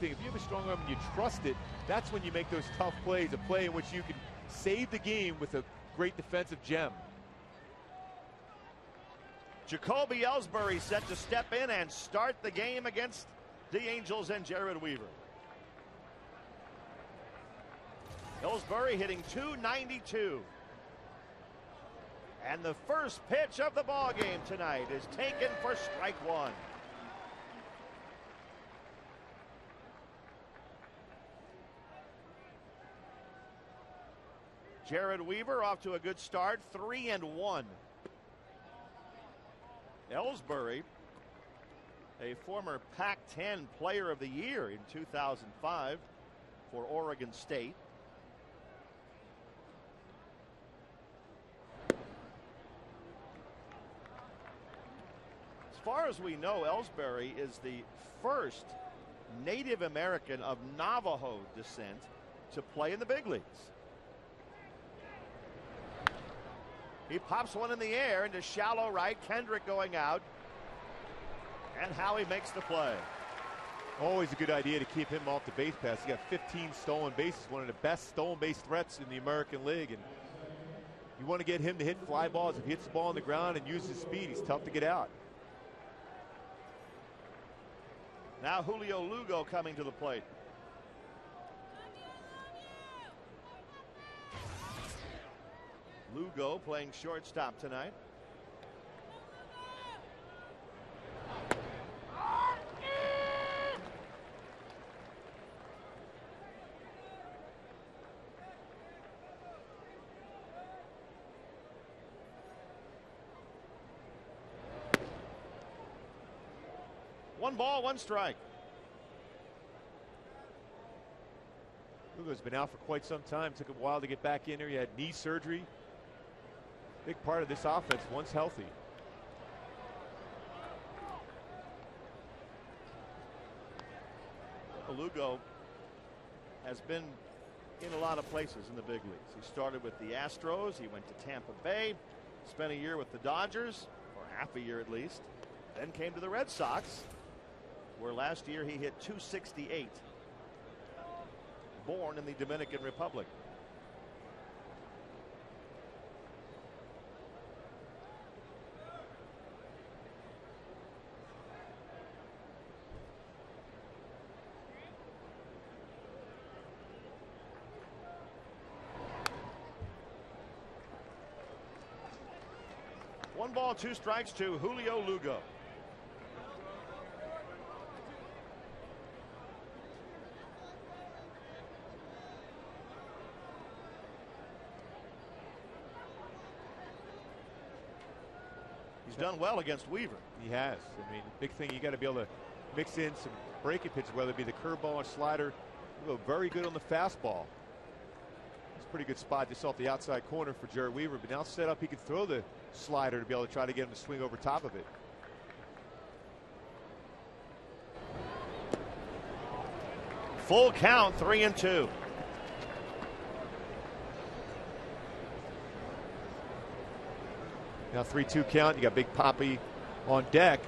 thing. If you have a strong arm and you trust it, that's when you make those tough plays, a play in which you can save the game with a great defensive gem. Jacoby Ellsbury set to step in and start the game against the Angels and Jared Weaver. Ellsbury hitting .292. And the first pitch of the ball game tonight is taken for strike one. Jared Weaver off to a good start, 3-1. Ellsbury, a former Pac-10 Player of the Year in 2005 for Oregon State. As far as we know, Ellsbury is the first Native American of Navajo descent to play in the big leagues. He pops one in the air into shallow right. Kendrick going out. And Howie makes the play. Always a good idea to keep him off the base pass. He got 15 stolen bases, one of the best stolen base threats in the American League. And you want to get him to hit fly balls. If he hits the ball on the ground and uses speed, he's tough to get out. Now Julio Lugo coming to the plate. Lugo playing shortstop tonight. One ball, one strike. Lugo's been out for quite some time. Took a while to get back in there. He had knee surgery. Big part of this offense once healthy. Lugo has been in a lot of places in the big leagues. He started with the Astros. He went to Tampa Bay, spent a year with the Dodgers, or half a year at least, then came to the Red Sox, where last year he hit .268. Born in the Dominican Republic. One ball, two strikes to Julio Lugo. He's done well against Weaver. He has. I mean, big thing, you got to be able to mix in some breaking pitches, whether it be the curveball or slider. Lugo very good on the fastball. It's a pretty good spot just off the outside corner for Jared Weaver, but now set up, he can throw the slider to be able to try to get him to swing over top of it. Full count, 3-2. Now 3-2 count. You got Big Papi on deck.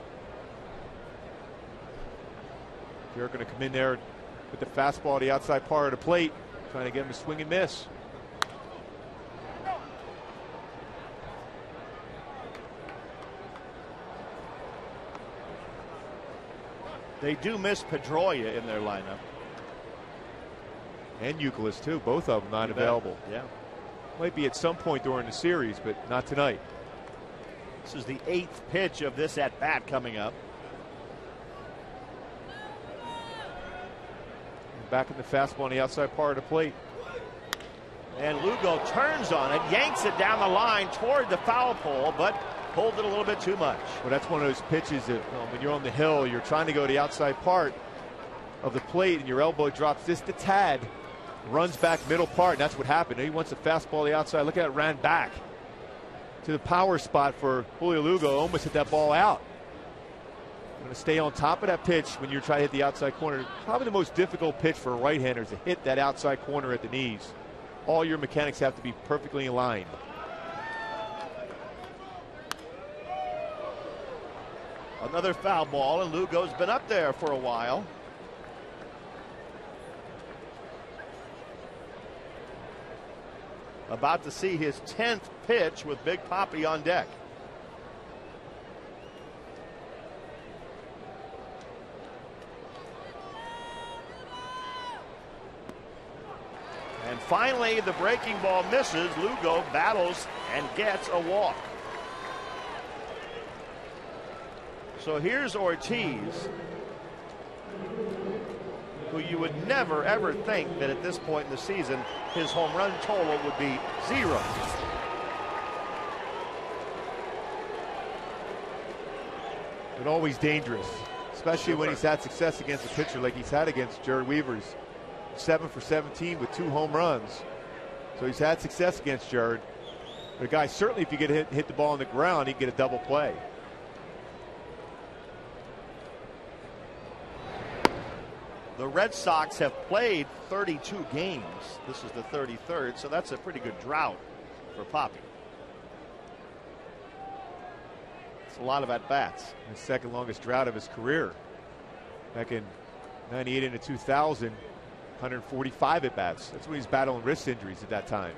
You're going to come in there with the fastball to the outside part of the plate, trying to get him to swing and miss. They do miss Pedroia in their lineup. And Euclid too, both of them not available. Yeah. Might be at some point during the series, but not tonight. This is the 8th pitch of this at bat coming up. And back in the fastball on the outside part of the plate. And Lugo turns on it, yanks it down the line toward the foul pole, but pulled it a little bit too much. Well, that's one of those pitches that when you're on the hill, you're trying to go to the outside part of the plate and your elbow drops just a tad, runs back middle part, and that's what happened. He wants a fastball to the outside. Look at it, ran back to the power spot for Julio Lugo, almost hit that ball out. Going to stay on top of that pitch when you're trying to hit the outside corner. Probably the most difficult pitch for a right-hander is to hit that outside corner at the knees. All your mechanics have to be perfectly aligned. Another foul ball, and Lugo's been up there for a while. About to see his 10th pitch with Big Papi on deck. And finally, the breaking ball misses. Lugo battles and gets a walk. So here's Ortiz, who you would never ever think that at this point in the season his home run total would be 0. But always dangerous, especially when he's had success against a pitcher like he's had against Jared Weavers. 7 for 17 with 2 home runs. So he's had success against Jared. But a guy, certainly if you get hit the ball on the ground, he can get a double play. The Red Sox have played 32 games. This is the 33rd, so that's a pretty good drought for Papi. It's a lot of at-bats. The second longest drought of his career. Back in 98 into 2000, 145 at-bats. That's when he's battling wrist injuries at that time.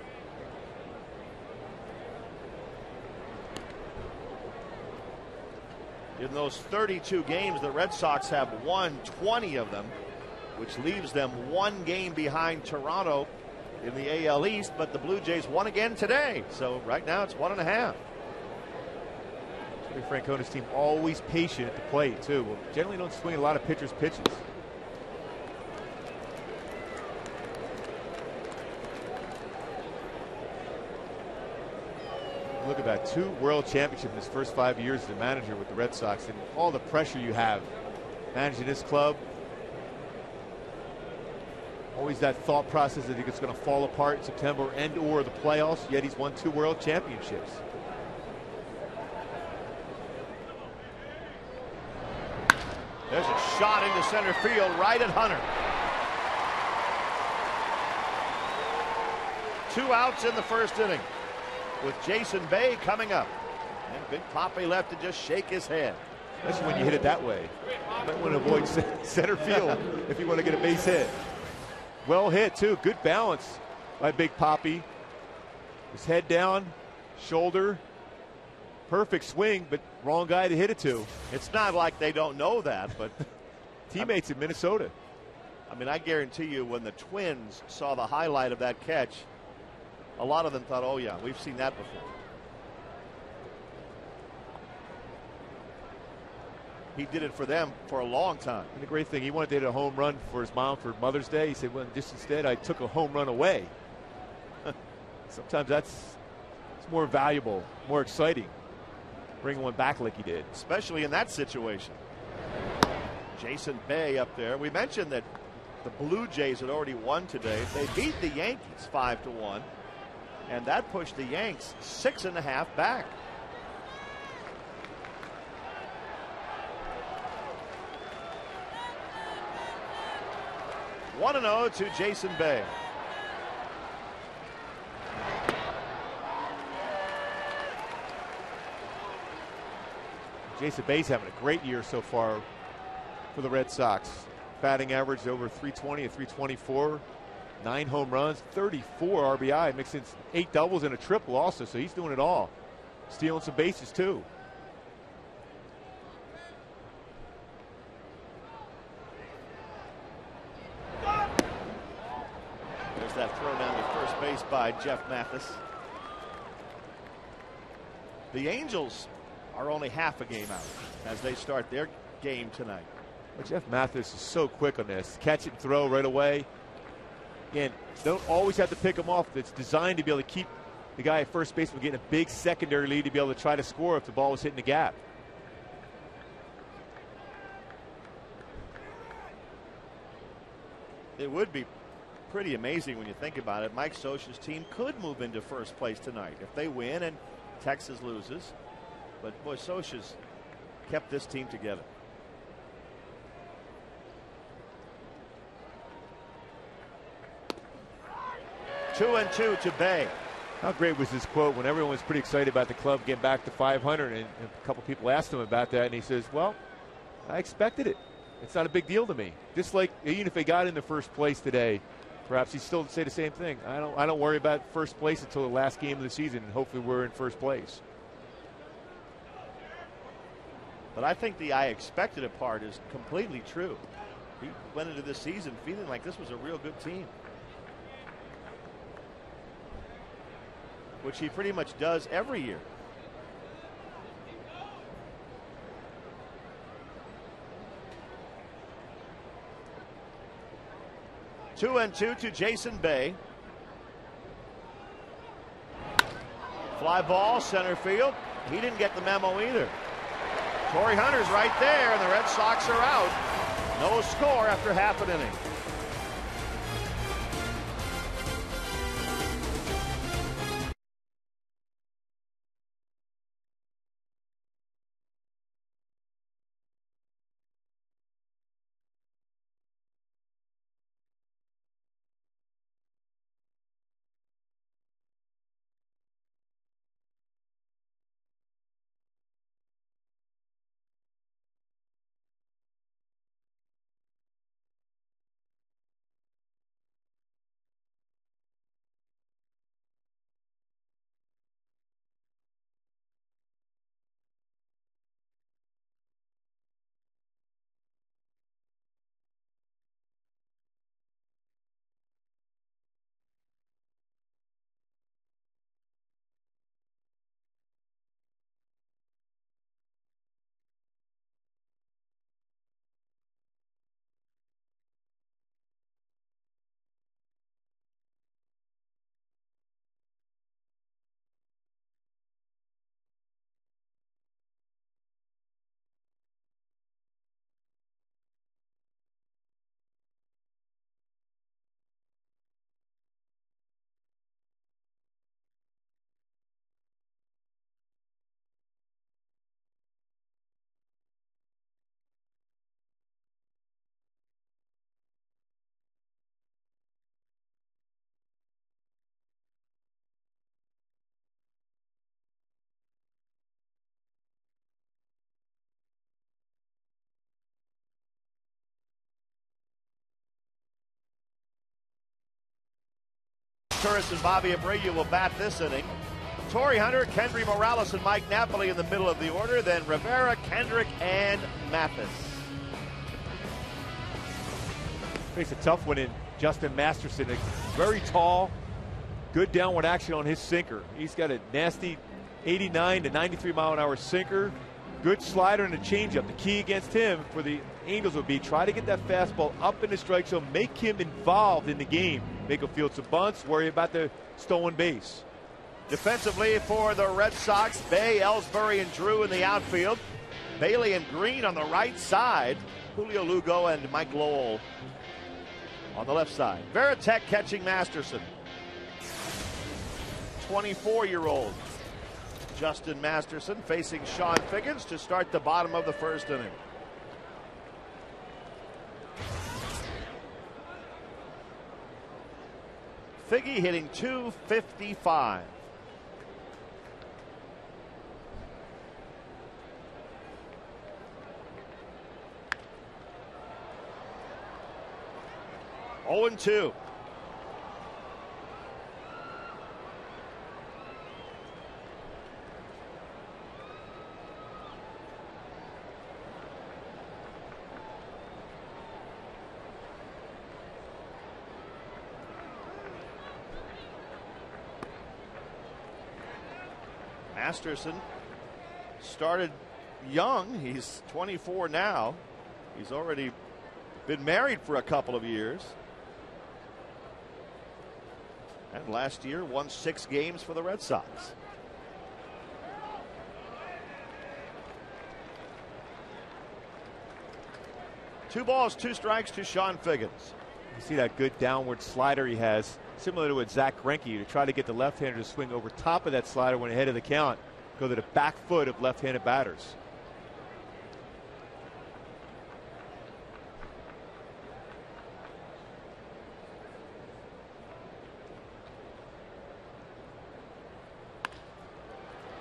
In those 32 games, the Red Sox have won 20 of them, which leaves them 1 game behind Toronto in the AL East, but the Blue Jays won again today. So right now it's 1.5. Terry Francona's team always patient at the plate too. Well, generally don't swing a lot of pitchers' pitches. Look at that, 2 world championships in his first 5 years as a manager with the Red Sox, and all the pressure you have managing this club. Always that thought process that it's going to fall apart in September and or the playoffs, yet he's won 2 world championships. There's a shot into center field right at Hunter. 2 outs in the first inning with Jason Bay coming up. And Big Papi left to just shake his head. Especially when you hit it that way. You might want to avoid center field if you want to get a base hit. Well hit too. Good balance by Big Papi. His head down, shoulder. Perfect swing, but wrong guy to hit it to. It's not like they don't know that, but teammates in Minnesota. I mean, I guarantee you when the Twins saw the highlight of that catch, a lot of them thought, oh yeah, we've seen that before. He did it for them for a long time. And the great thing, he wanted to hit a home run for his mom for Mother's Day. He said, well, just instead, I took a home run away. Sometimes it's more valuable, more exciting, bring one back like he did. Especially in that situation. Jason Bay up there. We mentioned that the Blue Jays had already won today. They beat the Yankees 5-1. And that pushed the Yanks 6.5 back. One 1-0 to Jason Bay. Jason Bay's having a great year so far for the Red Sox. Batting average over 320 and 324. 9 home runs, 34 RBI, mixing 8 doubles and a triple also, so he's doing it all. Stealing some bases too. There's that throw down to first base by Jeff Mathis. The Angels are only half a game out as they start their game tonight. Well, Jeff Mathis is so quick on this. Catch it and throw right away. Again, don't always have to pick him off. It's designed to be able to keep the guy at first base from getting a big secondary lead to be able to try to score if the ball was hitting the gap. It would be pretty amazing when you think about it. Mike Scioscia's team could move into first place tonight if they win and Texas loses. But boy, Scioscia's kept this team together. 2-2 to Bay. How great was this quote when everyone was pretty excited about the club getting back to 500, and a couple people asked him about that, and he says, well, I expected it. It's not a big deal to me. Just like even if they got in the first place today, Perhaps he still say the same thing. I don't worry about first place until the last game of the season, and hopefully we're in first place. But I think the I expected it part is completely true. He went into this season feeling like this was a real good team, which he pretty much does every year. Two and two to Jason Bay. Fly ball, center field. He didn't get the memo either. Torrey Hunter's right there, and the Red Sox are out. No score after half an inning. Turris and Bobby Abreu will bat this inning. Torrey Hunter, Kendry Morales, and Mike Napoli in the middle of the order. Then Rivera, Kendrick, and Mathis. Makes a tough one in Justin Masterson. Very tall, good downward action on his sinker. He's got a nasty 89 to 93 mile an hour sinker. Good slider and a changeup. The key against him for the Angels would be try to get that fastball up in the strike zone, make him involved in the game. Make him field some bunts, worry about the stolen base. Defensively for the Red Sox, Bay, Ellsbury, and Drew in the outfield. Bailey and Green on the right side. Julio Lugo and Mike Lowell on the left side. Veritek catching Masterson. 24-year-old Justin Masterson facing Sean Figgins to start the bottom of the first inning. Figgy hitting .255. Oh and 2. Masterson started young. He's 24 now. He's already been married for a couple of years. And last year won 6 games for the Red Sox. Two balls, 2 strikes to Sean Figgins. You see that good downward slider he has, similar to what Zach Greinke, to try to get the left-hander to swing over top of that slider when ahead of the count, go to the back foot of left-handed batters.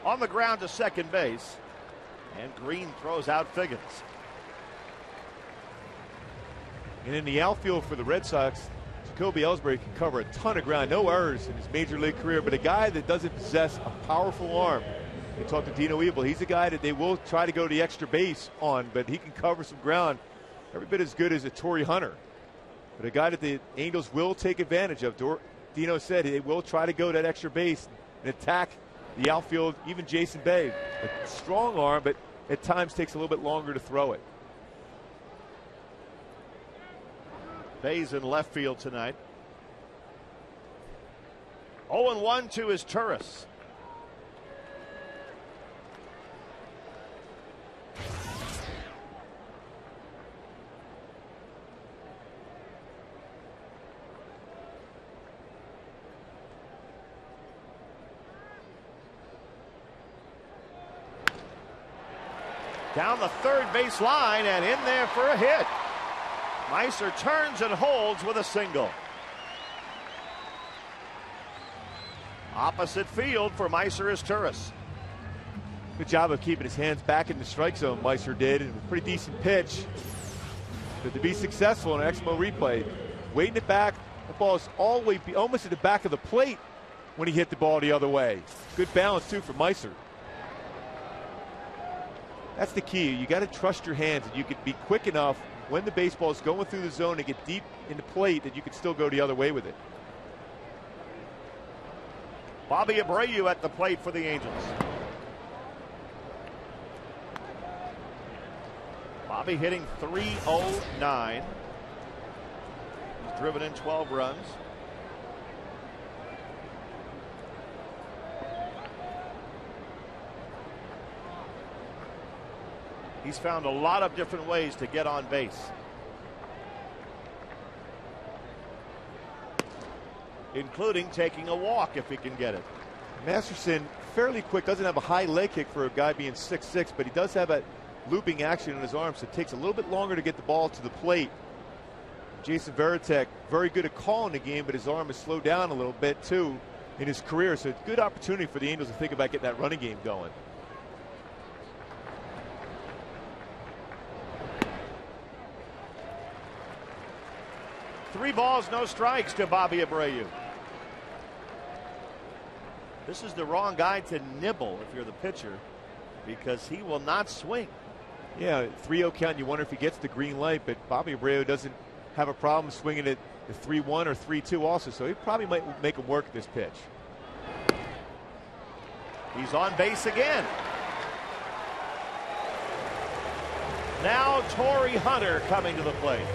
On the ground to second base, and Green throws out Figgins. And in the outfield for the Red Sox, Jacoby Ellsbury can cover a ton of ground, no errors in his major league career, but a guy that doesn't possess a powerful arm. They talked to Dino Evil. He's a guy that they will try to go the extra base on, but he can cover some ground every bit as good as a Torrey Hunter. But a guy that the Angels will take advantage of. Dino said they will try to go that extra base and attack the outfield, even Jason Bay. A strong arm, but at times takes a little bit longer to throw it. Bay's in left field tonight. 0-1 to his Turris. Down the third base line and in there for a hit. Meiser turns and holds with a single. Opposite field for Meiser is Turris. Good job of keeping his hands back in the strike zone, Meiser did, and a pretty decent pitch. But to be successful in an Exmo replay, waiting it back, the ball is all the way almost at the back of the plate when he hit the ball the other way. Good balance, too, for Meiser. That's the key. You got to trust your hands, and you can be quick enough when the baseball is going through the zone to get deep in the plate that you can still go the other way with it. Bobby Abreu at the plate for the Angels. Bobby hitting .309. He's driven in 12 runs. He's found a lot of different ways to get on base. Including taking a walk if he can get it. Masterson, fairly quick, doesn't have a high leg kick for a guy being 6'6", but he does have a looping action in his arm, so it takes a little bit longer to get the ball to the plate. Jason Varitek, very good at calling the game, but his arm has slowed down a little bit too in his career, so it's a good opportunity for the Angels to think about getting that running game going. Three balls, no strikes to Bobby Abreu. This is the wrong guy to nibble if you're the pitcher, because he will not swing. Yeah, 3-0 count, you wonder if he gets the green light, but Bobby Abreu doesn't have a problem swinging it the 3-1 or 3-2 also, so he probably might make him work this pitch. He's on base again. Now Torrey Hunter coming to the plate.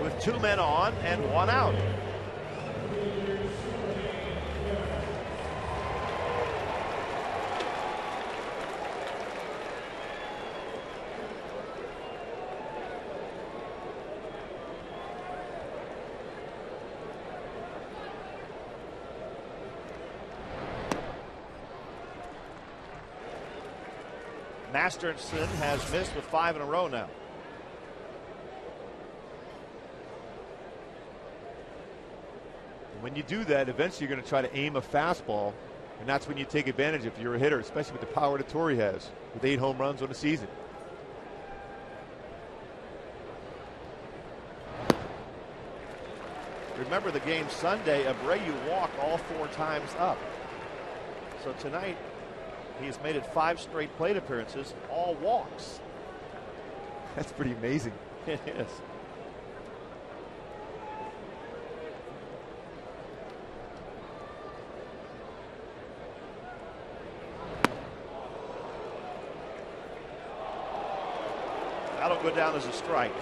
With 2 men on and 1 out. Masterson has missed with 5 in a row now. When you do that, eventually you're going to try to aim a fastball, and that's when you take advantage if you're a hitter, especially with the power that Torrey has, with 8 home runs on the season. Remember the game Sunday, Abreu walked all 4 times up. So tonight, he's made it 5 straight plate appearances, all walks. That's pretty amazing. It is. That'll go down as a strike.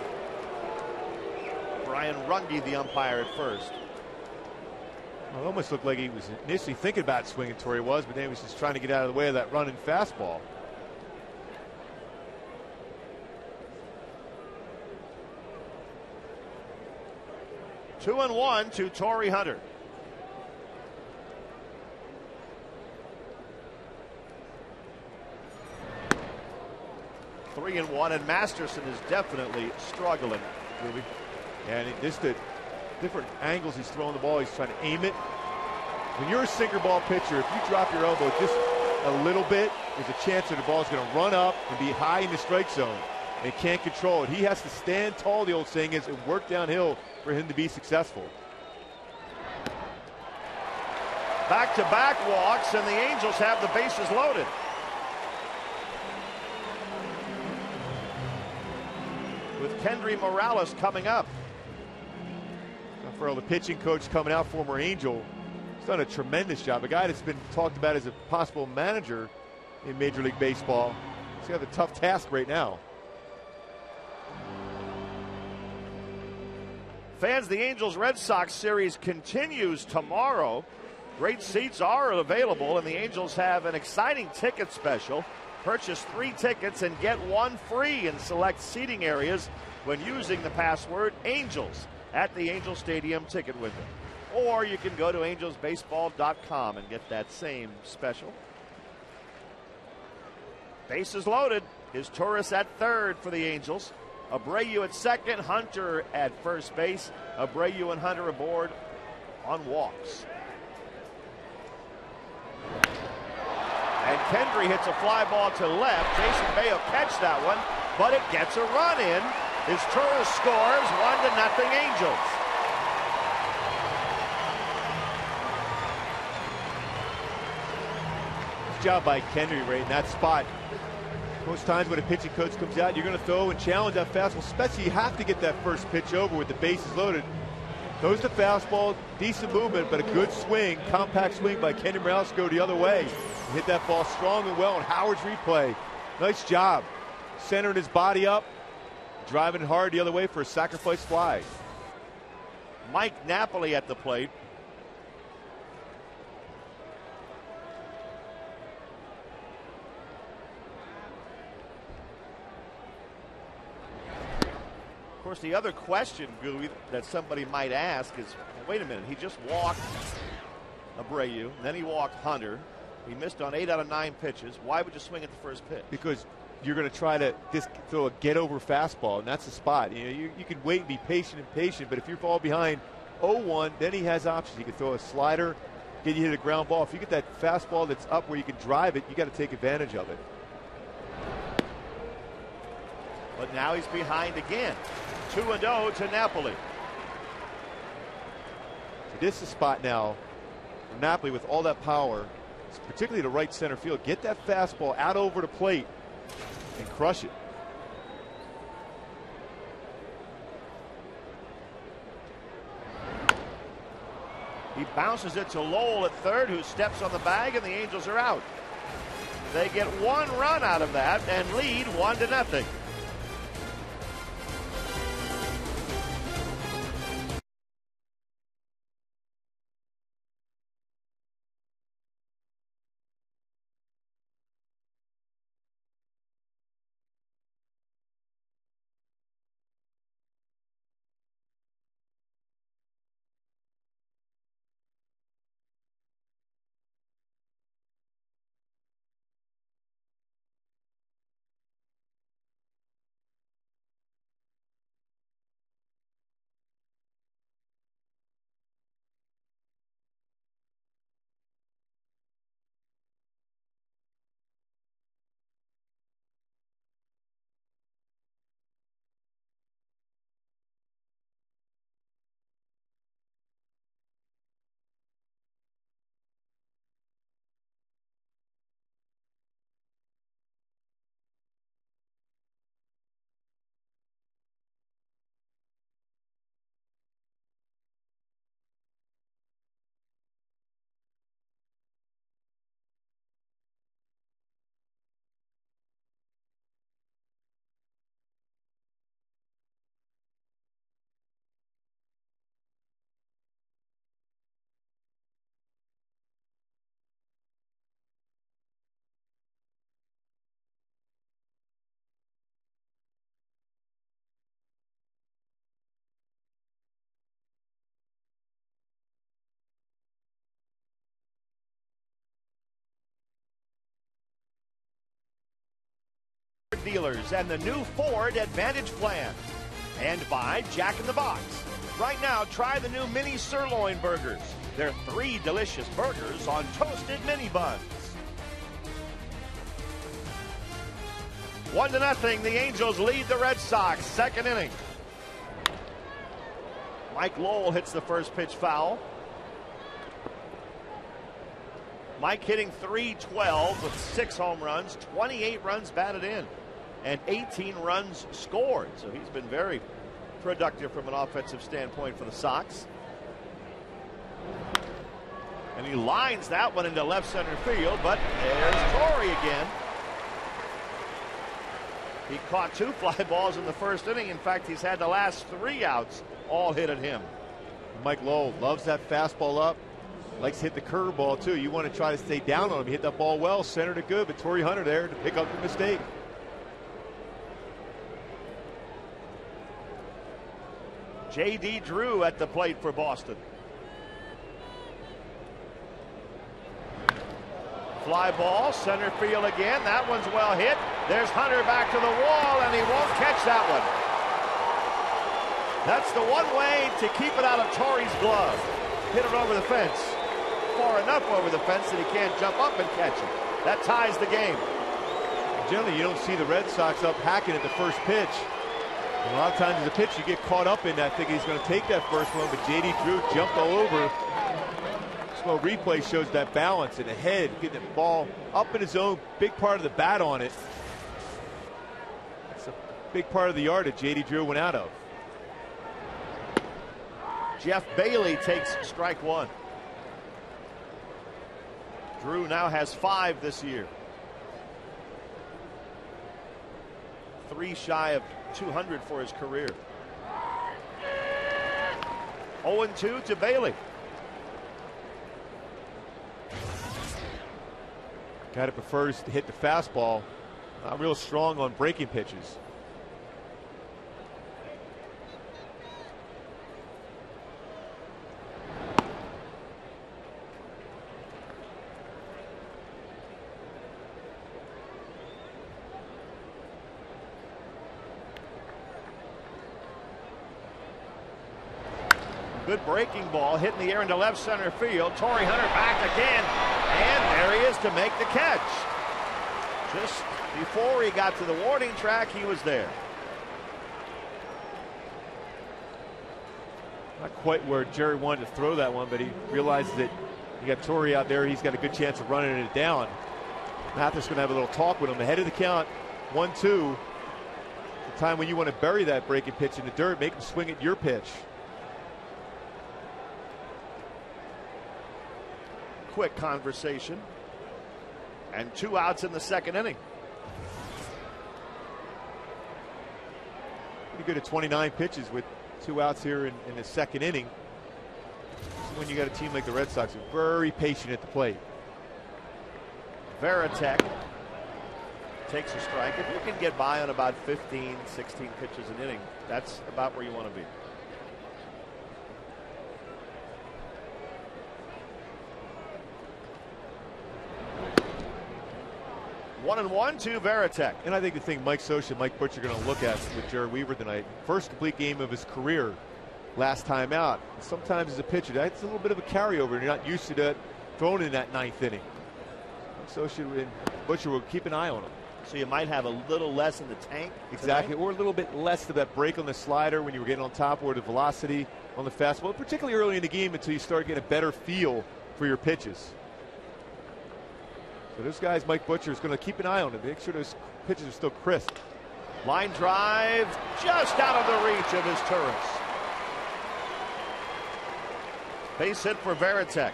Brian Runge, the umpire at first. Well, it almost looked like he was initially thinking about swinging, Torrey was, but then he was just trying to get out of the way of that running fastball. Two and 1 to Torrey Hunter. Three and 1, and Masterson is definitely struggling. Ruby. And just the different angles he's throwing the ball, he's trying to aim it. When you're a sinker ball pitcher, if you drop your elbow just a little bit, there's a chance that the ball is going to run up and be high in the strike zone. and can't control it. He has to stand tall, the old saying is, and work downhill for him to be successful. Back-to-back walks, and the Angels have the bases loaded. With Kendry Morales coming up. For the pitching coach coming out, former Angel, he's done a tremendous job. A guy that's been talked about as a possible manager in Major League Baseball. He's got a tough task right now. Fans, the Angels-Red Sox series continues tomorrow. Great seats are available, and the Angels have an exciting ticket special. Purchase 3 tickets and get 1 free in select seating areas when using the password ANGELS at the Angel Stadium ticket window. Or you can go to angelsbaseball.com and get that same special. Bases loaded. Is Torres at third for the Angels. Abreu at second. Hunter at first base. Abreu and Hunter aboard on walks. And Kendry hits a fly ball to left. Jason Bay will catch that one, but it gets a run in. As Torres scores, 1-0 Angels. Good job by Kendry right in that spot. Most times when a pitching coach comes out, you're going to throw and challenge that fastball, especially you have to get that first pitch over with the bases loaded. Throws the fastball, decent movement, but a good swing, compact swing by Kendry Morales to go the other way. He hit that ball strong and well on Howard's replay. Nice job. Centering his body up, driving hard the other way for a sacrifice fly. Mike Napoli at the plate. Of course, the other question, Gooey, that somebody might ask is, wait a minute, he just walked Abreu, and then he walked Hunter. He missed on 8 out of 9 pitches. Why would you swing at the first pitch? Because you're going to try to throw a get-over fastball, and that's the spot. You know, you can wait and be patient, but if you fall behind 0-1, then he has options. He can throw a slider, get you hit a ground ball. If you get that fastball that's up where you can drive it, you got to take advantage of it. But now he's behind again. 2-0 to Napoli. So this is the spot now for Napoli with all that power, particularly to right center field. Get that fastball out over the plate and crush it. He bounces it to Lowell at third, who steps on the bag, and the Angels are out. They get 1 run out of that and lead 1-0. Dealers and the new Ford Advantage plan. And by Jack in the Box. Right now, try the new mini sirloin burgers. They're 3 delicious burgers on toasted mini buns. 1-0. The Angels lead the Red Sox. Second inning. Mike Lowell hits the first pitch foul. Mike hitting .312 with 6 home runs, 28 runs batted in, and 18 runs scored. So he's been very productive from an offensive standpoint for the Sox. And he lines that one into left center field, but there's Torrey again. He caught 2 fly balls in the first inning. In fact, he's had the last 3 outs all hit at him. Mike Lowell loves that fastball up. Likes to hit the curveball too. You want to try to stay down on him. He hit that ball well, centered it good, but Torrey Hunter there to pick up the mistake. J.D. Drew at the plate for Boston. Fly ball, center field again. That one's well hit. There's Hunter back to the wall, and he won't catch that one. That's the one way to keep it out of Torrey's glove. Hit it over the fence. Far enough over the fence that he can't jump up and catch it. That ties the game. Generally, you don't see the Red Sox up hacking at the first pitch. And a lot of times as a pitch, you get caught up in that, thinking he's going to take that first one, but J.D. Drew jumped all over. Slow replay shows that balance in the head, getting the ball up in his own, big part of the bat on it. It's a big part of the yard that J.D. Drew went out of. Jeff Bailey takes strike 1. Drew now has 5 this year. 3 shy of 200 for his career. 0-2 to Bailey. Guy that prefers to hit the fastball, not real strong on breaking pitches. Good breaking ball hit in the air into left center field. Torrey Hunter back again, and there he is to make the catch. Just before he got to the warning track, he was there. Not quite where Jerry wanted to throw that one, but he realizes that you got Torrey out there. He's got a good chance of running it down. Mathis going to have a little talk with him ahead of the count. 1-2. The time when you want to bury that breaking pitch in the dirt, make him swing at your pitch. Quick conversation, and 2 outs in the second inning. Pretty good at 29 pitches with 2 outs here in the second inning. When you got a team like the Red Sox, very patient at the plate. Varitek takes a strike. If you can get by on about 15, 16 pitches an inning, that's about where you want to be. 1-1 to Varitek. And I think the thing Mike Scioscia and Mike Butcher are going to look at with Jared Weaver tonight, first complete game of his career last time out. Sometimes as a pitcher, that's a little bit of a carryover, and you're not used to that thrown in that 9th inning. Scioscia and Butcher will keep an eye on him. So you might have a little less in the tank. Exactly, tonight? or a little bit less of that break on the slider when you were getting on top, or the velocity on the fastball, particularly early in the game until you start getting a better feel for your pitches. So this guy's Mike Butcher is going to keep an eye on him, make sure those pitches are still crisp. Line drive just out of the reach of his turrets. Base hit for Varitek.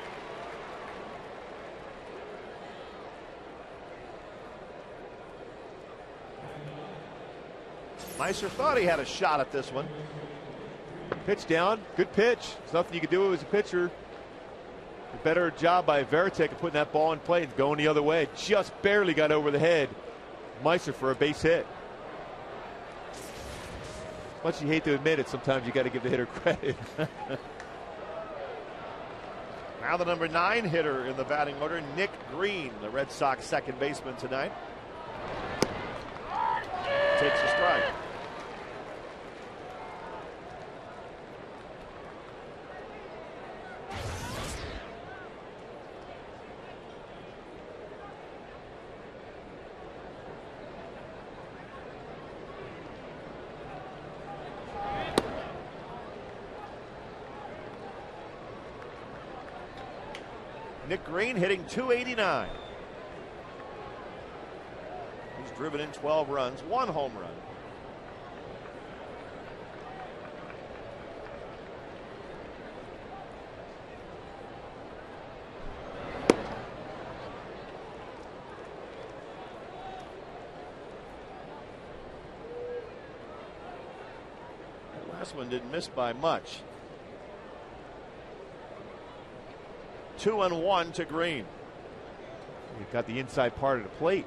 Meiser thought he had a shot at this one. Pitch down, good pitch. There's nothing you can do as a pitcher. A better job by Varitek of putting that ball in play and going the other way. Just barely got over the head. Meiser for a base hit. As much as you hate to admit it, sometimes you got to give the hitter credit. Now the number 9 hitter in the batting order, Nick Green, the Red Sox second baseman tonight. Takes a strike. Nick Green hitting .289. He's driven in 12 runs, 1 home run. That last one didn't miss by much. 2-1 to Green. He got the inside part of the plate.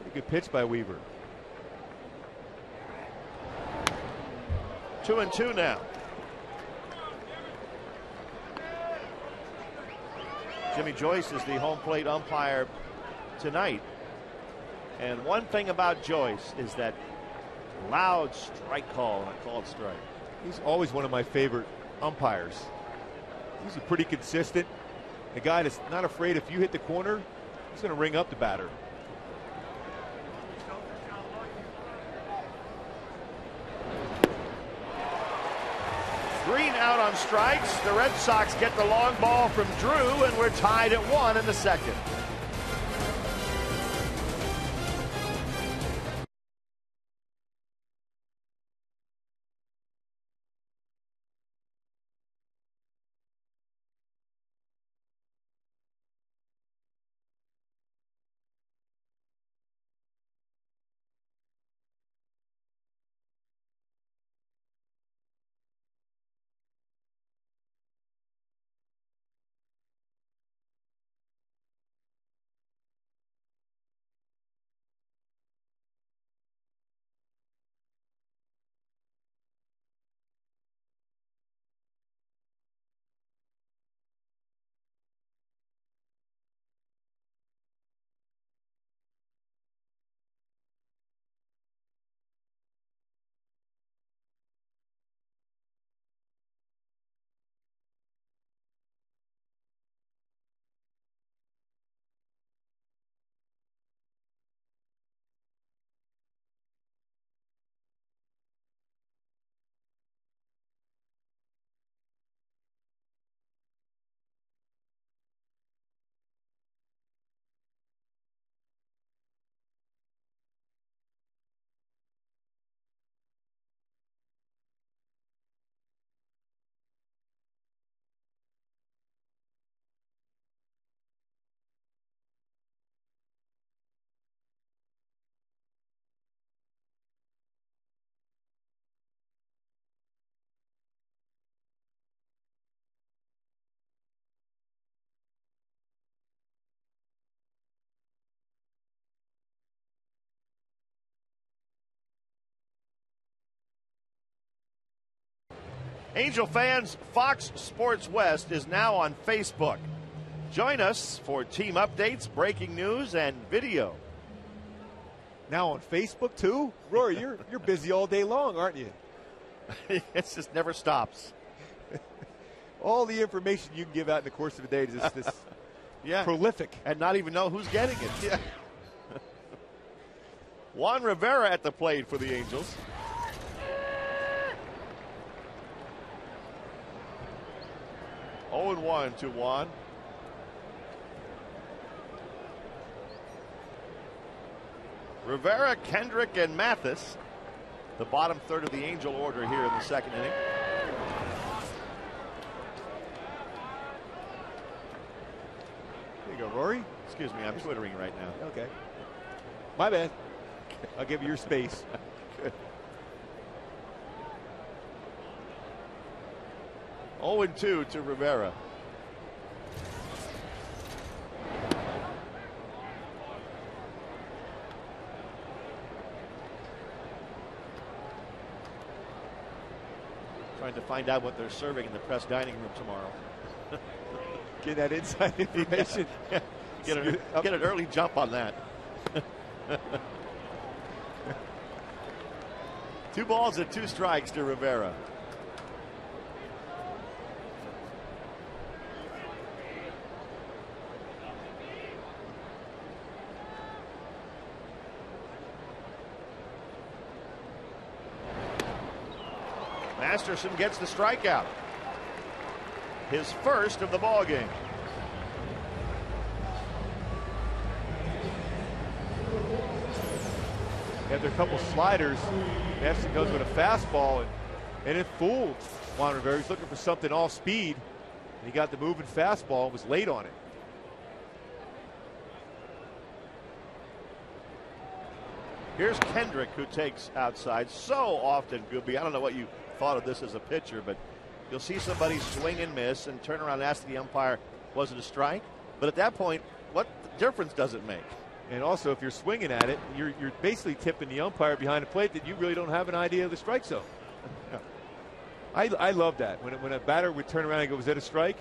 Pretty good pitch by Weaver. 2-2 now. Jimmy Joyce is the home plate umpire tonight. And one thing about Joyce is that loud strike call on a called strike. He's always one of my favorite umpires. He's pretty consistent. A guy that's not afraid if you hit the corner, he's going to ring up the batter. Green out on strikes. The Red Sox get the long ball from Drew, and we're tied at 1 in the second. Angel fans, Fox Sports West is now on Facebook. Join us for team updates, breaking news, and video. Now on Facebook too? Rory, you're busy all day long, aren't you? It just never stops. All the information you can give out in the course of a day is just this yeah. prolific. And not even know who's getting it. Yeah. Juan Rivera at the plate for the Angels. Oh, 0-1 to Juan. Rivera, Kendrick, and Mathis, the bottom third of the Angel order here in the second inning. There you go, Rory. Excuse me, I'm twittering right now. Okay. My bad. I'll give you your space. Good. 0-2 to Rivera. Trying to find out what they're serving in the press dining room tomorrow. Get that inside information. Yeah. Get an early jump on that. 2 balls and 2 strikes to Rivera. Masterson gets the strikeout. His first of the ball game. after a couple sliders, Masterson goes with a fastball, and it fooled Juan Rivera. He's looking for something all speed, and he got the moving fastball and was late on it. Here's Kendrick, who takes outside so often, Gooby. I don't know what you thought of this as a pitcher, but you'll see somebody swing and miss and turn around and ask the umpire, was it a strike? But at that point, what difference does it make? And also, if you're swinging at it, you're basically tipping the umpire behind the plate that you really don't have an idea of the strike zone. I love that. When a batter would turn around and go, was that a strike?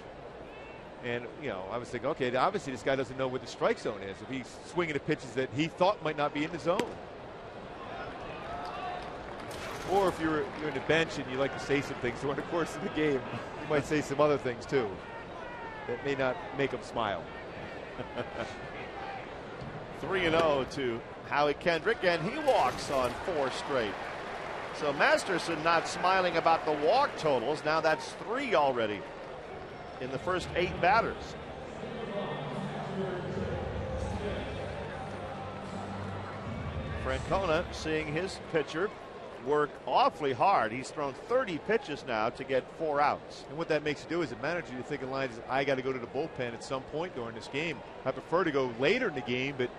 And, you know, I was thinking, okay, obviously this guy doesn't know what the strike zone is if he's swinging at pitches that he thought might not be in the zone. Or if you're in the bench and you like to say some things during the course of the game, you might say some other things too that may not make them smile. 3-0 to Howie Kendrick, and he walks on 4 straight. So Masterson not smiling about the walk totals. Now that's 3 already in the first 8 batters. Francona seeing his pitcher work awfully hard. He's thrown 30 pitches now to get 4 outs. And what that makes you do is it manages you to think in lines, I got to go to the bullpen at some point during this game. I prefer to go later in the game, but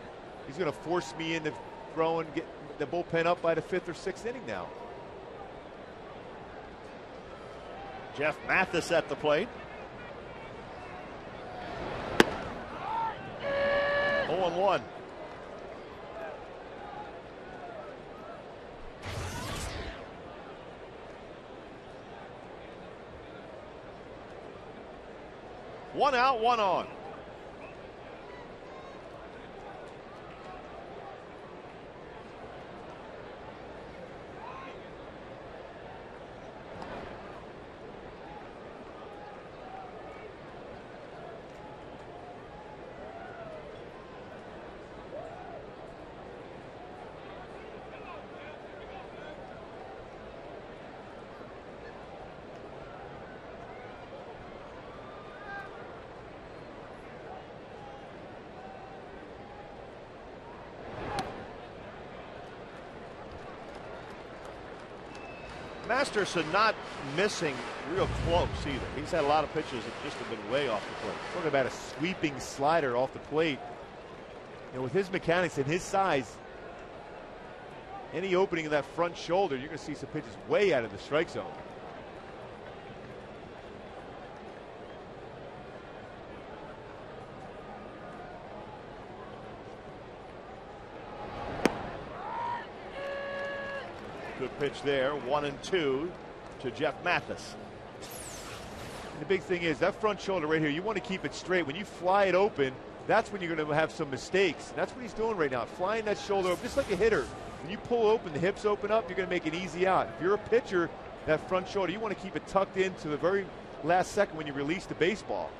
he's going to force me into throwing, get the bullpen up by the 5th or 6th inning now. Jeff Mathis at the plate. 0-1. One out, 1 on. Masterson not missing real close either. He's had a lot of pitches that just have been way off the plate. Talking about a sweeping slider off the plate. You know, with his mechanics and his size, any opening of that front shoulder, you're going to see some pitches way out of the strike zone. Good pitch there, 1-2 to Jeff Mathis. And the big thing is that front shoulder right here, you want to keep it straight. When you fly it open, that's when you're going to have some mistakes. And that's what he's doing right now, flying that shoulder open, just like a hitter. When you pull open, the hips open up, you're going to make an easy out. If you're a pitcher, that front shoulder, you want to keep it tucked in to the very last second when you release the baseball.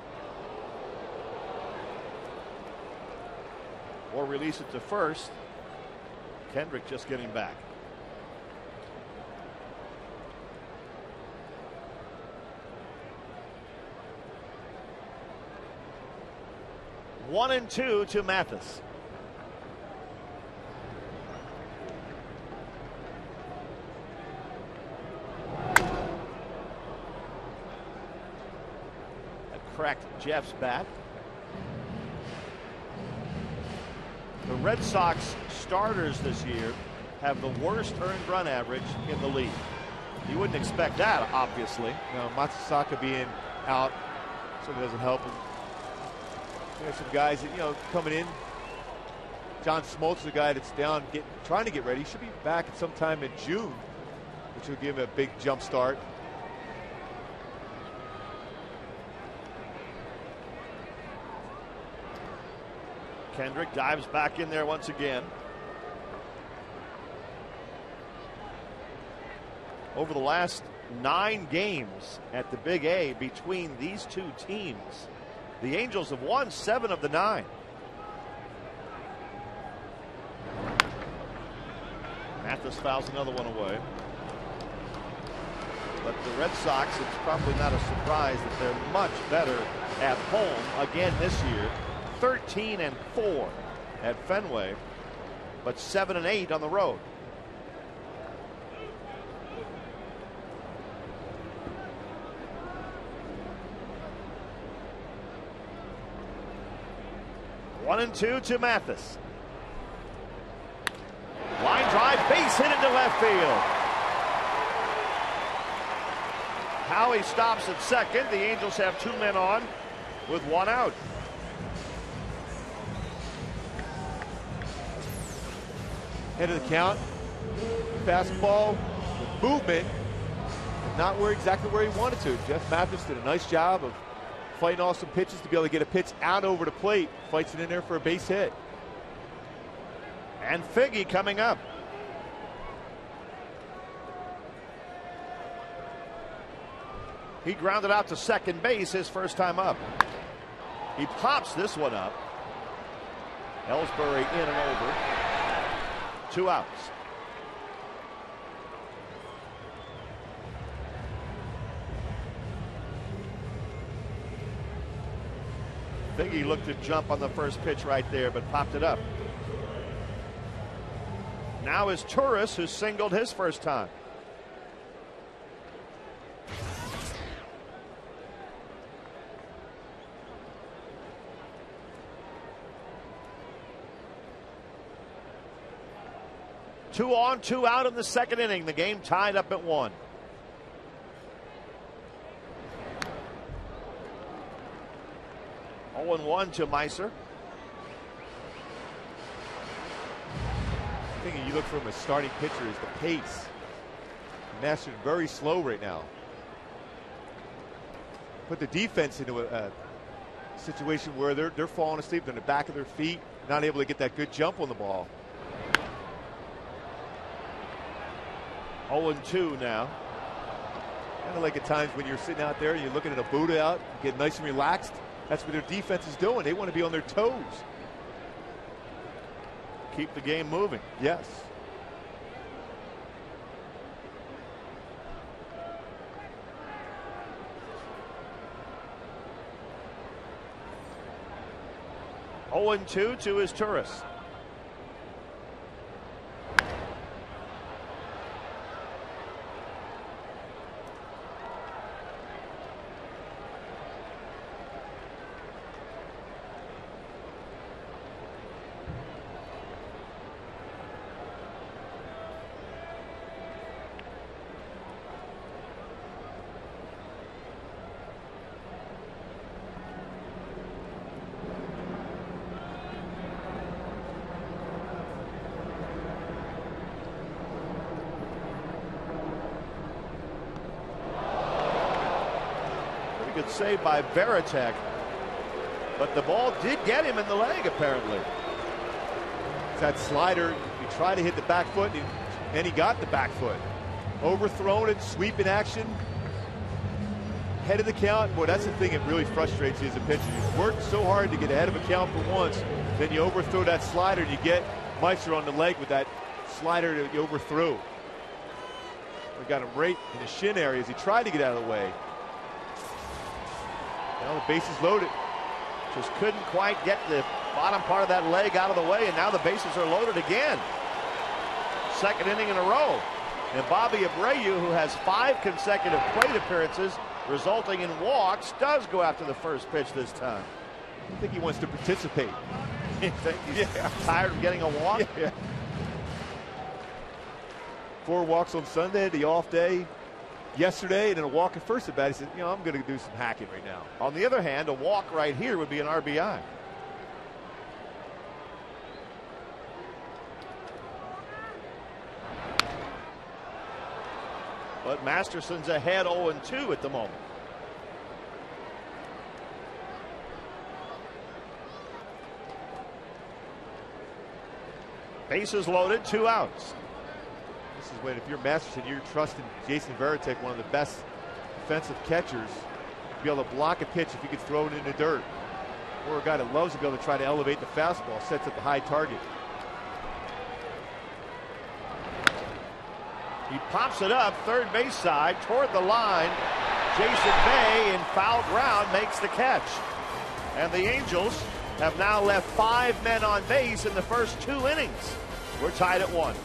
Or release it to first. Kendrick just getting back. One and 2 to Mathis. That cracked Jeff's bat. The Red Sox starters this year have the worst earned run average in the league. You wouldn't expect that, obviously. No, Matsusaka being out certainly doesn't help him. There's some guys that, you know, coming in. John Smoltz is a guy that's down, trying to get ready. He should be back at sometime in June, which will give him a big jump start. Kendrick dives back in there once again. Over the last 9 games at the Big A between these two teams, the Angels have won 7 of the 9. Mathis fouls another one away. But the Red Sox, it's probably not a surprise that they're much better at home again this year. 13-4 at Fenway, but 7-8 on the road. 1-2 to Mathis. Line drive, base hit into left field. Howie stops at second. The Angels have 2 men on with 1 out. Head of the count. Fastball with movement, and not exactly where he wanted to. Jeff Mathis did a nice job of fighting off some pitches to be able to get a pitch out over the plate. Fights it in there for a base hit. And Figgy coming up. He grounded out to second base his first time up. He pops this one up. Ellsbury in and over. 2 outs. Figgy looked to jump on the first pitch right there, but popped it up. Now is Turris, who singled his first time. Two on, 2 out in the second inning. The game tied up at 1. Oh, 1 to Meiser. The thing you look from a starting pitcher is the pace. Master's very slow right now. Put the defense into a situation where they're falling asleep on the back of their feet, not able to get that good jump on the ball. 0-2 now. Kind of like at times when you're sitting out there and you're looking at a Buddha out, you get nice and relaxed. That's what their defense is doing. They want to be on their toes. Keep the game moving. Yes. Oh, 2 to his Turris. Good save by Veritek, but the ball did get him in the leg apparently. It's that slider, he tried to hit the back foot and he got the back foot. Overthrown it, sweeping action. Head of the count. Boy, that's the thing that really frustrates you as a pitcher. You work so hard to get ahead of a count for once, then you overthrow that slider and you get Meister on the leg with that slider that you overthrew. We got him right in the shin area as he tried to get out of the way. Now the base is loaded. Just couldn't quite get the bottom part of that leg out of the way, and now the bases are loaded again. Second inning in a row. And Bobby Abreu, who has 5 consecutive plate appearances, resulting in walks, does go after the first pitch this time. I think he wants to participate. You think he's tired of getting a walk? Yeah. 4 walks on Sunday, the off day. Yesterday, and then a walk at first at bat. He said, you know, I'm going to do some hacking right now. On the other hand, a walk right here would be an RBI. But Masterson's ahead 0-2 at the moment. Bases loaded, 2 outs. This is when, if you're Masterson, you're trusting Jason Veritek, one of the best defensive catchers, to be able to block a pitch if you could throw it in the dirt. Or a guy that loves to be able to try to elevate the fastball, sets up the high target. He pops it up third base side toward the line. Jason Bay in foul ground makes the catch. And the Angels have now left 5 men on base in the first 2 innings. We're tied at 1.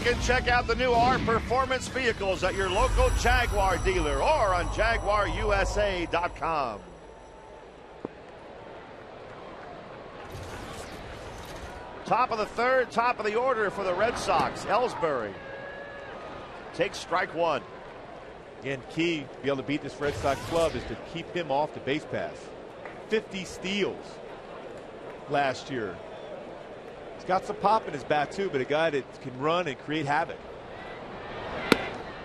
can check out the new R Performance vehicles at your local Jaguar dealer or on JaguarUSA.com. Top of the third, top of the order for the Red Sox. Ellsbury takes strike one. Again, key to be able to beat this Red Sox club is to keep him off the base pass. 50 steals last year. He's got some pop in his bat too, but a guy that can run and create havoc.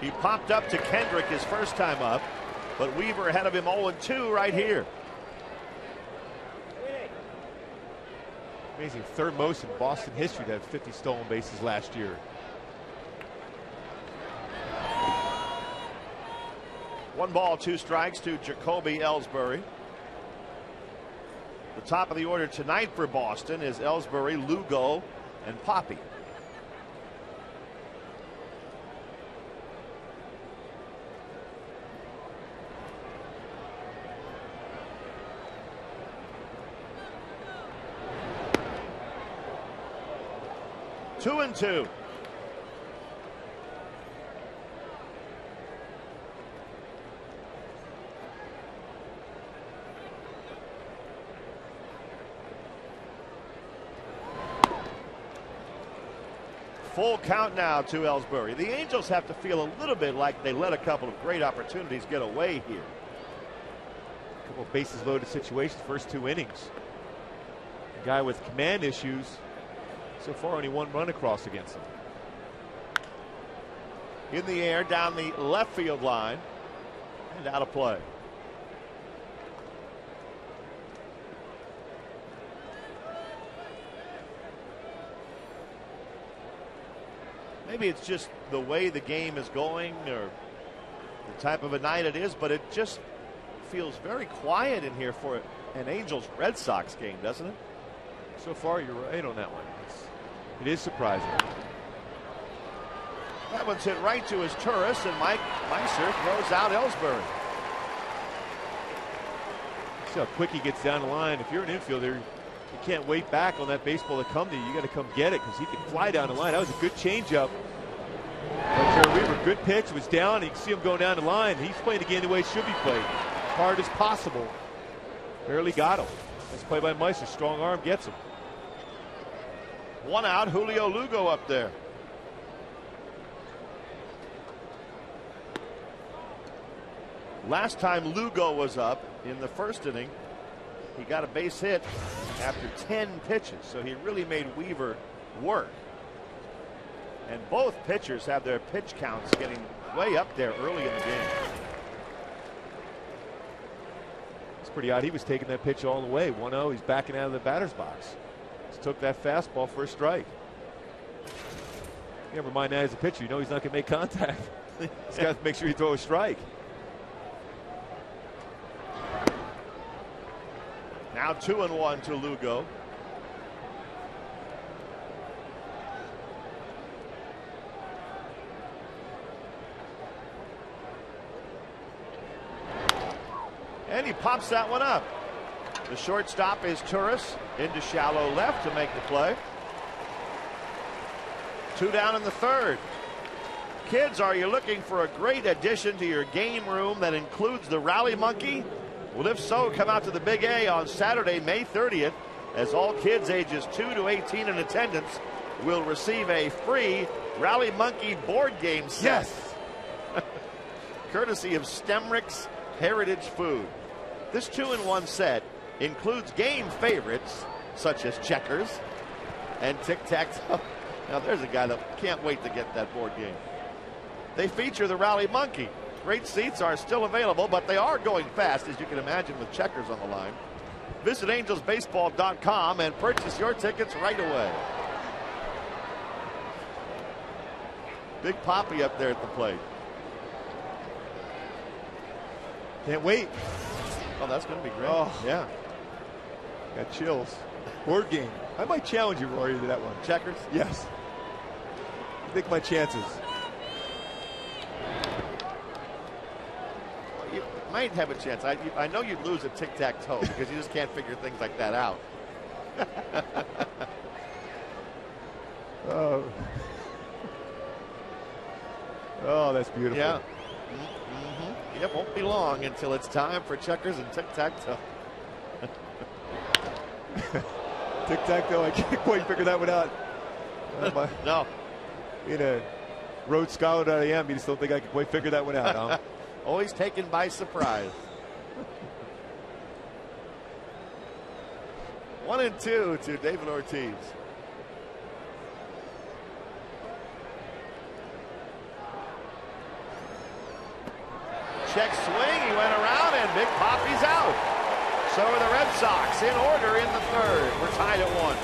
He popped up to Kendrick his first time up, but Weaver ahead of him 0-2 right here. Amazing, third most in Boston history to have 50 stolen bases last year. One ball, two strikes to Jacoby Ellsbury. The top of the order tonight for Boston is Ellsbury, Lugo, and Poppy. Two and two. Full count now to Ellsbury. The Angels have to feel a little bit like they let a couple of great opportunities get away here. A couple of bases loaded situations, first two innings. A guy with command issues. So far, only one run across against him. In the air, down the left field line, and out of play. Maybe it's just the way the game is going or the type of a night it is, but it just feels very quiet in here for an Angels-Red Sox game, doesn't it? So far, you're right on that one. It is surprising. That one's hit right to his Turris, and Mike Meiser throws out Ellsbury. See how quick he gets down the line. If you're an infielder, you can't wait back on that baseball to come to you. You got to come get it because he can fly down the line. That was a good changeup. But Jerry Weaver, good pitch, was down. You can see him going down the line. He's playing the game the way it should be played, hard as possible. Barely got him. Nice play by Meiser. Strong arm gets him. One out, Julio Lugo up there. Last time Lugo was up in the first inning, he got a base hit after 10 pitches, so he really made Weaver work. And both pitchers have their pitch counts getting way up there early in the game. It's pretty odd. He was taking that pitch all the way. 1-0. He's backing out of the batter's box. Just took that fastball for a strike. You never mind that as a pitcher. You know he's not going to make contact. He's got to make sure you throw a strike. Now 2-1 to Lugo. And he pops that one up. The shortstop is Turris into shallow left to make the play. Two down in the third. Kids, are you looking for a great addition to your game room that includes the Rally Monkey? Well, if so, come out to the Big A on Saturday, May 30th, as all kids ages 2 to 18 in attendance will receive a free Rally Monkey board game set. Yes. Courtesy of Stemrick's Heritage Food. This 2-in-1 set includes game favorites such as checkers and tic-tac-toe. Now there's a guy that can't wait to get that board game. They feature the Rally Monkey. Great seats are still available, but they are going fast, as you can imagine, with checkers on the line. Visit angelsbaseball.com and purchase your tickets right away. Big Poppy up there at the plate. Can't wait. Oh, that's going to be great. Oh, yeah. Got chills. Board game. I might challenge you, Rory, to that one. Checkers? Yes. I think my chances. You might have a chance. I know you'd lose at tic-tac-toe because you just can't figure things like that out. Oh, that's beautiful. Yeah. It won't be long until it's time for checkers and tic-tac-toe. Tic-tac-toe, I can't quite figure that one out. No. Being a Rhodes Scholar that I am, you just don't think I can quite figure that one out, huh? Always taken by surprise. 1-2 to David Ortiz. Check swing, he went around, and Big Poppy's out. So are the Red Sox in order in the third. We're tied at 1.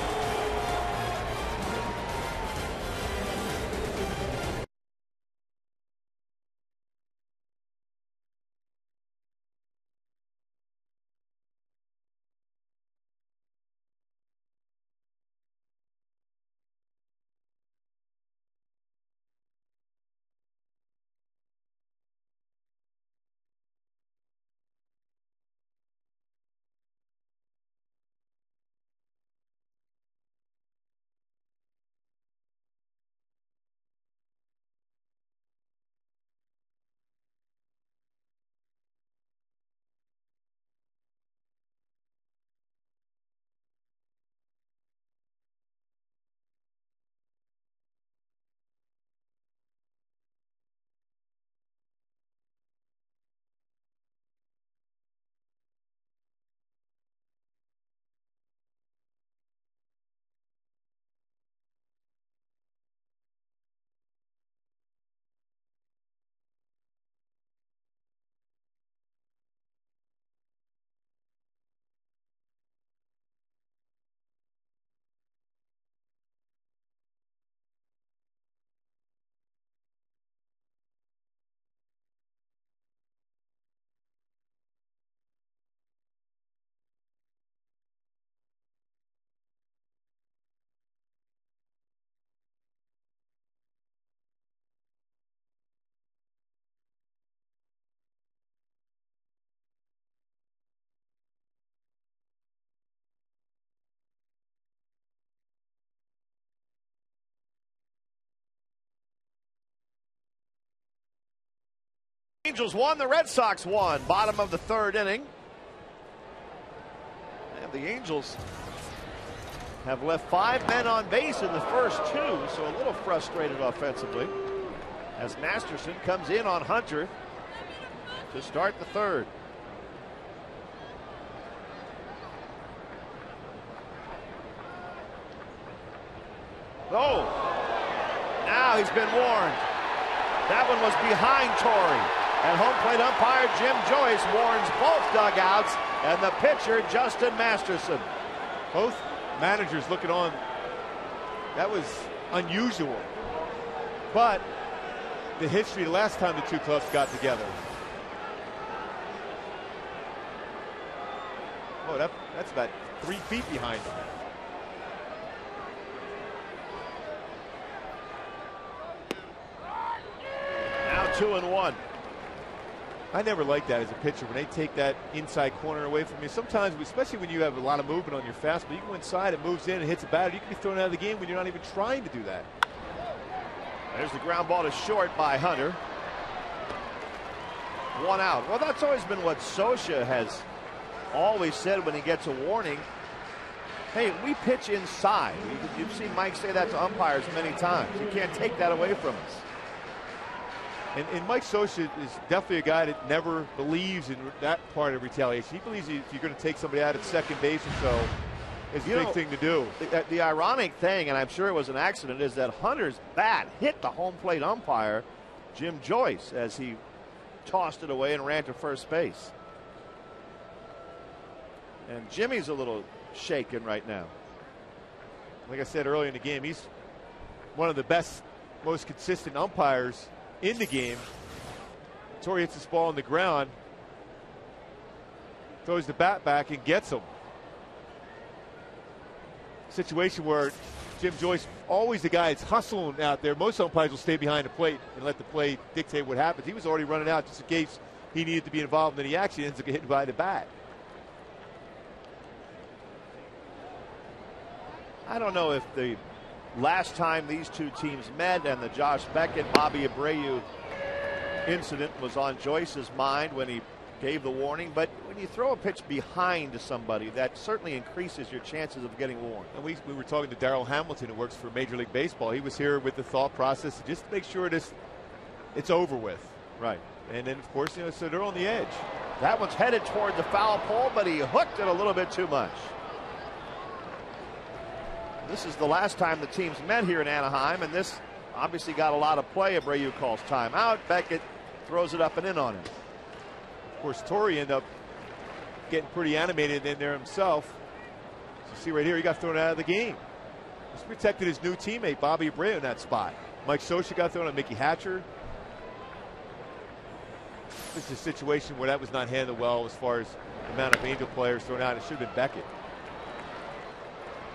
Angels won, the Red Sox won. Bottom of the third inning. And the Angels have left 5 men on base in the first 2, so a little frustrated offensively as Masterson comes in on Hunter to start the third. Oh, now he's been warned. That one was behind Torrey. And home plate umpire Jim Joyce warns both dugouts and the pitcher Justin Masterson. Both managers looking on. That was unusual. But the history the last time the two clubs got together. Oh, that's about 3 feet behind him. Now 2-1. I never liked that as a pitcher when they take that inside corner away from you. Sometimes, especially when you have a lot of movement on your fastball, you go inside, it moves in and hits a batter. You can be thrown out of the game when you're not even trying to do that. There's the ground ball to short by Hunter. 1 out. Well, that's always been what Scioscia has always said when he gets a warning. Hey, we pitch inside. You've seen Mike say that to umpires many times. You can't take that away from us. And Mike Scioscia is definitely a guy that never believes in that part of retaliation. He believes if you're going to take somebody out at second base or so, it's a big thing to do. The ironic thing, and I'm sure it was an accident, is that Hunter's bat hit the home plate umpire, Jim Joyce, as he tossed it away and ran to first base. And Jimmy's a little shaken right now. Like I said earlier in the game, he's one of the best, most consistent umpires in the game. Torrey hits this ball on the ground, throws the bat back and gets him. Situation where Jim Joyce, always the guy that's hustling out there. Most umpires will stay behind the plate and let the play dictate what happens. He was already running out just in case he needed to be involved in the action. He ends up getting hit by the bat. I don't know if the last time these two teams met and the Josh Beckett, Bobby Abreu incident was on Joyce's mind when he gave the warning, but when you throw a pitch behind somebody, that certainly increases your chances of getting warned. And we were talking to Darrell Hamilton, who works for Major League Baseball. He was here with the thought process just to make sure it's over with. Right. And then, of course, so they're on the edge. That one's headed toward the foul pole, but he hooked it a little bit too much. This is the last time the teams met here in Anaheim, and this obviously got a lot of play. Abreu calls timeout. Beckett throws it up and in on him. Of course, Torrey ended up getting pretty animated in there himself. So you see right here, he got thrown out of the game. He's protected his new teammate, Bobby Abreu, in that spot. Mike Scioscia got thrown on Mickey Hatcher. This is a situation where that was not handled well as far as the amount of Angel players thrown out. It should have been Beckett.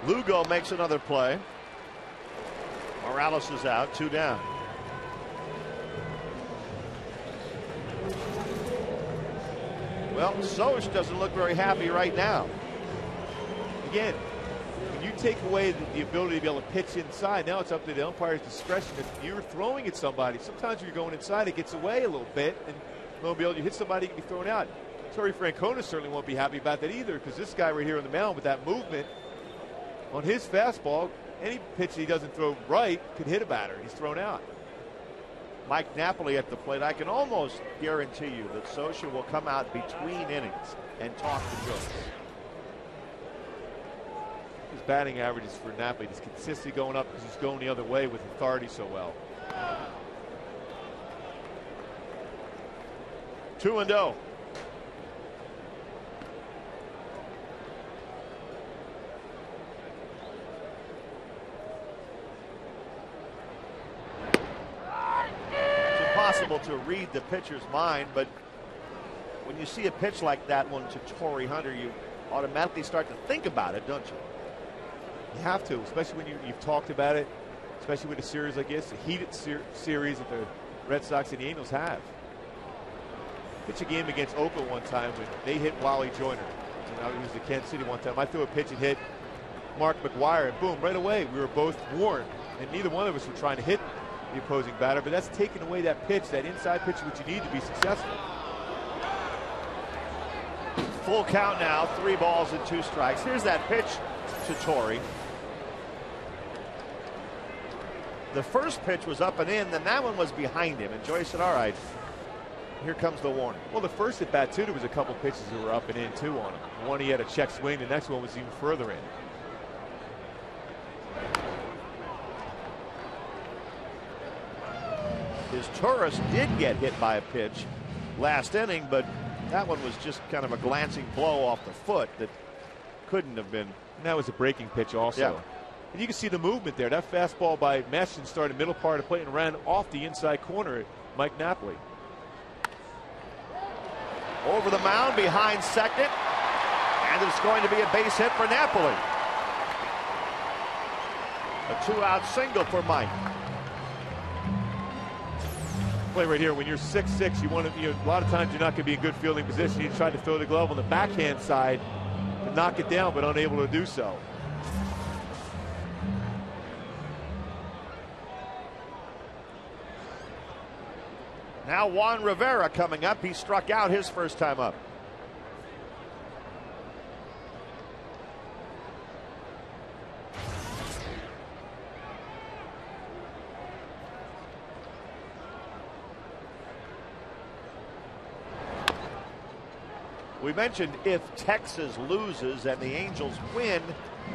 Lugo makes another play. Morales is out, 2 down. Well, Soch doesn't look very happy right now. Again, when you take away the ability to be able to pitch inside, now it's up to the umpire's discretion. If you're throwing at somebody, sometimes when you're going inside, it gets away a little bit, and you'll be able to hit somebody, you can be thrown out. Torrey Francona certainly won't be happy about that either, because this guy right here on the mound with that movement on his fastball, any pitch he doesn't throw right could hit a batter. He's thrown out. Mike Napoli at the plate. I can almost guarantee you that Scioscia will come out between innings and talk to Joyce. His batting averages for Napoli is consistently going up because he's going the other way with authority so well. 2-0. To read the pitcher's mind, but when you see a pitch like that one to Torrey Hunter, you automatically start to think about it, don't you? You have to, especially when you've talked about it, especially with a series like this, a heated series that the Red Sox and the Angels have. Pitch a game against Oakland one time when they hit Wally Joyner. He was at Kansas City one time. I threw a pitch and hit Mark McGwire, and boom, right away we were both warned, and neither one of us were trying to hit the opposing batter, but that's taking away that pitch, that inside pitch, which you need to be successful. Full count now, 3 balls and 2 strikes. Here's that pitch to Torrey. The first pitch was up and in, then that one was behind him, and Joyce said, all right, here comes the warning. Well, the first at bat too, there was a couple pitches that were up and in too on him. One he had a check swing, the next one was even further in. His Taurus did get hit by a pitch last inning, but that one was just kind of a glancing blow off the foot that couldn't have been. And that was a breaking pitch also. Yeah. And you can see the movement there. That fastball by Meshin started middle part of the plate and ran off the inside corner at Mike Napoli. Over the mound behind second, and it's going to be a base hit for Napoli. A 2-out single for Mike. Play right here. When you're 6'6", you want to. A lot of times you're not going to be in good fielding position. You try to throw the glove on the backhand side to knock it down, but unable to do so. Now Juan Rivera coming up. He struck out his first time up. We mentioned if Texas loses and the Angels win,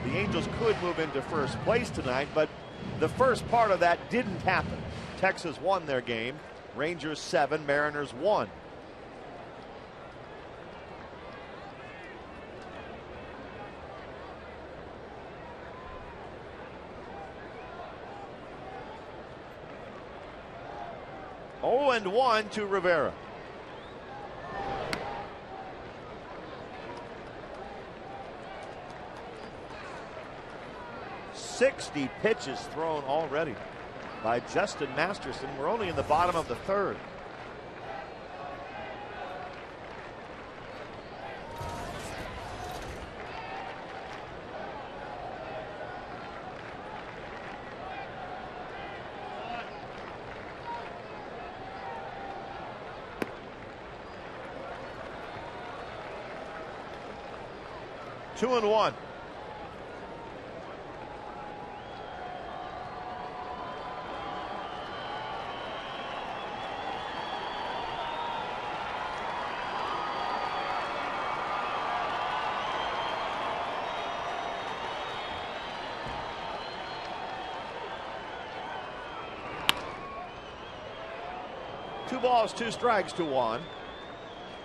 the Angels could move into first place tonight, but the first part of that didn't happen. Texas won their game. Rangers 7, Mariners 1. Oh, and 1 to Rivera. .60 pitches thrown already by Justin Masterson. We're only in the bottom of the third. 2-1. Two balls, two strikes to Juan.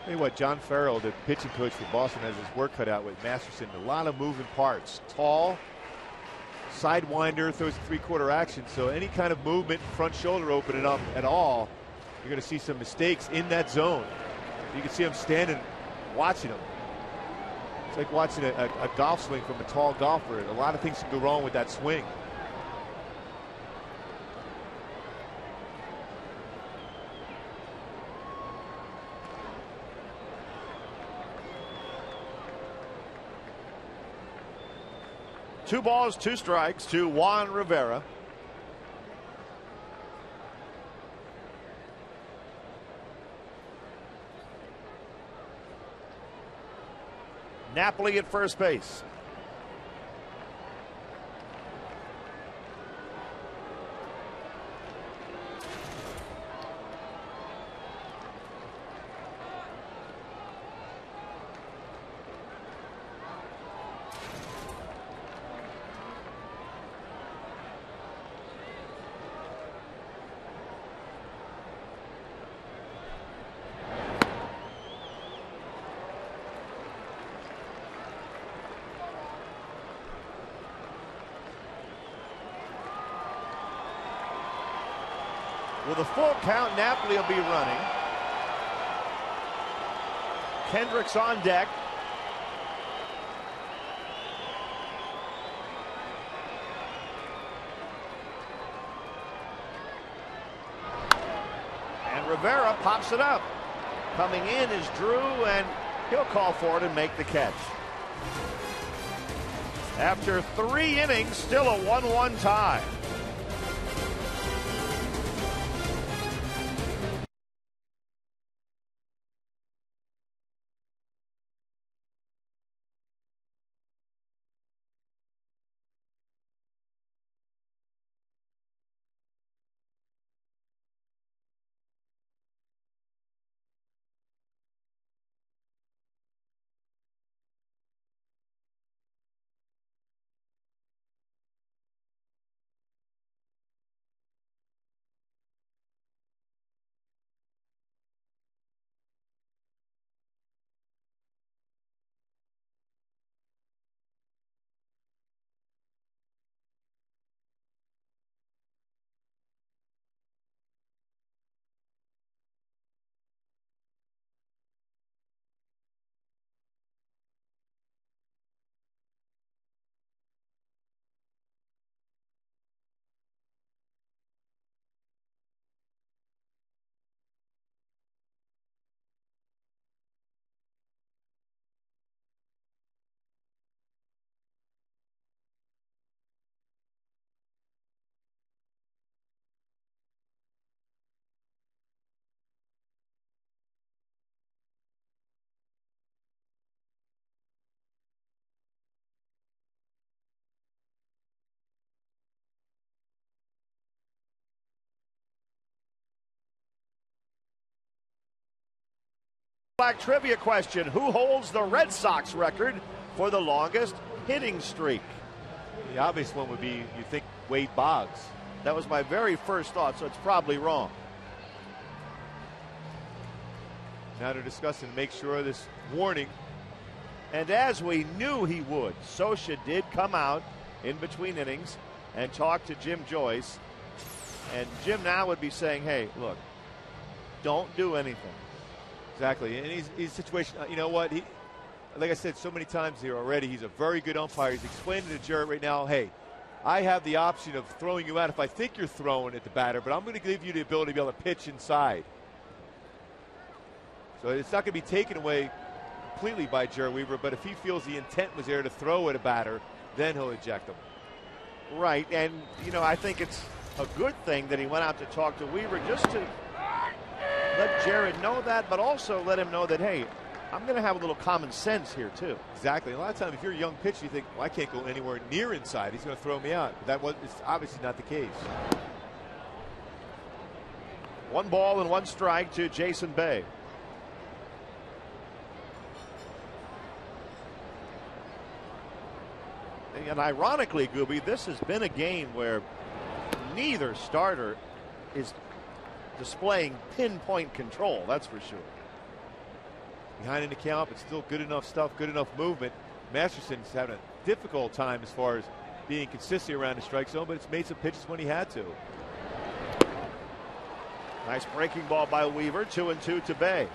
Tell you what, John Farrell, the pitching coach for Boston, has his work cut out with Masterson. A lot of moving parts. Tall, sidewinder, throws a three-quarter action. So any kind of movement, front shoulder opening up at all, you're going to see some mistakes in that zone. You can see him standing, watching him. It's like watching a golf swing from a tall golfer. A lot of things can go wrong with that swing. Two balls, two strikes to Juan Rivera. Napoli at first base. With a full count, Napoli will be running. Kendricks on deck. And Rivera pops it up. Coming in is Drew, and he'll call for it and make the catch. After 3 innings, still a 1-1 tie. Black trivia question: who holds the Red Sox record for the longest hitting streak? The obvious one would be, you think, Wade Boggs. That was my very first thought, so it's probably wrong. Now they're discussing to make sure this warning. And as we knew he would, Scioscia did come out in between innings and talk to Jim Joyce. And Jim now would be saying, hey, look, don't do anything. Exactly. And he's situation, you know what? Like I said so many times here already, he's a very good umpire. He's explaining to Jarrett right now, hey, I have the option of throwing you out if I think you're throwing at the batter, but I'm going to give you the ability to be able to pitch inside. So it's not going to be taken away completely by Jarrett Weaver, but if he feels the intent was there to throw at a batter, then he'll eject him. Right, and, you know, I think it's a good thing that he went out to talk to Weaver just to let Jarrett know that, but also let him know that, hey, I'm going to have a little common sense here, too. Exactly. A lot of times, if you're a young pitcher, you think, well, I can't go anywhere near inside. He's going to throw me out. But it's obviously not the case. 1 ball and 1 strike to Jason Bay. And ironically, Gooby, this has been a game where neither starter is displaying pinpoint control, that's for sure. Behind in the count, but still good enough stuff, good enough movement. Masterson's having a difficult time as far as being consistent around the strike zone, but it's made some pitches when he had to. Nice breaking ball by Weaver. 2-2 to Bay.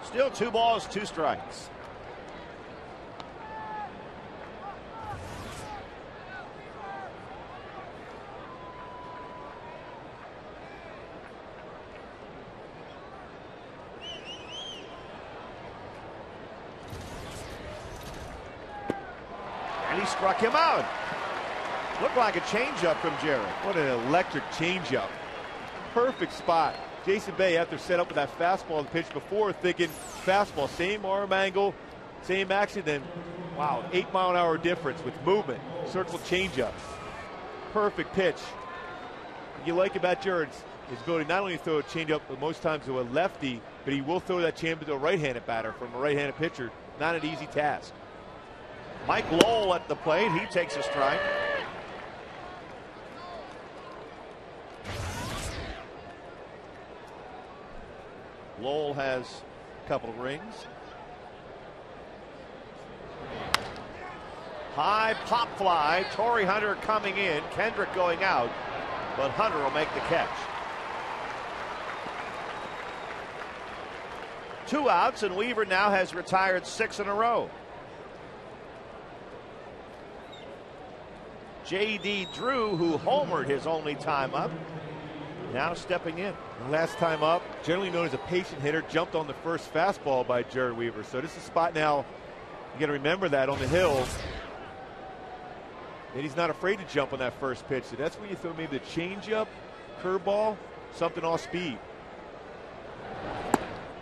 Still 2 balls, 2 strikes. And he struck him out. Looked like a changeup from Jared. What an electric changeup. Perfect spot. Jason Bay, after set up with that fastball the pitch before, thinking fastball, same arm angle, same action, then wow, 8-mile-an-hour difference with movement. Circle changeup. Perfect pitch. What you like about Jared's his ability not only to throw a changeup, but most times to a lefty, but he will throw that changeup to a right-handed batter from a right-handed pitcher. Not an easy task. Mike Lowell at the plate. He takes a strike. Lowell has a couple of rings. High pop fly. Torrey Hunter coming in. Kendrick going out. But Hunter will make the catch. 2 outs, and Weaver now has retired 6 in a row. J.D. Drew, who homered his only time up, now stepping in. Last time up, generally known as a patient hitter, jumped on the first fastball by Jared Weaver. So this is a spot now, you got to remember that on the hill. And he's not afraid to jump on that first pitch. So that's when you throw maybe the changeup, curveball, something off speed.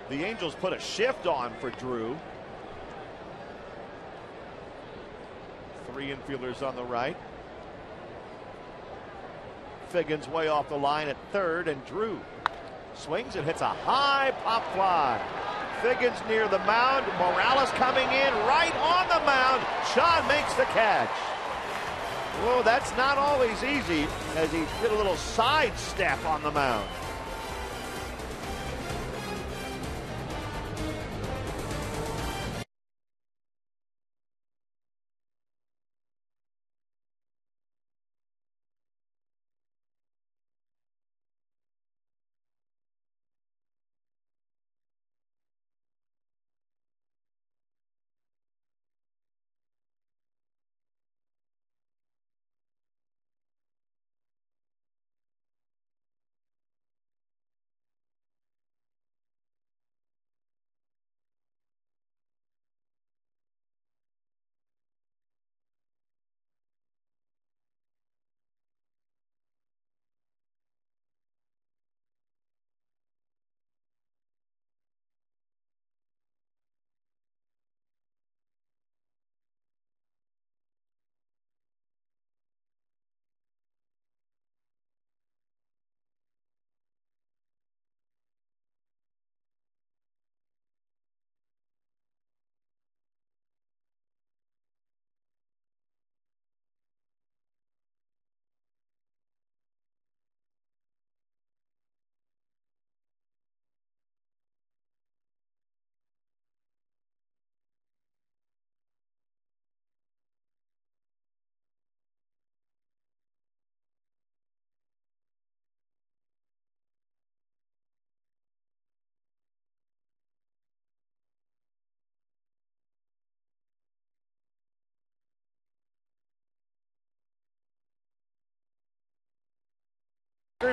The Angels put a shift on for Drew. 3 infielders on the right. Figgins way off the line at third, and Drew swings and hits a high pop fly. Figgins near the mound. Morales coming in right on the mound. Sean makes the catch. Whoa, that's not always easy as he did a little sidestep on the mound.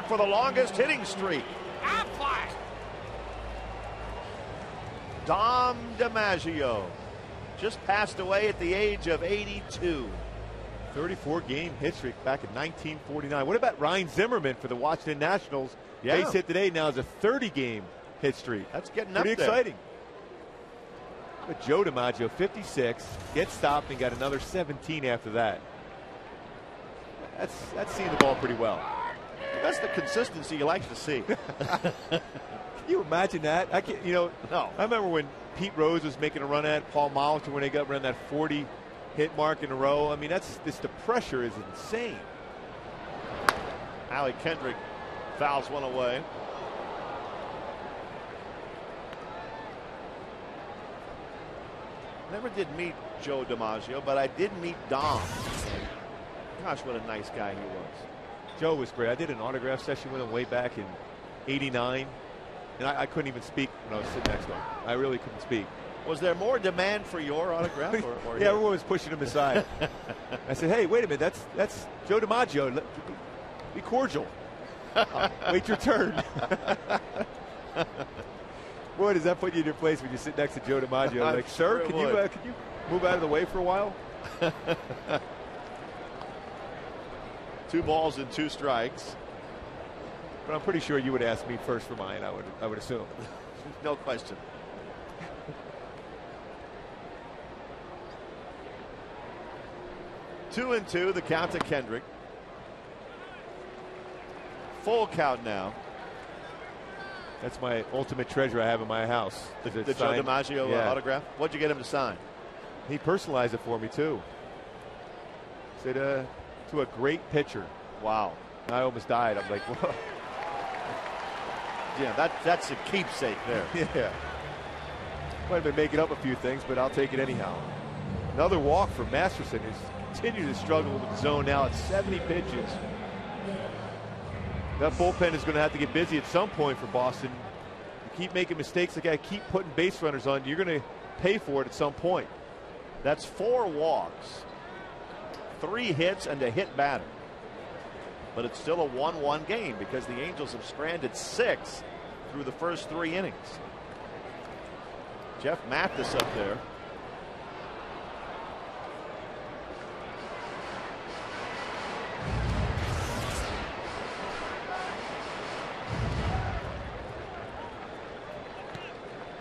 For the longest hitting streak. Dom DiMaggio just passed away at the age of 82. 34-game hit streak back in 1949. What about Ryan Zimmerman for the Washington Nationals? Yeah. Base hit today now is a 30-game hit streak. That's getting pretty up there. exciting. But Joe DiMaggio, 56, gets stopped and got another 17 after that. That's seeing the ball pretty well. That's the consistency you like to see. Can you imagine that? I can't. No. I remember when Pete Rose was making a run at Paul Molitor when they got around that 40 hit mark in a row. I mean, the pressure is insane. Allie Kendrick fouls one away. Never did meet Joe DiMaggio, but I did meet Dom. Gosh, what a nice guy he was. Joe was great. I did an autograph session with him way back in '89, and I couldn't even speak when I was sitting next to him. I really couldn't speak. Was there more demand for your autograph? Or yeah, everyone was pushing him aside. I said, "Hey, wait a minute. That's Joe DiMaggio. Be cordial. Wait your turn." Boy, does that put you in your place when you sit next to Joe DiMaggio? Like, sir, can you move out of the way for a while? 2 balls and 2 strikes. But I'm pretty sure you would ask me first for mine. I would assume. No question. Two and 2, the count to Kendrick. Full count now. That's my ultimate treasure I have in my house. The Joe DiMaggio autograph. What'd you get him to sign? He personalized it for me too. Said to a great pitcher. Wow. I almost died. I'm like, whoa. Yeah, that's a keepsake there. Yeah. Might have been making up a few things, but I'll take it anyhow. Another walk for Masterson, who's continued to struggle with the zone now at 70 pitches. That bullpen is going to have to get busy at some point for Boston. You keep making mistakes, like I keep putting base runners on, you're going to pay for it at some point. That's 4 walks, 3 hits, and a hit batter. But it's still a 1-1 game because the Angels have stranded 6 through the first 3 innings. Jeff Mathis up there.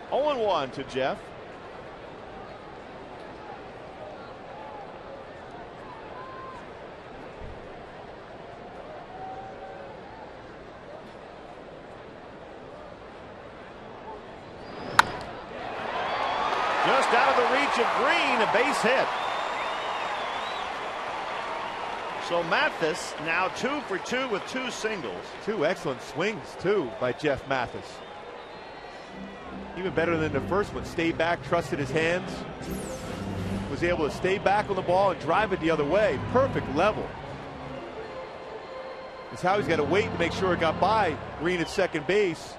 Oh, 1 to Jeff. Just out of the reach of Green, a base hit. So Mathis now 2 for 2 with 2 singles. 2 excellent swings too by Jeff Mathis. Even better than the first one. Stayed back, trusted his hands. Was able to stay back on the ball and drive it the other way. Perfect level. It's how he's got to wait to make sure it got by Green at second base.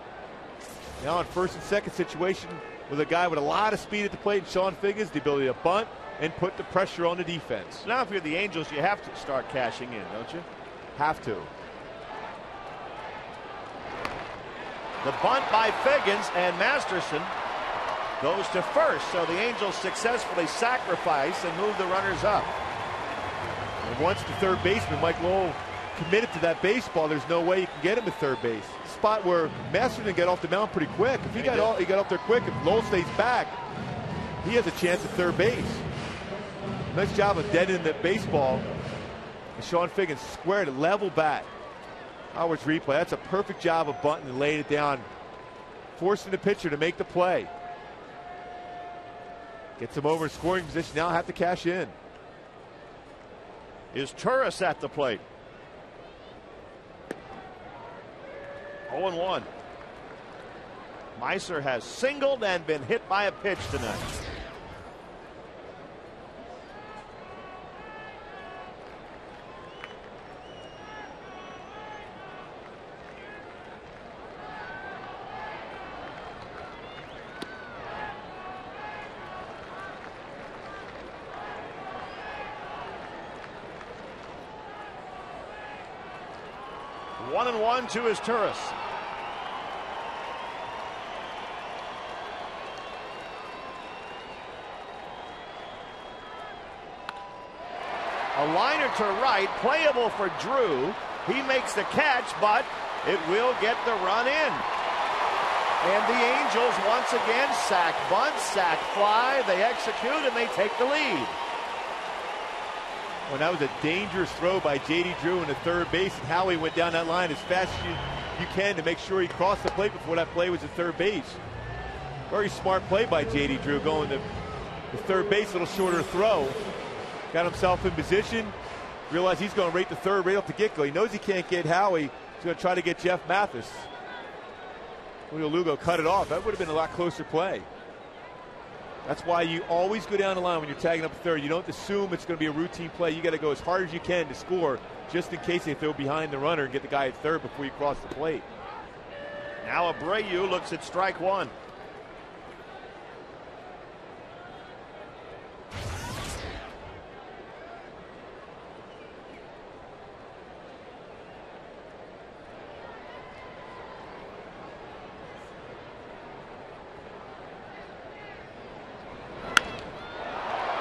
Now in first and second situation with a guy with a lot of speed at the plate, Sean Figgins, the ability to bunt and put the pressure on the defense. Now if you're the Angels, you have to start cashing in, don't you? Have to. The bunt by Figgins, and Masterson goes to first. So the Angels successfully sacrifice and move the runners up. And once the third baseman, Mike Lowell, committed to that baseball, there's no way you can get him at third base. Spot where Masterson got off the mound pretty quick. If he got up there quick, if Lowell stays back, he has a chance at third base. Nice job of deadening that baseball. And Sean Figgins squared it, level bat. Howard's replay. That's a perfect job of bunting and laying it down, forcing the pitcher to make the play. Gets him over in scoring position. Now have to cash in. Is Turris at the plate? 0-1. Meiser has singled and been hit by a pitch tonight. One and 1 to his Turris. A liner to right, playable for Drew. He makes the catch, but it will get the run in. And the Angels once again sack bunt, sack fly. They execute and they take the lead. Well, that was a dangerous throw by J.D. Drew in the third base, and Howie went down that line as fast as you can to make sure he crossed the plate before that play was at third base. Very smart play by J.D. Drew, going to the third base, a little shorter throw. Got himself in position, realized he's going right to third right off the get-go. He knows he can't get Howie. He's going to try to get Jeff Mathis. Julio Lugo cut it off. That would have been a lot closer play. That's why you always go down the line when you're tagging up third. You don't assume it's going to be a routine play. You got to go as hard as you can to score, just in case they throw behind the runner and get the guy at third before you cross the plate. Now Abreu looks at strike one.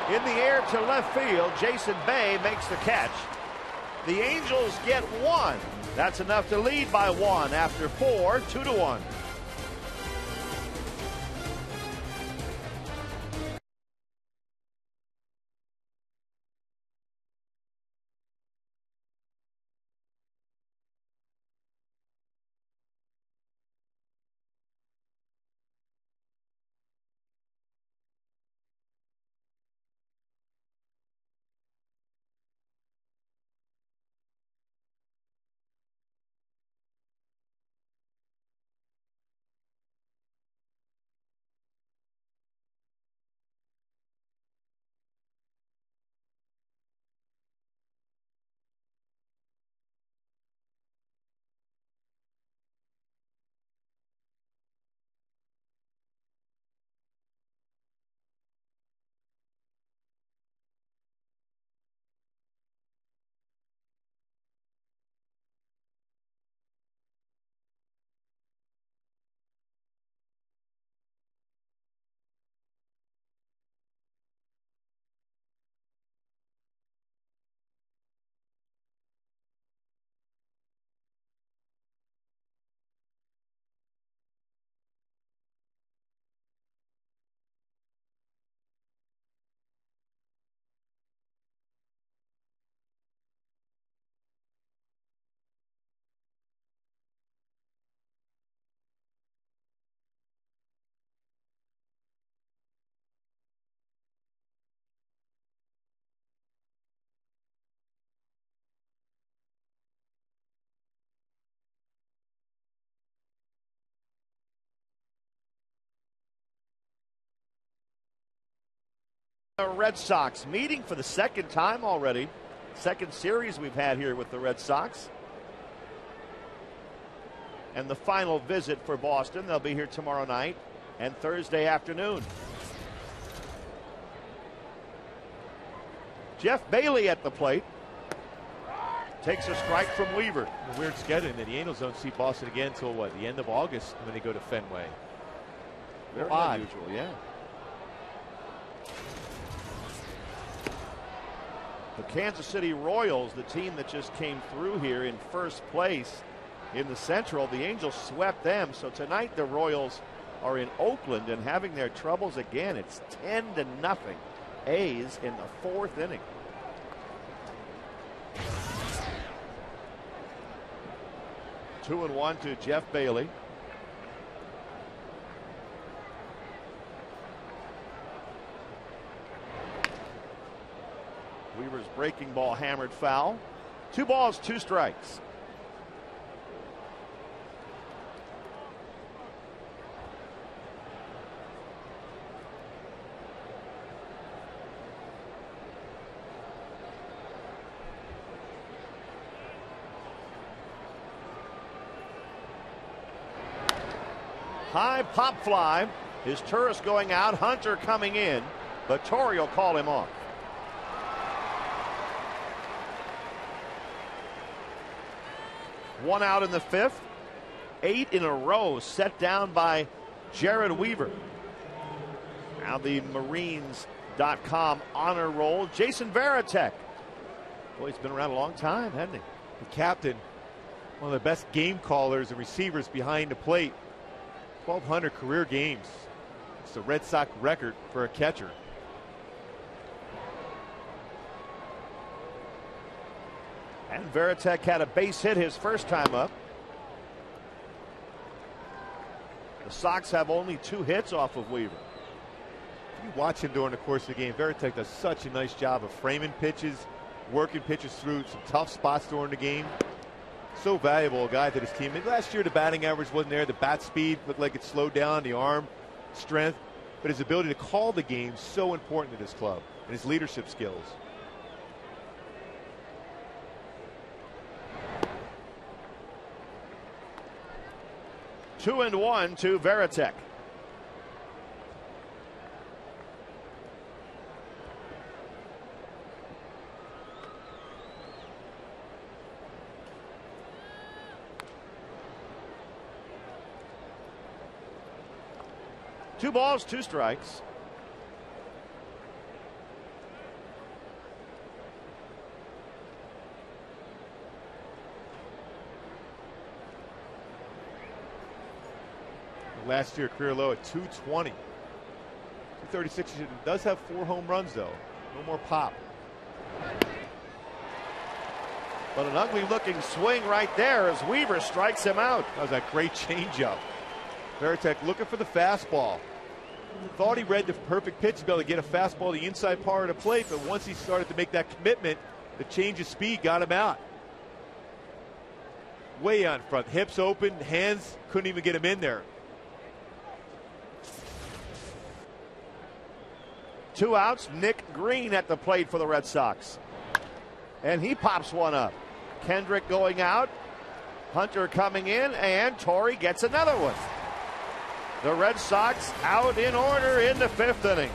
In the air to left field, Jason Bay makes the catch. The Angels get one. That's enough to lead by one after 4, 2-1. The Red Sox meeting for the second time already. Second series we've had here with the Red Sox. And the final visit for Boston. They'll be here tomorrow night and Thursday afternoon. Jeff Bailey at the plate. Takes a strike from Weaver. A weird scheduling that the Angels don't see Boston again until what, the end of August when they go to Fenway. Very unusual, yeah. The Kansas City Royals, the team that just came through here in first place in the Central, the Angels swept them. So tonight the Royals are in Oakland and having their troubles again. It's 10-0 A's in the fourth inning. Two and one to Jeff Bailey. Weaver's breaking ball hammered foul. 2 balls, 2 strikes. High pop fly. His Turris going out. Hunter coming in. But Torrey will call him off. One out in the fifth. 8 in a row set down by Jared Weaver. Now the Marines.com honor roll. Jason Varitek Well, he's been around a long time, hasn't he? The captain, one of the best game callers and receivers behind the plate. 1,200 career games. It's the Red Sox record for a catcher. And Varitek had a base hit his first time up. The Sox have only 2 hits off of Weaver. You watch him during the course of the game. Varitek does such a nice job of framing pitches, working pitches through some tough spots during the game. So valuable a guy to this team. And last year the batting average wasn't there. The bat speed looked like it slowed down. The arm strength, but his ability to call the game so important to this club, and his leadership skills. Two and one to Varitek. Two balls, 2 strikes. Last year, career low at 220. 236. He does have 4 home runs, though. No more pop. But an ugly looking swing right there as Weaver strikes him out. That was a great changeup. Varitek looking for the fastball. Thought he read the perfect pitch to be able to get a fastball to the inside part of the plate, but once he started to make that commitment, the change of speed got him out. Way out in front. Hips open, hands couldn't even get him in there. 2 outs. Nick Green at the plate for the Red Sox. And he pops one up. Kendrick going out. Hunter coming in, and Torrey gets another one. The Red Sox out in order in the 5th inning.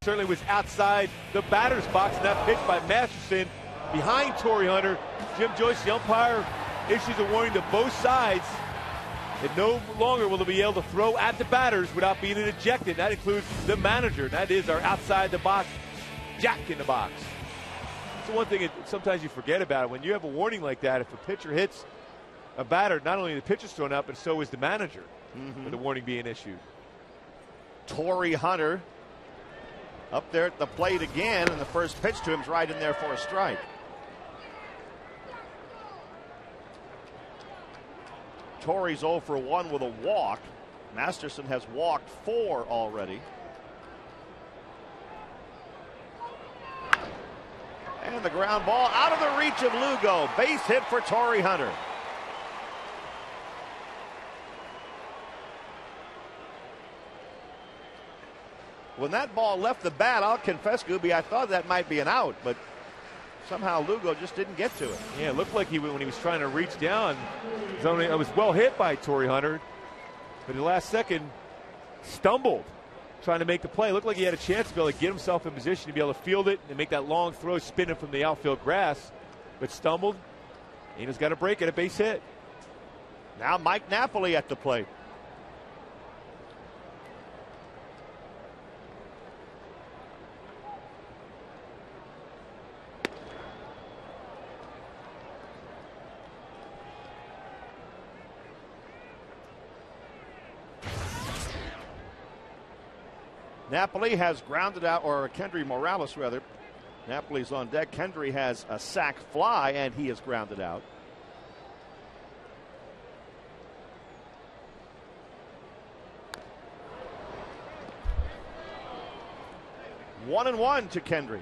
Certainly was outside the batter's box, and that pitch by Masterson behind Torrey Hunter. Jim Joyce, the umpire, issues a warning to both sides. And no longer will they be able to throw at the batters without being ejected. That includes the manager. That is our outside the box, jack in the box. That's the one thing that sometimes you forget about it. When you have a warning like that, if a pitcher hits a batter, not only the pitcher's thrown out, but so is the manager with the warning being issued. Torrey Hunter up there at the plate again, and the first pitch to him is right in there for a strike. Torrey's 0 for 1 with a walk. Masterson has walked 4 already. And the ground ball out of the reach of Lugo. Base hit for Torrey Hunter. When that ball left the bat, I'll confess, Gooby, I thought that might be an out, but somehow Lugo just didn't get to it. Yeah, it looked like when he was trying to reach down, it was well hit by Torrey Hunter, but in the last second, stumbled trying to make the play. It looked like he had a chance to be able to get himself in position to be able to field it and make that long throw spinning from the outfield grass, but stumbled. Ana's got a break at a base hit. Now Mike Napoli at the plate. Napoli has grounded out, or Kendry Morales rather. Napoli's on deck. Kendry has a sac fly, and he is grounded out. One and one to Kendry.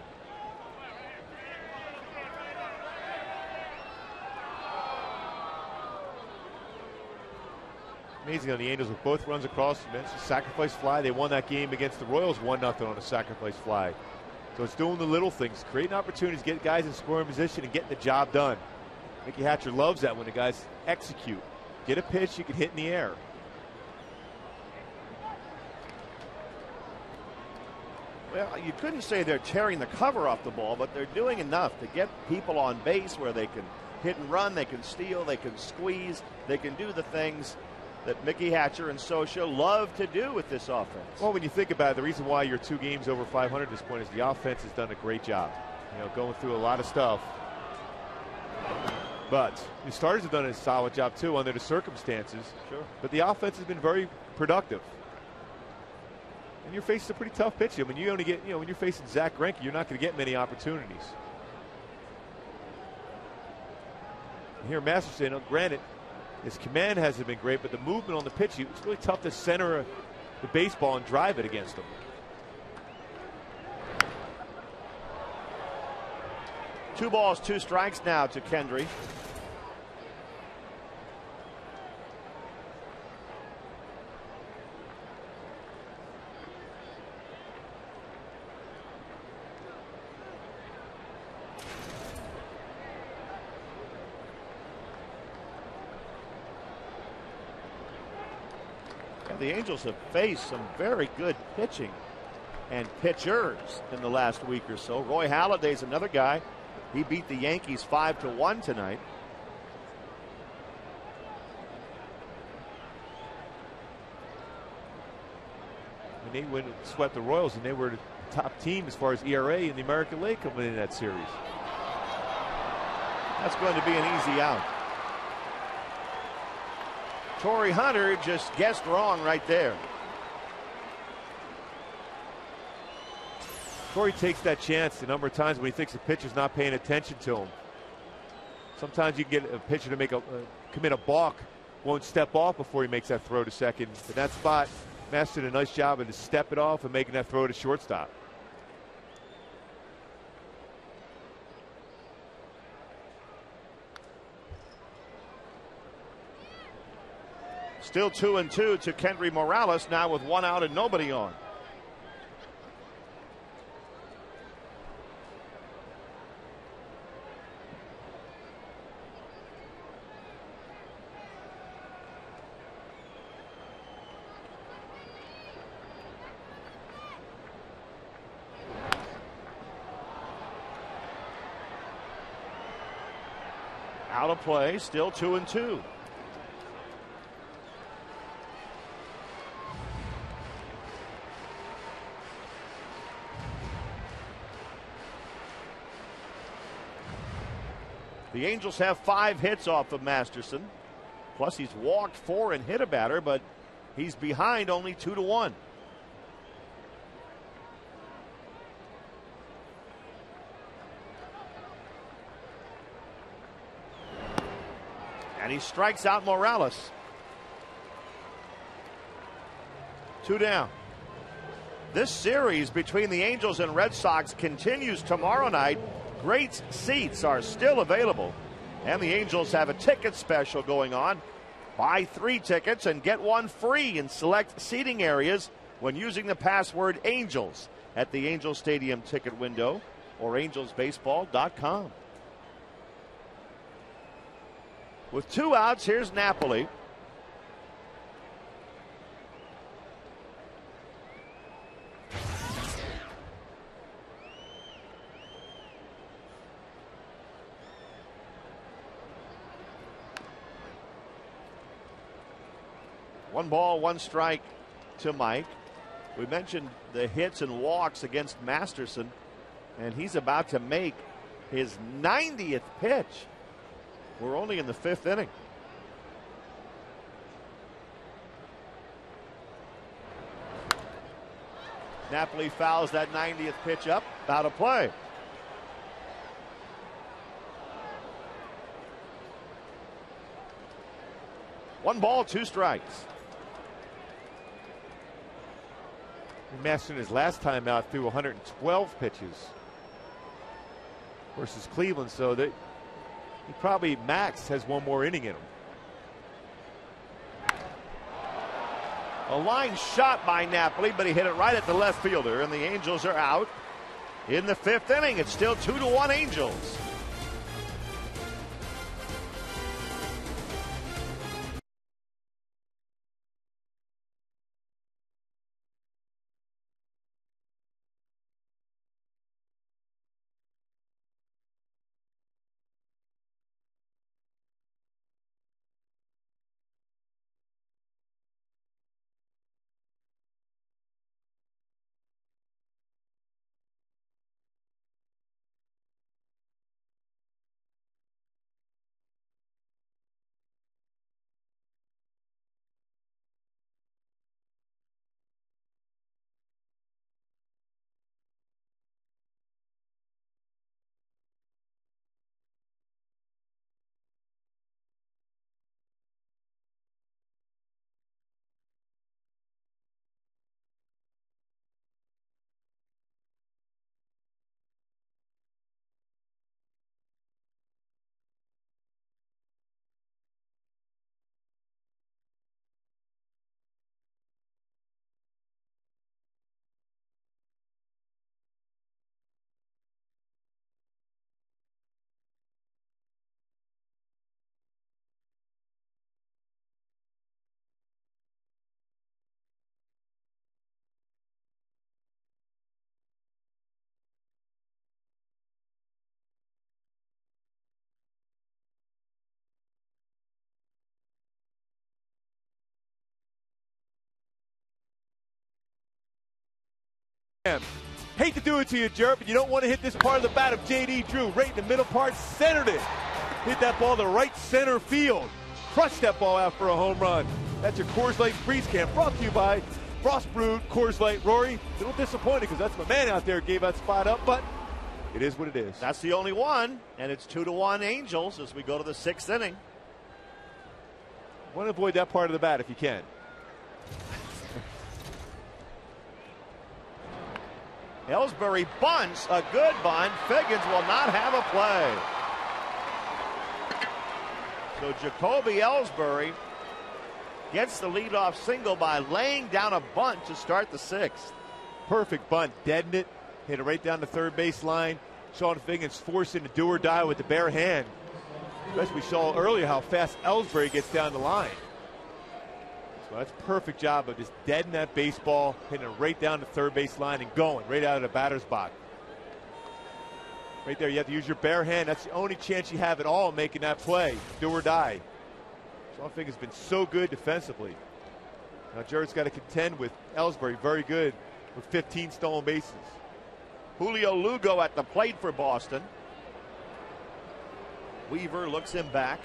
Amazing on the Angels with both runs across the bench. Sacrifice fly. They won that game against the Royals 1-0 on a sacrifice fly. So it's doing the little things, creating opportunities, get guys in scoring position and getting the job done. Mickey Hatcher loves that when the guys execute. Get a pitch you can hit in the air. Well, you couldn't say they're tearing the cover off the ball, but they're doing enough to get people on base where they can hit and run, they can steal, they can squeeze, they can do the things that Mickey Hatcher and Scioscia love to do with this offense. Well, when you think about it, the reason why you're 2 games over 500 at this point is the offense has done a great job. Going through a lot of stuff. But the starters have done a solid job too under the circumstances. Sure. But the offense has been very productive. And you're facing a pretty tough pitch. I mean, you only get, when you're facing Zach Greinke, you're not going to get many opportunities. And here, Masterson, granted, his command hasn't been great, but the movement on the pitch, it's really tough to center the baseball and drive it against him. Two balls, 2 strikes now to Kendry. The Angels have faced some very good pitching and pitchers in the last week or so. Roy Halladay's another guy. He beat the Yankees 5-1 tonight. And they went and swept the Royals, and they were the top team as far as ERA in the American League coming in that series. That's going to be an easy out. Torrey Hunter just guessed wrong right there. Torrey takes that chance a number of times when he thinks the pitcher's not paying attention to him. Sometimes you can get a pitcher to commit a balk, won't step off before he makes that throw to second. But that spot, Master did a nice job of just stepping off and making that throw to shortstop. Still 2-2 to Kendry Morales, now with 1 out and nobody on. Out of play, still 2-2. The Angels have 5 hits off of Masterson. Plus, he's walked 4 and hit a batter, but he's behind only 2-1. And he strikes out Morales. 2 down. This series between the Angels and Red Sox continues tomorrow night. Great seats are still available, and the Angels have a ticket special going on. Buy 3 tickets and get 1 free in select seating areas when using the password ANGELS at the Angels Stadium ticket window or angelsbaseball.com. With 2 outs, here's Napoli. One ball, one strike to Mike. We mentioned the hits and walks against Masterson, and he's about to make his 90th pitch. We're only in the 5th inning. Napoli fouls that 90th pitch up, out of play. One ball, 2 strikes. Masterson his last time out threw 112 pitches versus Cleveland, so that he probably max has one more inning in him. A line shot by Napoli, but he hit it right at the left fielder, and the Angels are out in the 5th inning. It's still 2-1 Angels. Hate to do it to you, Jerp, but you don't want to hit this part of the bat of J.D. Drew. Right in the middle part, centered it. Hit that ball to right center field. Crushed that ball out for a home run. That's your Coors Light Freeze Camp, brought to you by Frost Brewed Coors Light. Rory, a little disappointed because that's my man out there gave that spot up, but it is what it is. That's the only one, and it's 2-1 Angels as we go to the 6th inning. Want to avoid that part of the bat if you can. Ellsbury bunts, a good bunt. Figgins will not have a play. So Jacoby Ellsbury gets the leadoff single by laying down a bunt to start the 6th. Perfect bunt, deadened it, hit it right down the third base line. Sean Figgins forcing a do or die with the bare hand. As we saw earlier how fast Ellsbury gets down the line. So that's a perfect job of just deadening that baseball, hitting it right down the third base line and going right out of the batter's box. Right there, you have to use your bare hand. That's the only chance you have at all making that play. Do or die. Sean Figgins has been so good defensively. Now Jared's got to contend with Ellsbury, very good with 15 stolen bases. Julio Lugo at the plate for Boston. Weaver looks him back.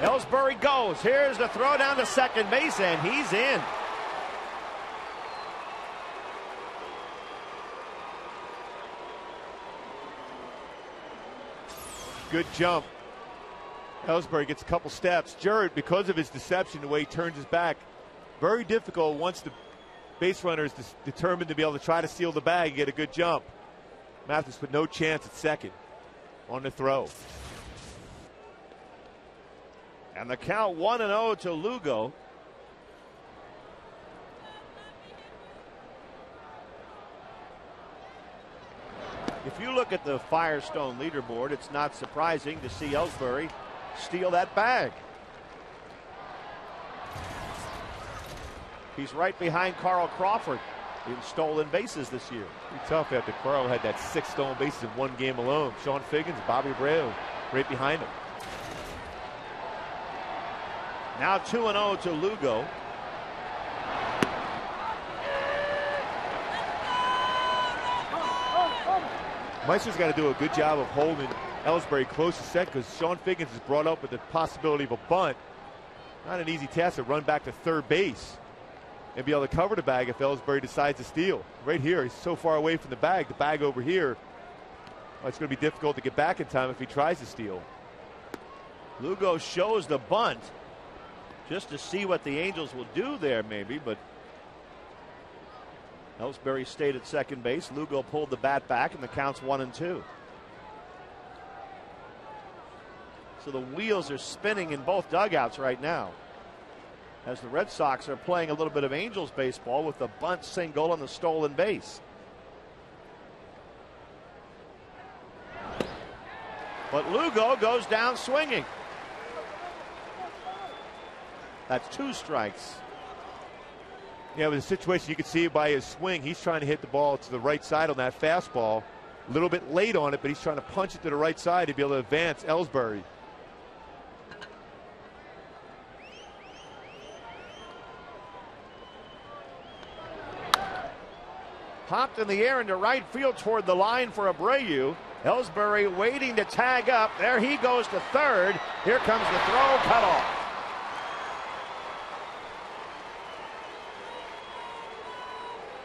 Ellsbury goes. Here's the throw down to second base, and he's in. Good jump. Ellsbury gets a couple steps. Jared, because of his deception, the way he turns his back, very difficult once the base runner is determined to be able to try to steal the bag and get a good jump. Mathis with no chance at second on the throw. And the count 1-0 to Lugo. If you look at the Firestone leaderboard, it's not surprising to see Ellsbury steal that bag. He's right behind Carl Crawford in stolen bases this year. Pretty tough after Carl had that 6 stolen bases in one game alone. Sean Figgins, Bobby Abreu right behind him. Now 2-0 to Lugo. Meister's got to do a good job of holding Ellsbury close to second because Sean Figgins is brought up with the possibility of a bunt. Not an easy task to run back to third base and be able to cover the bag if Ellsbury decides to steal. Right here, he's so far away from the bag over here, it's going to be difficult to get back in time if he tries to steal. Lugo shows the bunt just to see what the Angels will do there maybe, but Ellsbury stayed at second base. Lugo pulled the bat back, and the count's 1-2. So the wheels are spinning in both dugouts right now, as the Red Sox are playing a little bit of Angels baseball with the bunt single and the stolen base. But Lugo goes down swinging. That's 2 strikes. Yeah, with the situation, you can see by his swing, he's trying to hit the ball to the right side on that fastball. A little bit late on it, but he's trying to punch it to the right side to be able to advance Ellsbury. Popped in the air into right field toward the line for Abreu. Ellsbury waiting to tag up. There he goes to third. Here comes the throw, cut off.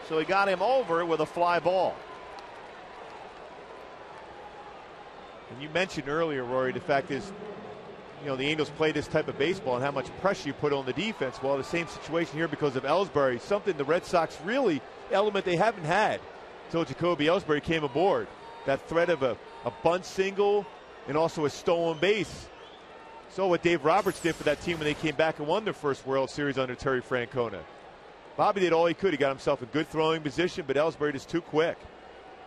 So he got him over with a fly ball. And you mentioned earlier, Rory, the fact is, you know, the Angels play this type of baseball and how much pressure you put on the defense. Well, the same situation here because of Ellsbury, something the Red Sox really, element they haven't had until Jacoby Ellsbury came aboard. That threat of a bunt single and also a stolen base. So what Dave Roberts did for that team when they came back and won their first World Series under Terry Francona. Bobby did all he could. He got himself a good throwing position, but Ellsbury just too quick.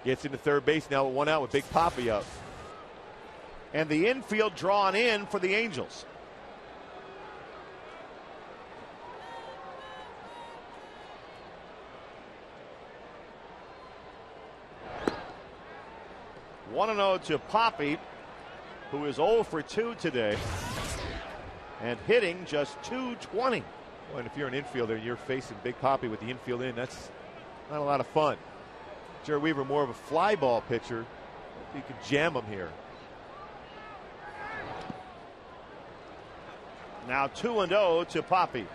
Gets into third base now with 1 out with Big Papi up. And the infield drawn in for the Angels. One 1-0 to Papi, who is 0 for 2 today and hitting just .220. Well, and if you're an infielder and you're facing Big Papi with the infield in, that's not a lot of fun. Jerry Weaver, more of a fly ball pitcher. You could jam him here. Now 2-0 to Papi.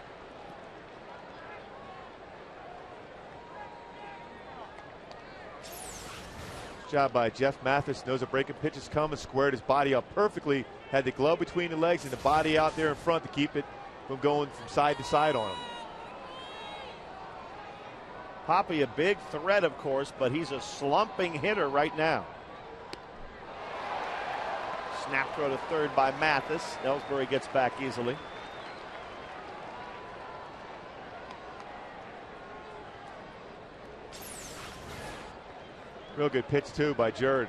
Job by Jeff Mathis. Knows a breaking pitch is coming. Squared his body up perfectly. Had the glove between the legs and the body out there in front to keep it from going from side to side on him. Papi a big threat, of course, but he's a slumping hitter right now. Snap throw to third by Mathis. Ellsbury gets back easily. Real good pitch too by Jared.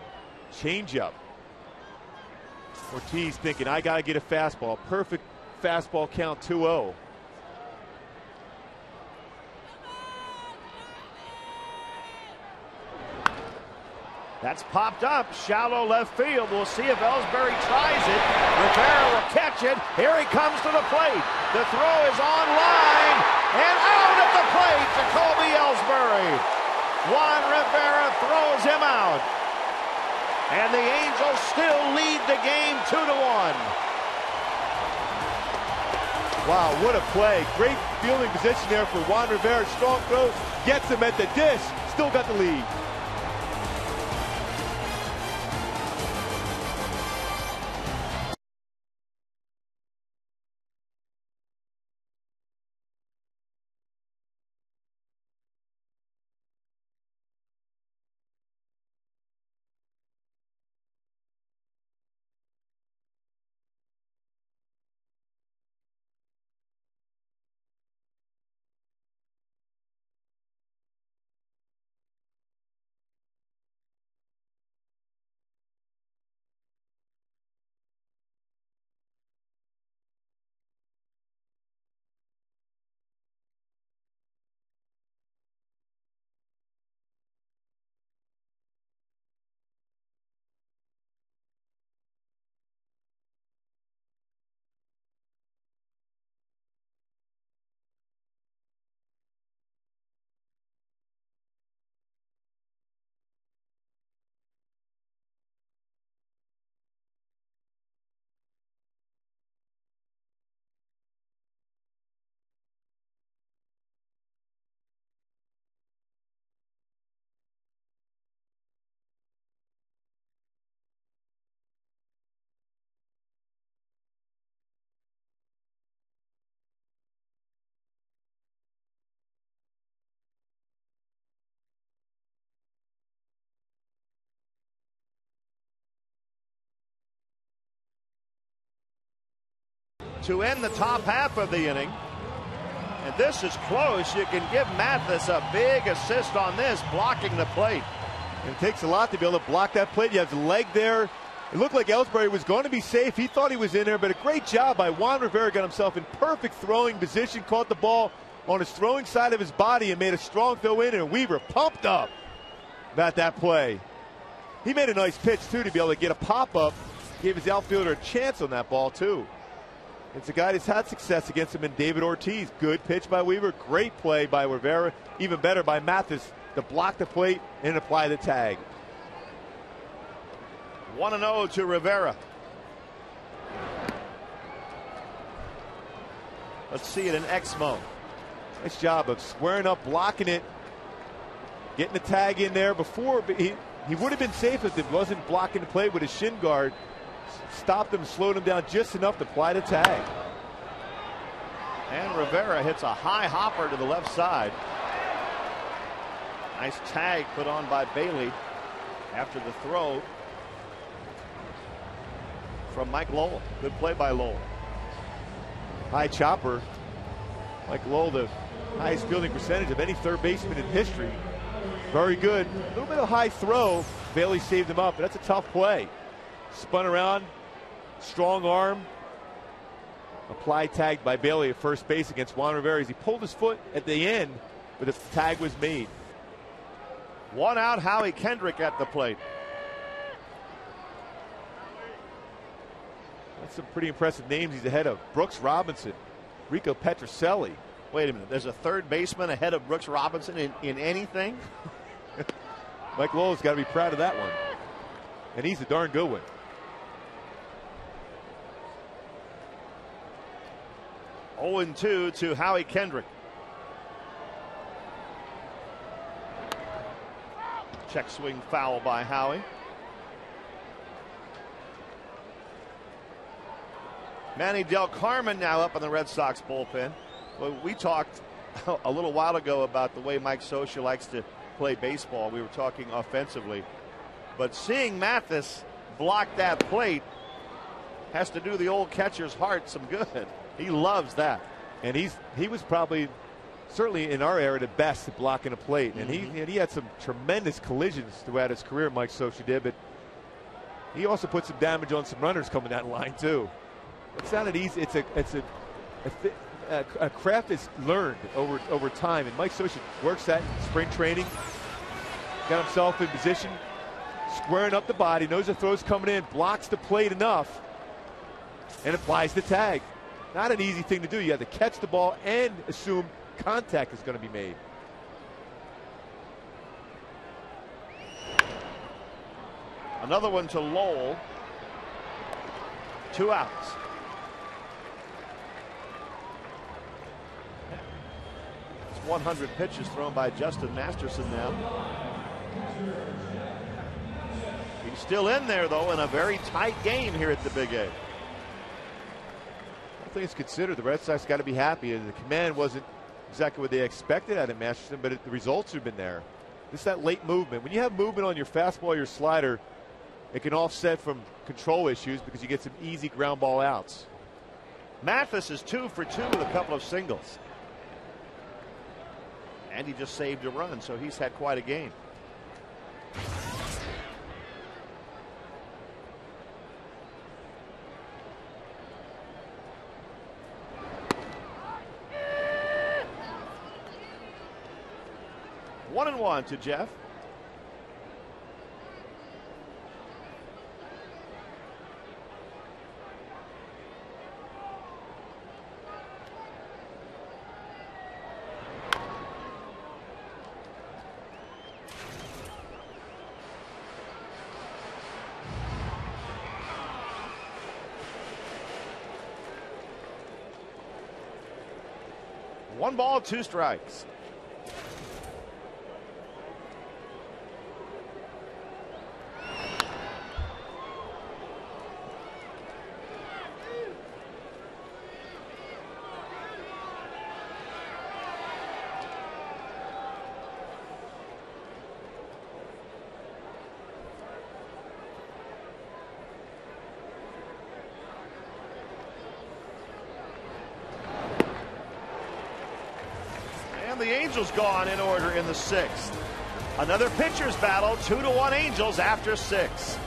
Changeup. Ortiz thinking, I got to get a fastball. Perfect fastball count, 2-0. That's popped up, shallow left field. We'll see if Ellsbury tries it. Rivera will catch it. Here he comes to the plate. The throw is on line and out at the plate. Jacoby Ellsbury. Juan Rivera throws him out. And the Angels still lead the game 2-1. Wow, what a play. Great fielding position there for Juan Rivera. Strong throw. Gets him at the dish. Still got the lead. to end the top half of the inning. And this is close. You can give Mathis a big assist on this, blocking the plate. And it takes a lot to be able to block that plate. You have the leg there. It looked like Ellsbury was going to be safe. He thought he was in there, but a great job by Juan Rivera. Got himself in perfect throwing position, caught the ball on his throwing side of his body and made a strong throw in, and Weaver pumped up about that play. He made a nice pitch, too, to be able to get a pop-up. Gave his outfielder a chance on that ball, too. It's a guy that's had success against him in David Ortiz. Good pitch by Weaver. Great play by Rivera. Even better by Mathis to block the plate and apply the tag. 1-0 to Rivera. Let's see it in X mode. Nice job of squaring up, blocking it, getting the tag in there before. He would have been safe if it wasn't blocking the play with his shin guard. Stopped him, slowed him down just enough to apply the tag. And Rivera hits a high hopper to the left side. Nice tag put on by Bailey after the throw from Mike Lowell. Good play by Lowell. High chopper. Mike Lowell, the highest fielding percentage of any third baseman in history. Very good. A little bit of high throw. Bailey saved him up, but that's a tough play. Spun around, strong arm. Applied tag by Bailey at first base against Juan Rivera as he pulled his foot at the end, but the tag was made. 1 out, Howie Kendrick at the plate. That's some pretty impressive names he's ahead of. Brooks Robinson, Rico Petrocelli. Wait a minute, there's a third baseman ahead of Brooks Robinson in anything? Mike Lowell's got to be proud of that one. And he's a darn good one. Oh, 0-2 to Howie Kendrick. Check swing foul by Howie. Manny Del Carmen now up in the Red Sox bullpen. Well, we talked a little while ago about the way Mike Scioscia likes to play baseball. We were talking offensively. But seeing Mathis block that plate has to do the old catcher's heart some good. He loves that. And he was probably, certainly in our era, the best at blocking a plate. And he had some tremendous collisions throughout his career, Mike Scioscia did. But he also put some damage on some runners coming down the line, too. It's not an easy. It's a craft that's learned over time, and Mike Scioscia works that in spring training. Got himself in position, squaring up the body, knows the throw's coming in, blocks the plate enough, and applies the tag. Not an easy thing to do. You have to catch the ball and assume contact is going to be made. Another one to Lowell. 2 outs. It's 100 pitches thrown by Justin Masterson now. He's still in there, though, in a very tight game here at the Big A. All things considered, the Red Sox got to be happy. The command wasn't exactly what they expected out of Masterson, but the results have been there. Just that late movement. When you have movement on your fastball, your slider, it can offset from control issues because you get some easy ground ball outs. Mathis is 2 for 2 with a couple of singles. And he just saved a run, so he's had quite a game. One and one to Jeff. One ball, 2 strikes. the Angels gone in order in the 6th. Another pitcher's battle, 2-1 Angels after 6.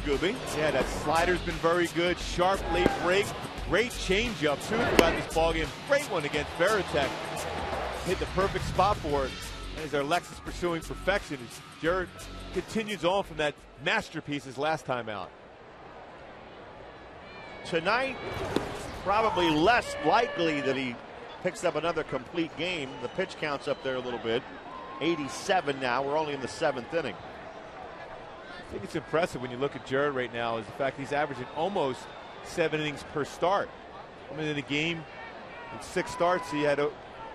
Gooby. Yeah, that slider's been very good. Sharp late break. Great changeup, too, throughout this ballgame. Great one against Veritek. Hit the perfect spot for it. And as our Lexus pursuing perfection, as Jared continues on from that masterpiece his last time out. Tonight, probably less likely that he picks up another complete game. The pitch count's up there a little bit. 87 now. We're only in the 7th inning. I think it's impressive when you look at Jared right now is the fact he's averaging almost 7 innings per start. I mean, in a game with 6 starts, he had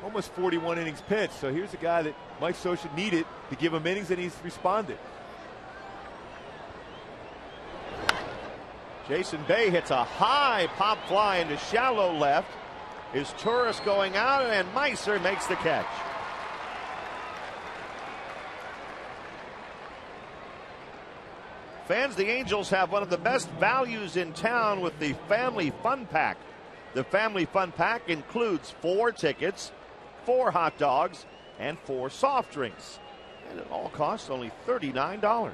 almost 41 innings pitched. So here's a guy that Mike Scioscia needed to give him innings, and he's responded. Jason Bay hits a high pop fly into shallow left. Is Turris going out, and Meiser makes the catch. Fans, the Angels have one of the best values in town with the Family Fun Pack. The Family Fun Pack includes 4 tickets, 4 hot dogs, and 4 soft drinks. And it all costs only $39.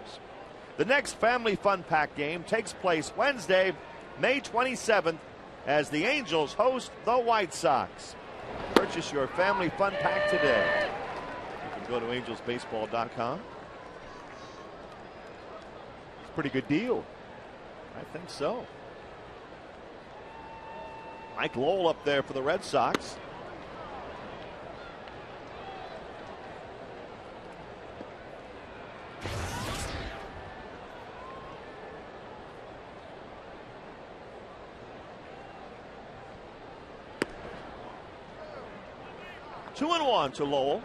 The next Family Fun Pack game takes place Wednesday, May 27th, as the Angels host the White Sox. Purchase your Family Fun Pack today. You can go to angelsbaseball.com. Pretty good deal. I think so. Mike Lowell up there for the Red Sox. Two and one to Lowell.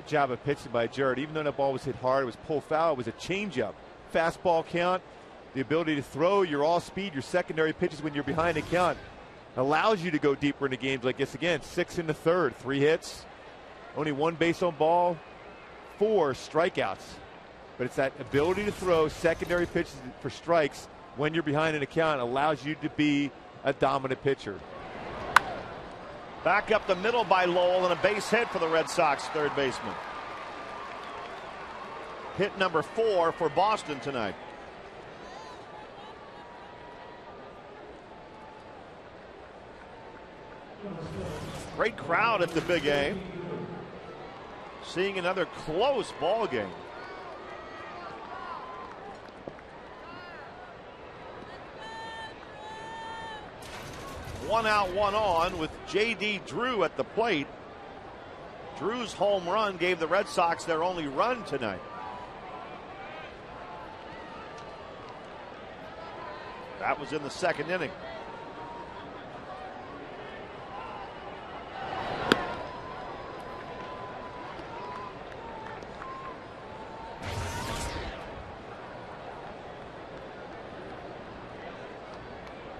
Job of pitching by Jared. Even though that ball was hit hard, it was pulled foul, it was a changeup. Fastball count, the ability to throw your all speed, your secondary pitches when you're behind the count allows you to go deeper into games like this. Again, 6 in the 3rd, 3 hits, only 1 base on ball, 4 strikeouts. But it's that ability to throw secondary pitches for strikes when you're behind an account allows you to be a dominant pitcher. Back up the middle by Lowell and a base hit for the Red Sox third baseman. Hit number 4 for Boston tonight. Great crowd at the Big A. Seeing another close ball game. one out, one on with J.D. Drew at the plate. Drew's home run gave the Red Sox their only run tonight. That was in the second inning.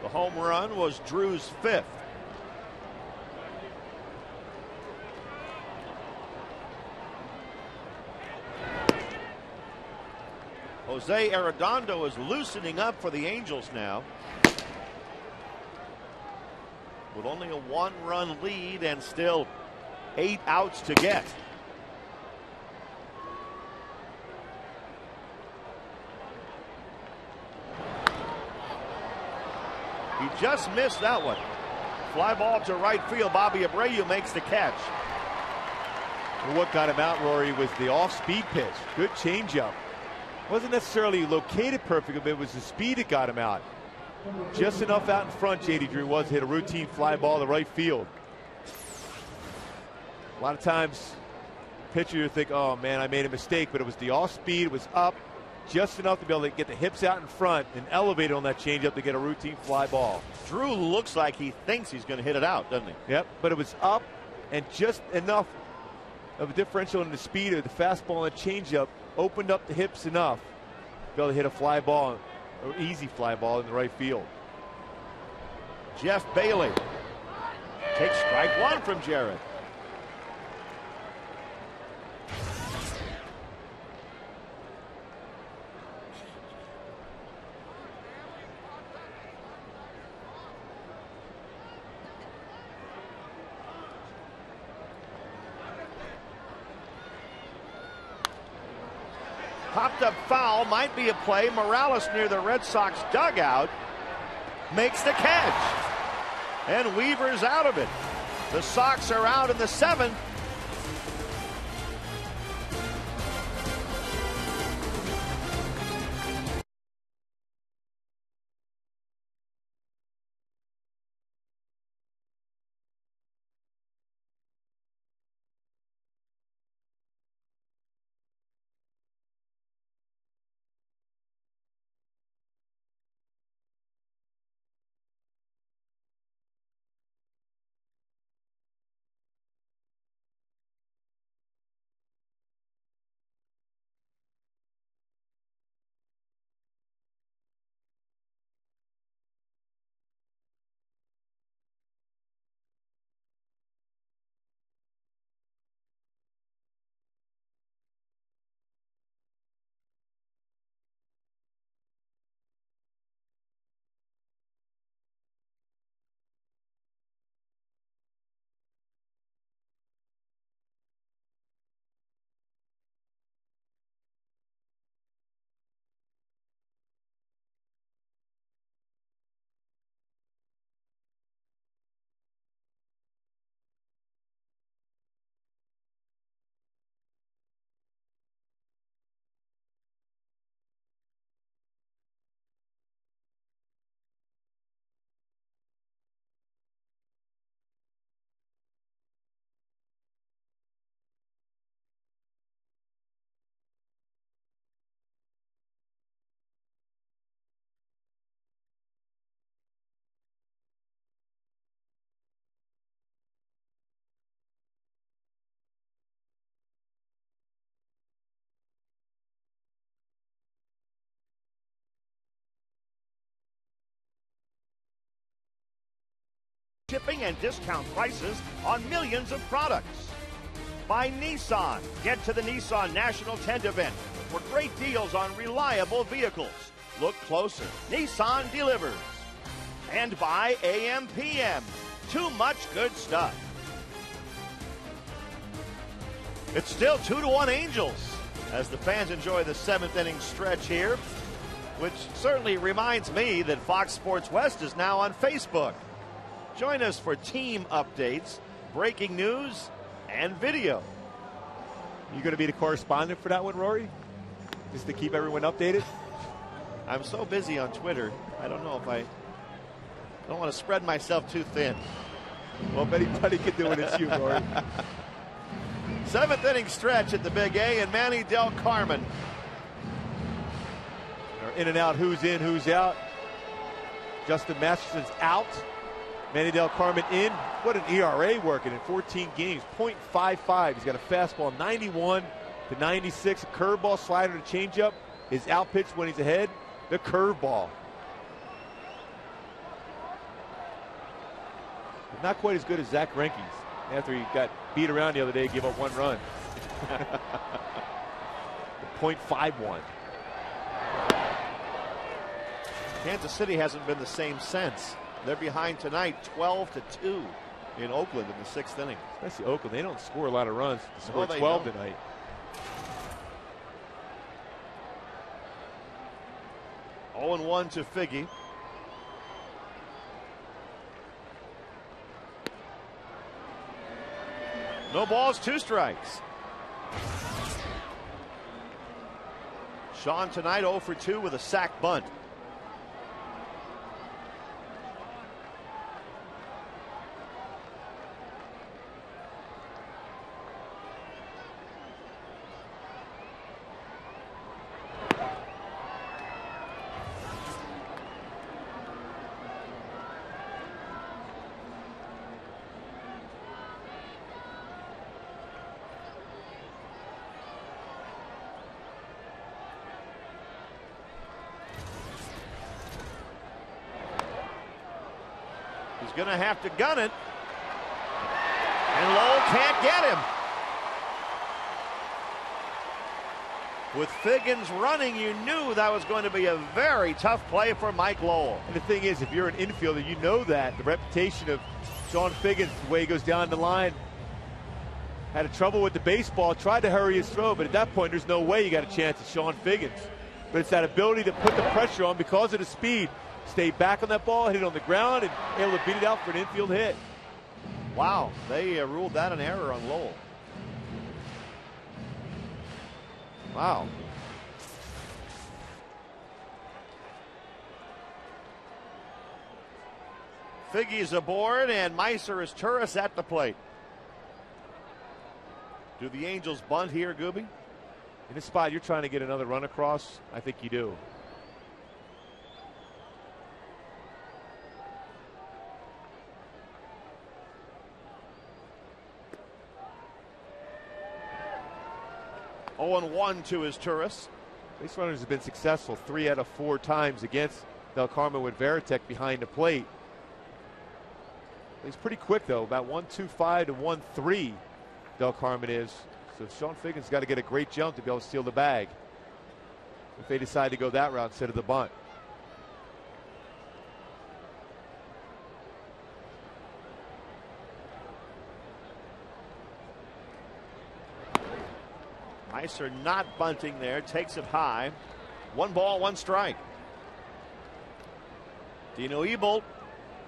The home run was Drew's fifth. Jose Arredondo is loosening up for the Angels now. With only a one-run lead and still 8 outs to get. He just missed that one. Fly ball to right field. Bobby Abreu makes the catch. Well, what got him out, Rory, was the off-speed pitch. Good changeup. Wasn't necessarily located perfectly, but it was the speed that got him out. Just enough out in front, J.D. Drew was to hit a routine fly ball to right field. A lot of times, pitcher, you think, oh man, I made a mistake, but it was the off-speed. It was up just enough to be able to get the hips out in front and elevate it on that changeup to get a routine fly ball. Drew looks like he thinks he's going to hit it out, doesn't he? Yep, but it was up and just enough of a differential in the speed of the fastball and the changeup opened up the hips enough to be able to hit a fly ball, or easy fly ball in the right field. Jeff Bailey takes strike one from Jared. Popped up foul, might be a play. Morales near the Red Sox dugout makes the catch. And Weaver's out of it. The Sox are out in the seventh. Shipping and discount prices on millions of products. By Nissan. Get to the Nissan National Tent Event for great deals on reliable vehicles. Look closer. Nissan delivers. And by AM/PM. Too much good stuff. It's still 2-1 Angels as the fans enjoy the seventh inning stretch here, which certainly reminds me that Fox Sports West is now on Facebook. Join us for team updates, breaking news, and video. You going to be the correspondent for that one, Rory? Just to keep everyone updated? I'm so busy on Twitter, I don't know if don't want to spread myself too thin. Well, if anybody can do it, it's you, Rory. 7th inning stretch at the Big A, and Manny Del Carmen. In and out, who's in, who's out. Justin Masterson's out. Manny Del Carmen in. What an ERA working in 14 games. .55. He's got a fastball 91 to 96. A curveball, slider, to changeup. His out pitch when he's ahead, the curveball. Not quite as good as Zach Greinke's after he got beat around the other day, gave up 1 run. .51. Kansas City hasn't been the same since. They're behind tonight 12-2 in Oakland in the 6th inning. Especially Oakland, they don't score a lot of runs. They scored No, they 12 don't. tonight. Oh, 0-1 to Figgy. No balls, 2 strikes. Sean tonight 0 for 2 with a sac bunt. He's going to have to gun it. And Lowell can't get him. With Figgins running, you knew that was going to be a very tough play for Mike Lowell. And the thing is, if you're an infielder, you know that. The reputation of Sean Figgins, the way he goes down the line, had a trouble with the baseball, tried to hurry his throw, but at that point, there's no way you got a chance at Sean Figgins. But it's that ability to put the pressure on because of the speed. Stay back on that ball, hit it on the ground, and able to beat it out for an infield hit. Wow, they ruled that an error on Lowell. Wow. Figgy's aboard, and Meiser is Turris at the plate. Do the Angels bunt here, Gooby? In this spot, you're trying to get another run across. I think you do. Oh, 0-1 to his Turris. Base runners have been successful 3 out of 4 times against Del Carmen with Veritek behind the plate. He's pretty quick, though, about 1.25 to 1.3 Del Carmen is. So Sean Figgins got to get a great jump to be able to steal the bag if they decide to go that route instead of the bunt. Meiser not bunting there, takes it high. 1 ball, 1 strike. Dino Ebolt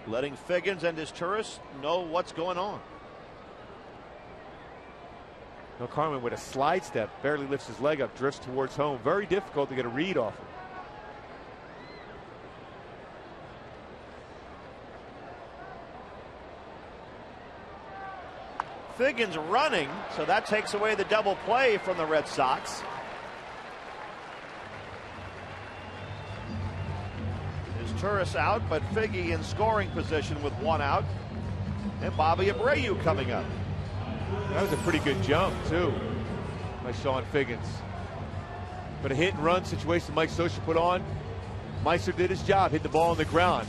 letting Figgins and his Turris know what's going on. Del Carmen with a slide step, barely lifts his leg up, drifts towards home. Very difficult to get a read off him. Figgins running, so that takes away the double play from the Red Sox. His Turris out, but Figgy in scoring position with 1 out. And Bobby Abreu coming up. That was a pretty good jump, too, by Sean Figgins. But a hit and run situation Mike Scioscia put on. Meiser did his job, hit the ball on the ground.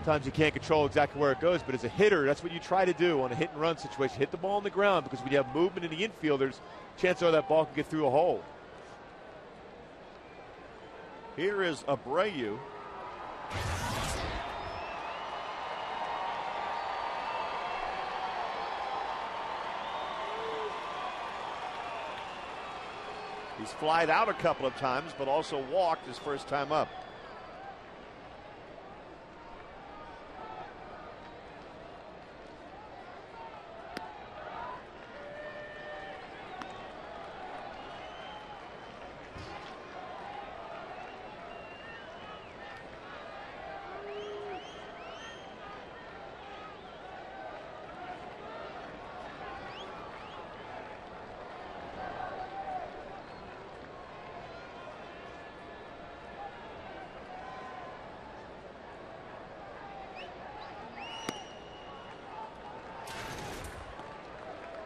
Sometimes you can't control exactly where it goes, but as a hitter, that's what you try to do on a hit and run situation. Hit the ball on the ground, because when you have movement in the infielders, chances are that ball can get through a hole. Here is Abreu. He's flied out a couple of times, but also walked his first time up.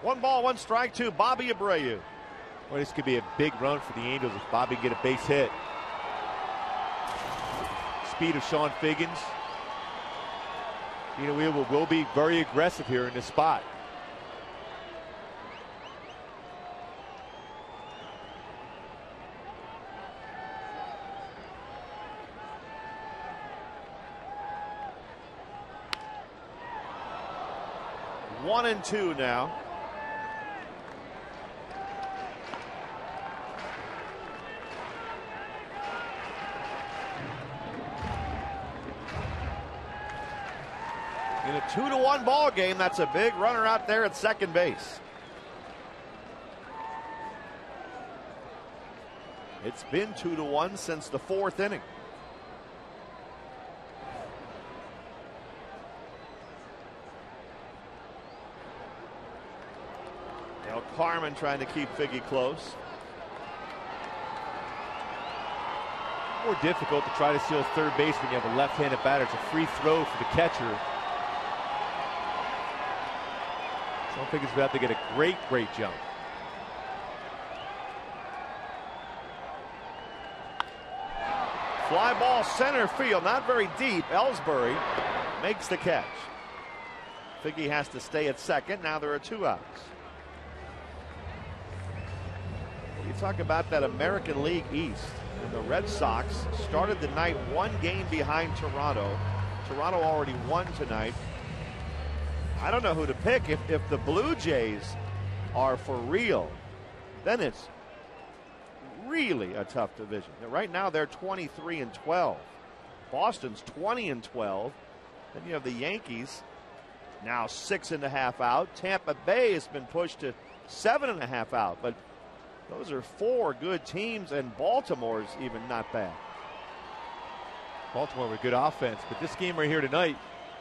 1 ball, 1 strike to Bobby Abreu. Well, this could be a big run for the Angels if Bobby can get a base hit. Speed of Sean Figgins. You know, we will be very aggressive here in this spot. One and two now. In a 2-1 ball game, that's a big runner out there at second base. It's been 2-1 since the 4th inning. Carmen trying to keep Figgy close. More difficult to try to steal third base when you have a left-handed batter. It's a free throw for the catcher. So I think it's about to get a great jump. Fly ball center field, not very deep. Ellsbury makes the catch. Figgy has to stay at second. Now there are 2 outs. You talk about that American League East, and the Red Sox started the night 1 game behind Toronto. Toronto already won tonight. I don't know who to pick. If the Blue Jays are for real, then it's really a tough division. Right now they're 23-12. Boston's 20-12. Then you have the Yankees now 6.5 out. Tampa Bay has been pushed to 7.5 out, but those are 4 good teams, and Baltimore's even not bad. Baltimore with good offense, but this game right here tonight,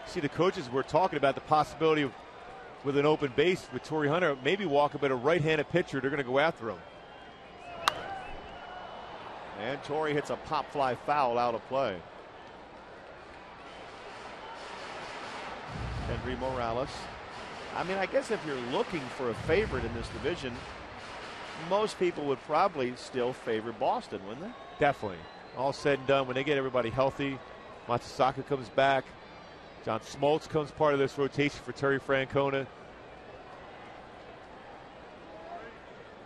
see the coaches were talking about the possibility of, with an open base with Torrey Hunter, maybe walk up at a right-handed pitcher. They're going to go after him. And Torrey hits a pop fly foul out of play. Kendry Morales. I mean, I guess if you're looking for a favorite in this division, most people would probably still favor Boston, wouldn't they? Definitely. All said and done, when they get everybody healthy, Matsuzaka comes back, John Smoltz comes part of this rotation for Terry Francona.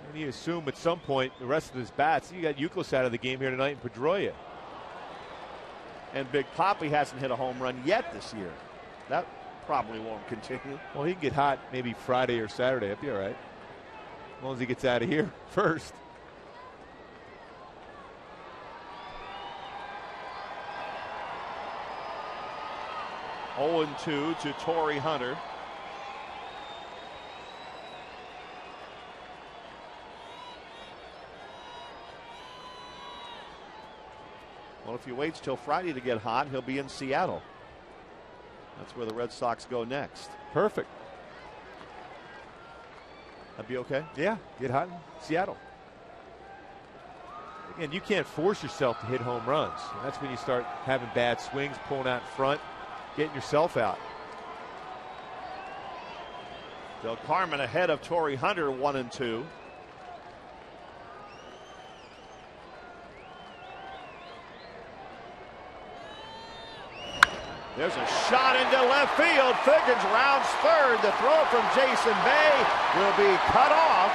And you assume at some point the rest of his bats, you got Youkilis out of the game here tonight in Pedroia. And Big Papi hasn't hit a home run yet this year. That probably won't continue. Well, he can get hot maybe Friday or Saturday. It'll be all right. As long as he gets out of here first. Oh, 0-2 to Torrey Hunter. Well, if he waits till Friday to get hot, he'll be in Seattle. That's where the Red Sox go next. Perfect. That'd be okay? Yeah, get hot in Seattle. Again, you can't force yourself to hit home runs. And that's when you start having bad swings, pulling out in front, getting yourself out. Del Carmen ahead of Torrey Hunter, 1-2. There's a shot into left field. Figgins rounds third. The throw from Jason Bay will be cut off.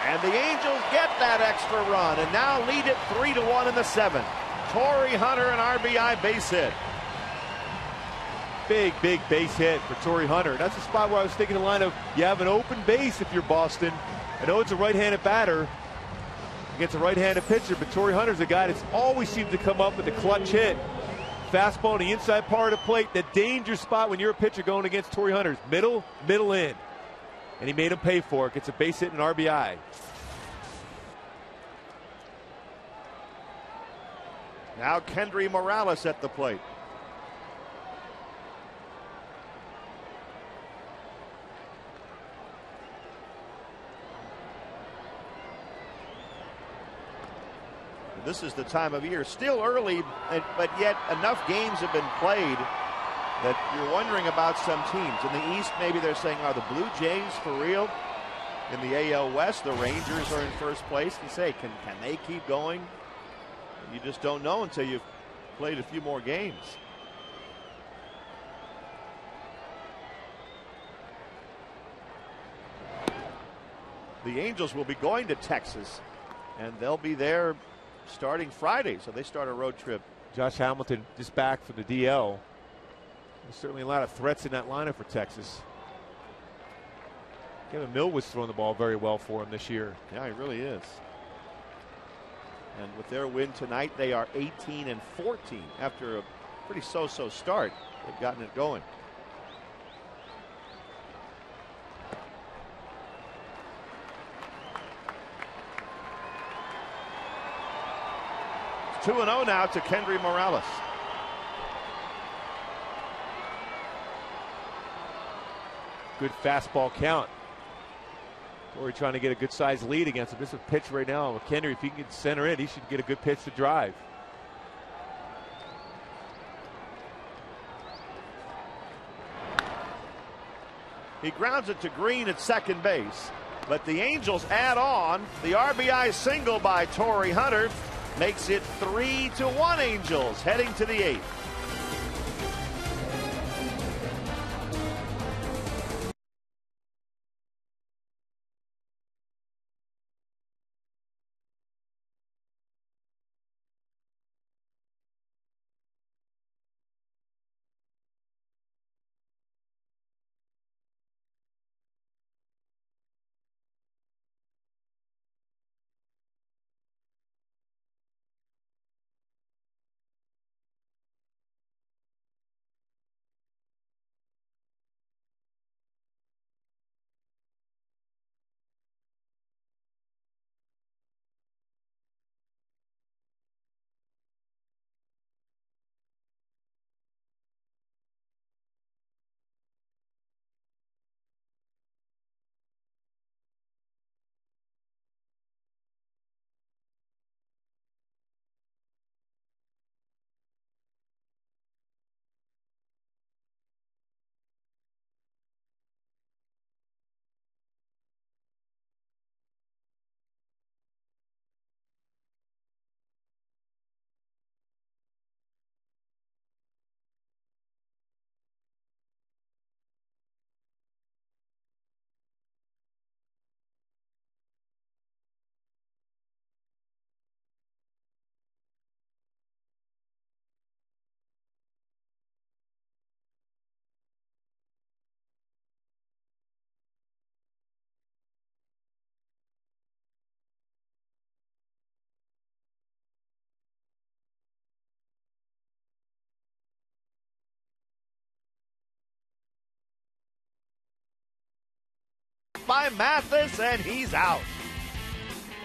And the Angels get that extra run and now lead it 3-1 in the 7th. Torrey Hunter, an RBI base hit. Big base hit for Torrey Hunter. That's the spot where I was thinking the line of, you have an open base if you're Boston. I know it's a right-handed batter against a right-handed pitcher, but Torrey Hunter's a guy that's always seems to come up with a clutch hit. Fastball on the inside part of the plate. The danger spot when you're a pitcher going against Torrey Hunter's middle in. And he made him pay for it. Gets a base hit and RBI. Now Kendry Morales at the plate. This is the time of year, still early, but yet enough games have been played that you're wondering about some teams. In the East, maybe they're saying, are the Blue Jays for real? In the AL West, the Rangers are in first place. You say, can they keep going? You just don't know until you've played a few more games. The Angels will be going to Texas, and they'll be there starting Friday, so they start a road trip. Josh Hamilton just back from the DL. There's certainly a lot of threats in that lineup for Texas. Kevin Millwood's throwing the ball very well for him this year. Yeah, he really is. And with their win tonight, they are 18-14 after a pretty so-so start. They've gotten it going. It's 2-0 now to Kendry Morales. Good fastball count. Torrey trying to get a good sized lead against him. This is a pitch right now with Kendry. If he can get center in, he should get a good pitch to drive. He grounds it to Green at second base, but the Angels add on. The RBI single by Torrey Hunter makes it 3-1 Angels heading to the 8th. By Mathis, and he's out.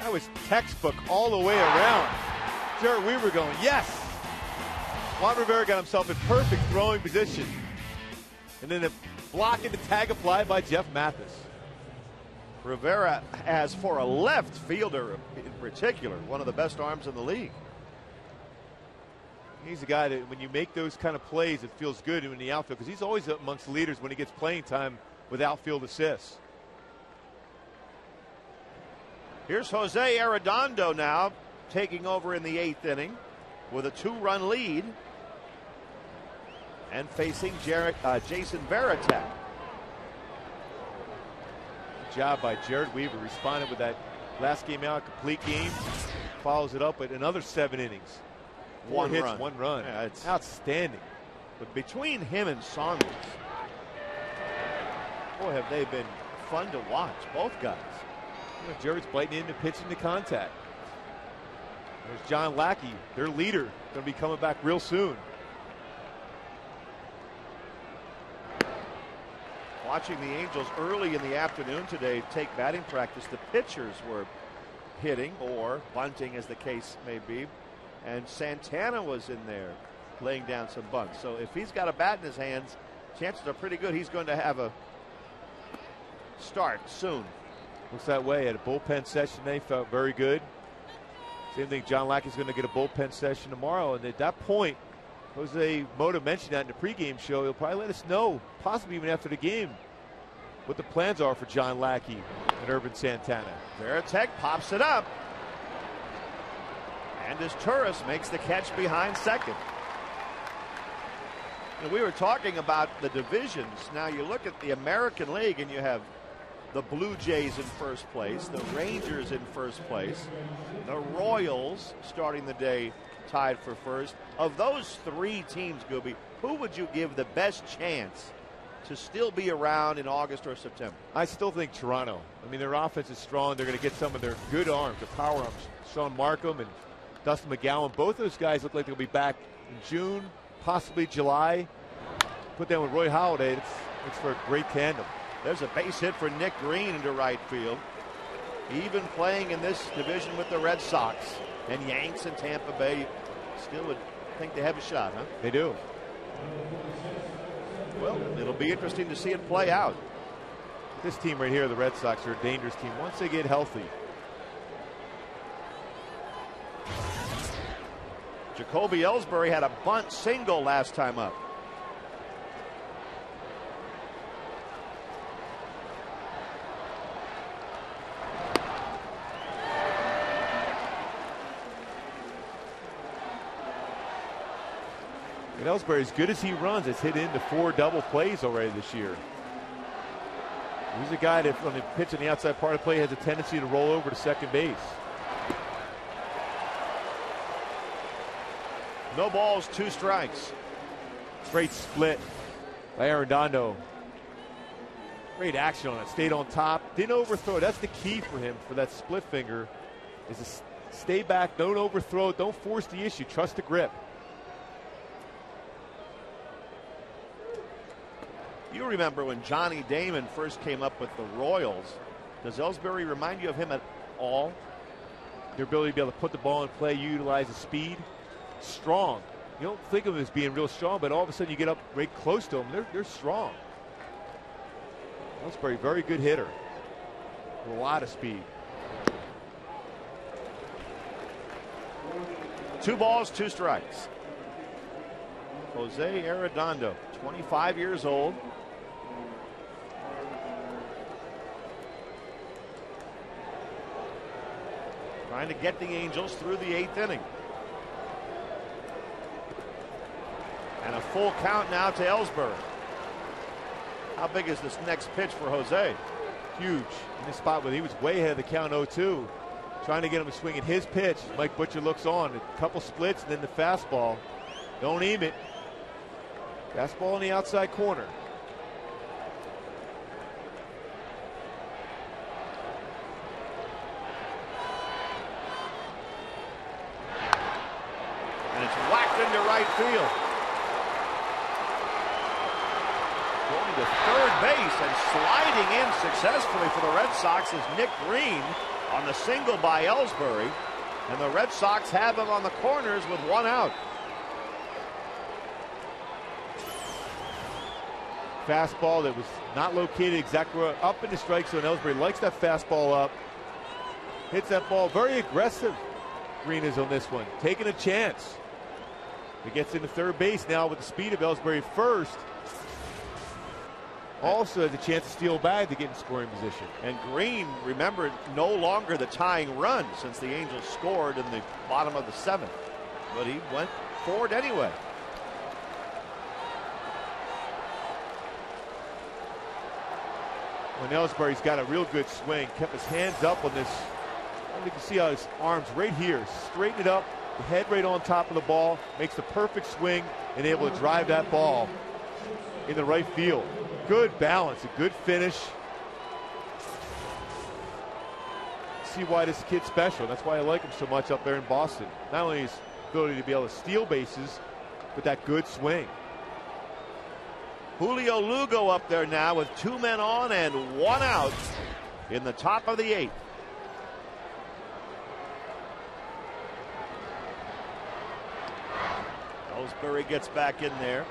That was textbook all the way around. Jared Weaver going, yes. Juan Rivera got himself in perfect throwing position. And then a block and the tag applied by Jeff Mathis. Rivera has, for a left fielder in particular, one of the best arms in the league. He's a guy that when you make those kind of plays, it feels good in the outfield because he's always up amongst leaders when he gets playing time with outfield assists. Here's Jose Arredondo now taking over in the 8th inning with a 2-run lead and facing Jason Varitek. Good job by Jared Weaver, responded with that last game out, complete game, follows it up with another 7 innings. 4 hits, 1 run. Yeah, it's outstanding. But between him and Saunders, boy, have they been fun to watch, both guys. Jared's biting into pitching to contact. There's John Lackey, their leader, going to be coming back real soon. Watching the Angels early in the afternoon today take batting practice, the pitchers were hitting or bunting as the case may be, and Santana was in there laying down some bunts. So if he's got a bat in his hands, chances are pretty good he's going to have a start soon. Looks that way. At a bullpen session, they felt very good. Same thing, John Lackey's going to get a bullpen session tomorrow. And at that point, Jose Mota mentioned that in the pregame show. He'll probably let us know, possibly even after the game, what the plans are for John Lackey and Urban Santana. Veritek pops it up. And as Turris makes the catch behind second. And we were talking about the divisions. Now you look at the American League and you have the Blue Jays in first place, the Rangers in first place, the Royals starting the day tied for first. Of those three teams, Gooby, who would you give the best chance to still be around in August or September? I still think Toronto. I mean, their offense is strong. They're going to get some of their good arms, their power arms. Sean Markham and Dustin McGowan, both those guys look like they'll be back in June, possibly July. Put them with Roy Halladay. It's for a great tandem. There's a base hit for Nick Green into right field. Even playing in this division with the Red Sox and Yanks in Tampa Bay, still would think they have a shot, huh? They do. Well, it'll be interesting to see it play out. This team right here, the Red Sox, are a dangerous team once they get healthy. Jacoby Ellsbury had a bunt single last time up. And Ellsbury, as good as he runs, has hit into 4 double plays already this year. He's a guy that, when he pitches on the outside part of the play, has a tendency to roll over to second base. No balls, 2 strikes. Great split by Arredondo. Great action on it. Stayed on top. Didn't overthrow. That's the key for him for that split finger, is to stay back. Don't overthrow. Don't force the issue. Trust the grip. You remember when Johnny Damon first came up with the Royals. Does Ellsbury remind you of him at all? Their ability to be able to put the ball in play, utilize the speed. Strong. You don't think of them as being real strong, but all of a sudden you get up right close to them. They're strong. Ellsbury, very good hitter. With a lot of speed. 2 balls, 2 strikes. Jose Arredondo, 25 years old. Trying to get the Angels through the 8th inning. And a full count now to Ellsbury. How big is this next pitch for Jose? Huge. In this spot where he was way ahead of the count 0-2. Trying to get him to swing at his pitch. Mike Butcher looks on. A couple splits and then the fastball. Don't aim it. Fastball in the outside corner. And it's whacked into right field. Going to third base and sliding in successfully for the Red Sox is Nick Green on the single by Ellsbury. And the Red Sox have him on the corners with 1 out. Fastball that was not located exactly up in the strike zone. Ellsbury likes that fastball up. Hits that ball very aggressive. Green is on this one, taking a chance. He gets into third base now with the speed of Ellsbury first. Also has a chance to steal bag to get in scoring position. And Green, remember, no longer the tying run since the Angels scored in the bottom of the 7th. But he went forward anyway. When Ellsbury's got a real good swing, kept his hands up on this. You can see how his arms right here, straighten it up, the head right on top of the ball, makes the perfect swing and able to drive that ball in the right field. Good balance, a good finish. See why this kid's special. That's why I like him so much up there in Boston. Not only his ability to be able to steal bases, but that good swing. Julio Lugo up there now with 2 men on and 1 out in the top of the 8th. Ellsbury gets back in there.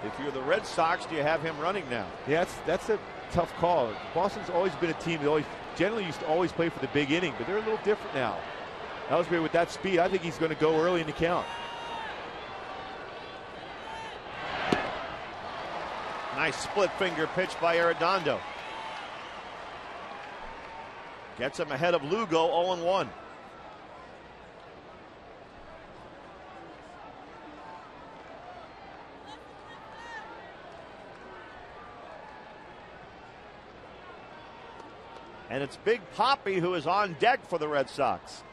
If you're the Red Sox, do you have him running now? Yeah, that's a tough call. Boston's always been a team that generally used to always play for the big inning, but they're a little different now. Ellsbury with that speed, I think he's going to go early in the count. Nice split finger pitch by Arredondo. Gets him ahead of Lugo, 0-1. And it's Big Papi who is on deck for the Red Sox.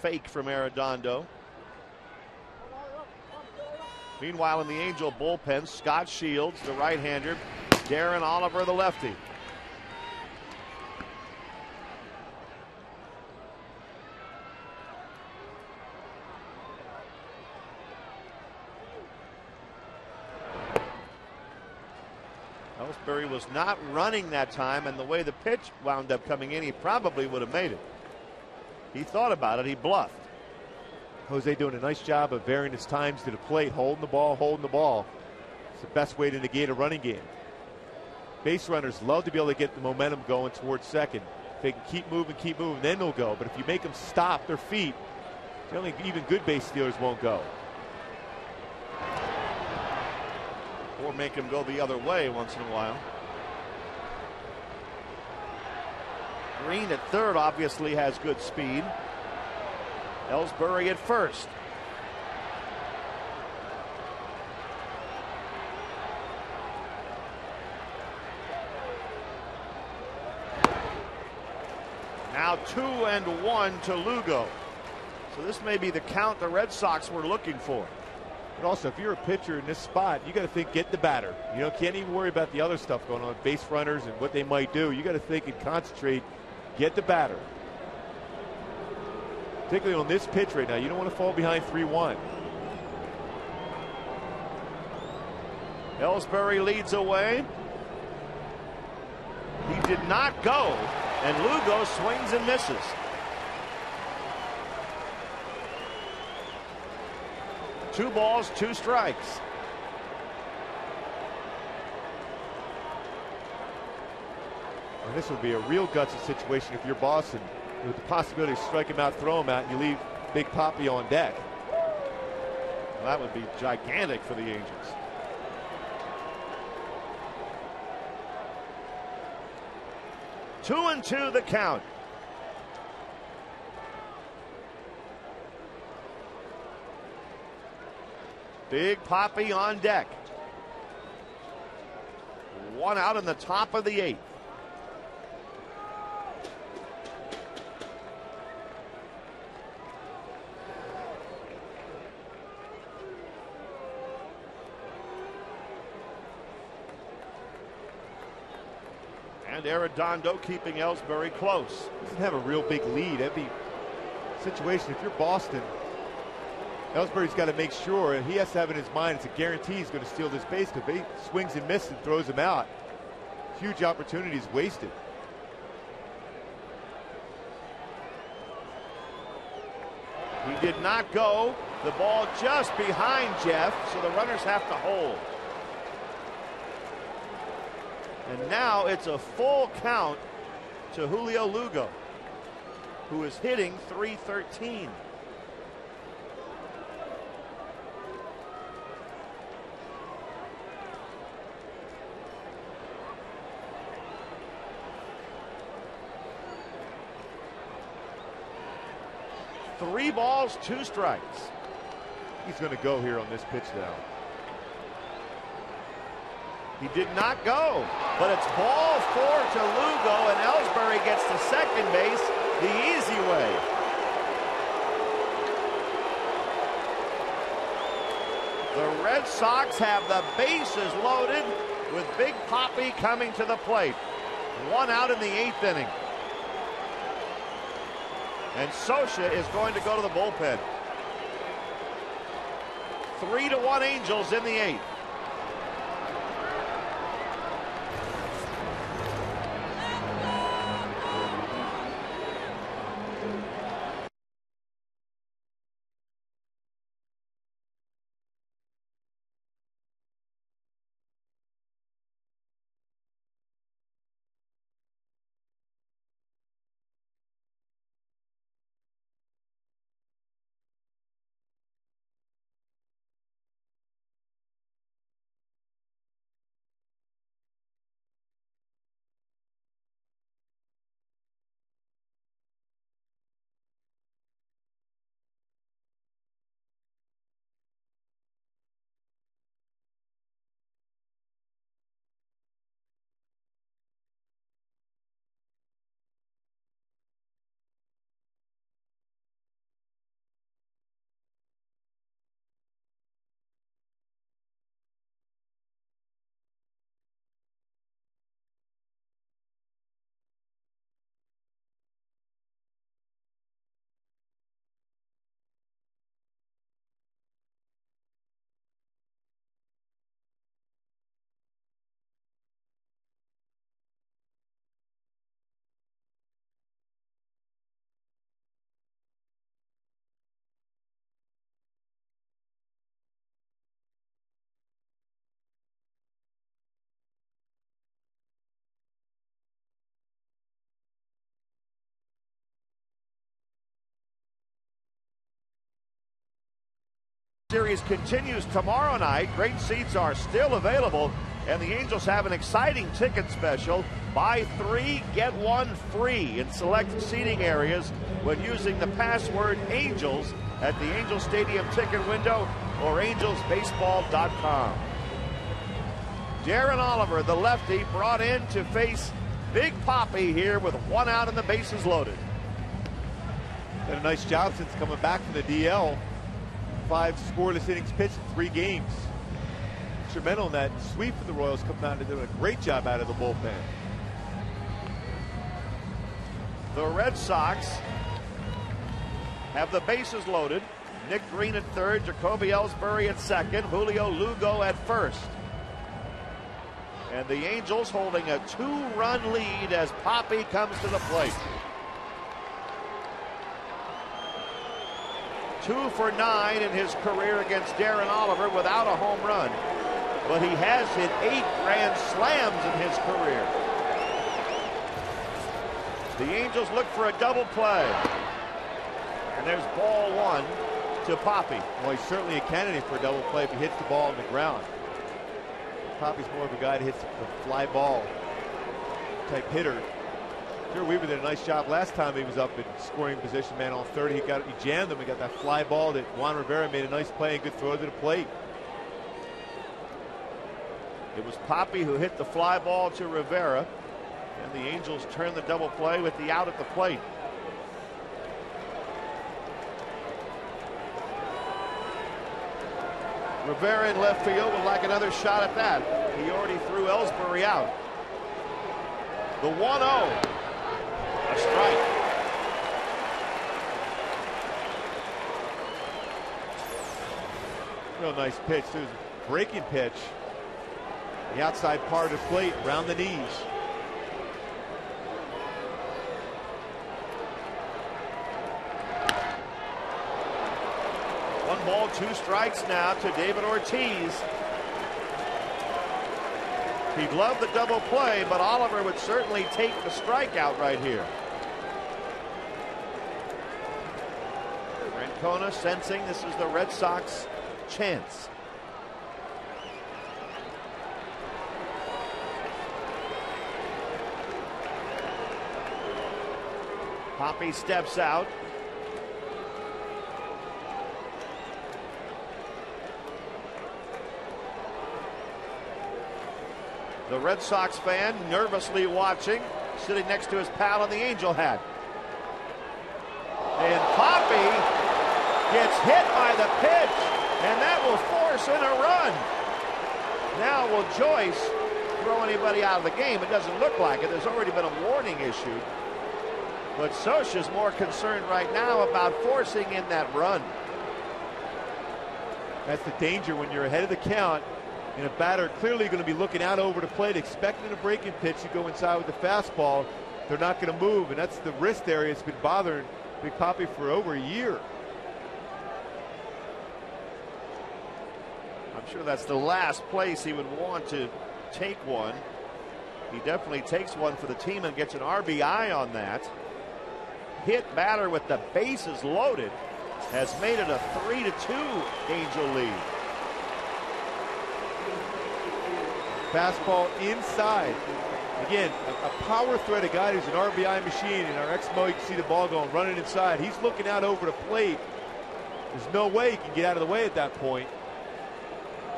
Fake from Arredondo. Meanwhile, in the Angel bullpen, Scott Shields, the right-hander, Darren Oliver, the lefty. Ellsbury was not running that time, and the way the pitch wound up coming in, he probably would have made it. He thought about it. He bluffed. Jose doing a nice job of varying his times to the plate, holding the ball, holding the ball. It's the best way to negate a running game. Base runners love to be able to get the momentum going towards second. If they can keep moving, then they'll go. But if you make them stop their feet, generally even good base stealers won't go. Or make him go the other way once in a while. Green at third obviously has good speed. Ellsbury at first. Now 2-1 to Lugo. So this may be the count the Red Sox were looking for. But also, if you're a pitcher in this spot, you got to think, get the batter. You know, can't even worry about the other stuff going on, base runners and what they might do. You got to think and concentrate, get the batter. Particularly on this pitch right now, you don't want to fall behind 3-1. Ellsbury leads away. He did not go, and Lugo swings and misses. Two balls, two strikes. And this would be a real gutsy situation if you're Boston, with the possibility to strike him out, throw him out, and you leave Big Papi on deck. Well, that would be gigantic for the Angels. Two and two the count. Big Papi on deck. One out in the top of the eighth. And Arredondo keeping Ellsbury close. Doesn't have a real big lead. That'd be a situation if you're Boston. Ellsbury's got to make sure, he has to have in his mind it's a guarantee he's going to steal this base, because if he swings and misses and throws him out, huge opportunities wasted. He did not go. The ball just behind Jeff, so the runners have to hold. And now it's a full count to Julio Lugo, who is hitting .313. Three balls, two strikes. He's going to go here on this pitch now. He did not go, but it's ball four to Lugo, and Ellsbury gets to second base the easy way. The Red Sox have the bases loaded with Big Papi coming to the plate. One out in the eighth inning. And Scioscia is going to go to the bullpen. 3-1 Angels in the eighth. Series continues tomorrow night. Great seats are still available, and the Angels have an exciting ticket special. Buy 3, get 1 free in select seating areas when using the password ANGELS at the Angels Stadium ticket window or angelsbaseball.com. Darren Oliver, the lefty, brought in to face Big Papi here with 1 out and the bases loaded. Done a nice job since coming back from the DL. 5 scoreless innings pitched in 3 games. Instrumental in that sweep for the Royals, coming out and doing a great job out of the bullpen. The Red Sox have the bases loaded. Nick Green at third, Jacoby Ellsbury at second, Julio Lugo at first. And the Angels holding a 2-run lead as Papi comes to the plate. 2 for 9 in his career against Darren Oliver without a home run. But he has hit 8 grand slams in his career. The Angels look for a double play. And there's ball 1 to Papi. Well, he's certainly a candidate for a double play if he hits the ball on the ground. Papi's more of a guy that hits the fly ball type hitter. Sure, Weaver did a nice job last time he was up in scoring position, man, on third. He jammed him. He got that fly ball that Juan Rivera made a nice play and good throw to the plate. It was Papi who hit the fly ball to Rivera, and the Angels turn the double play with the out at the plate. Rivera in left field would like another shot at that. He already threw Ellsbury out. The 1-0. A strike. Real nice pitch. It was a breaking pitch. The outside part of the plate, around the knees. One ball, 2 strikes now to David Ortiz. He'd love the double play, but Oliver would certainly take the strikeout right here. Francona sensing this is the Red Sox chance. Papi steps out. The Red Sox fan nervously watching, sitting next to his pal in the Angel hat. And Papi gets hit by the pitch, and that will force in a run. Now will Joyce throw anybody out of the game? It doesn't look like it. There's already been a warning issued. But Scioscia's more concerned right now about forcing in that run. That's the danger when you're ahead of the count. And a batter clearly going to be looking out over the plate, expecting a breaking pitch to go inside with the fastball. They're not going to move, and that's the wrist area that's been bothering Big Papi for over a year. I'm sure that's the last place he would want to take one. He definitely takes one for the team and gets an RBI on that. Hit batter with the bases loaded has made it a 3-2 Angel lead. Fastball inside. Again, a power threat, a guy who's an RBI machine. In our X-Mo, you can see the ball going, running inside. He's looking out over the plate. There's no way he can get out of the way at that point.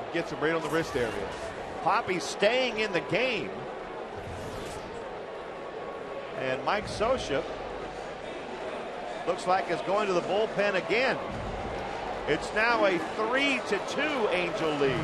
He gets him right on the wrist area. Papi staying in the game. And Mike Scioscia looks like is going to the bullpen again. It's now a 3-2 Angel lead.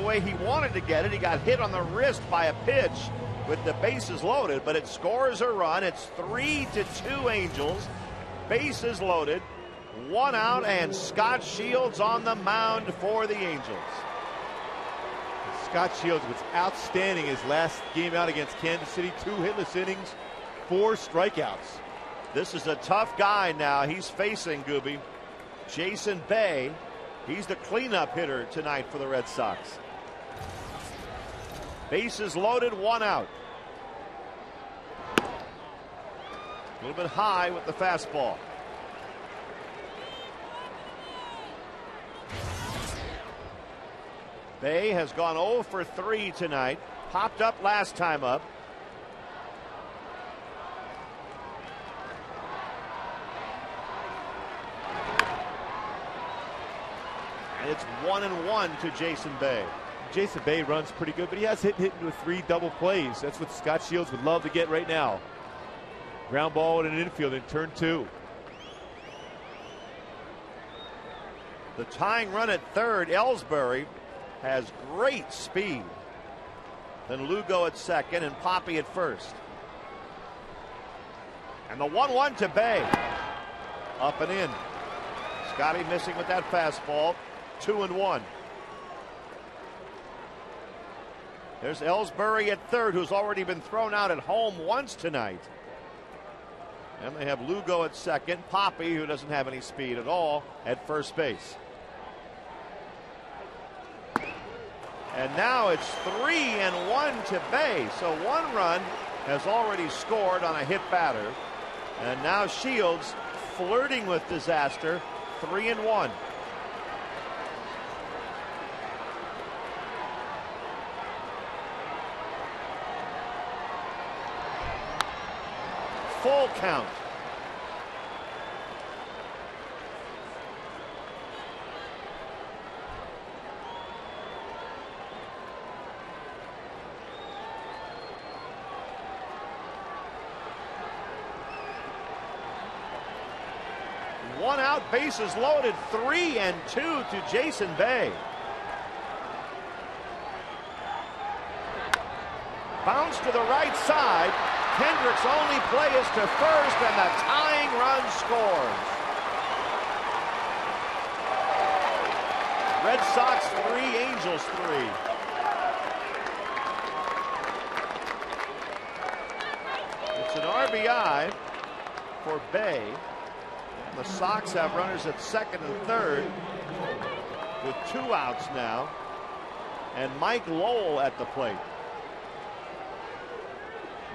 way he wanted to get it. He got hit on the wrist by a pitch with the bases loaded, but it scores a run. It's 3-2 Angels. Bases loaded, 1 out, and Scott Shields on the mound for the Angels. Scott Shields was outstanding his last game out against Kansas City. 2 hitless innings, 4 strikeouts. This is a tough guy now. He's facing, Gooby, Jason Bay. He's the cleanup hitter tonight for the Red Sox. Bases loaded, 1 out. A little bit high with the fastball. Bay has gone 0 for 3 tonight. Popped up last time up. And it's 1-1 to Jason Bay. Jason Bay runs pretty good, but he has hit into 3 double plays. That's what Scott Shields would love to get right now. Ground ball in an infield in turn 2. The tying run at third, Ellsbury, has great speed. Then Lugo at second and Poppy at first. And the 1-1 to Bay. Up and in. Scotty missing with that fastball. 2-1. There's Ellsbury at third, who's already been thrown out at home once tonight. And they have Lugo at second. Poppy, who doesn't have any speed at all, at first base. And now it's 3-1 to Bay. So 1 run has already scored on a hit batter. And now Shields flirting with disaster. 3-1. Full count. One out, bases loaded, 3-2 to Jason Bay. Bounce to the right side. Kendrick's only play is to first, and the tying run scores. Red Sox 3, Angels 3. It's an RBI for Bay. The Sox have runners at second and third with 2 outs now, and Mike Lowell at the plate.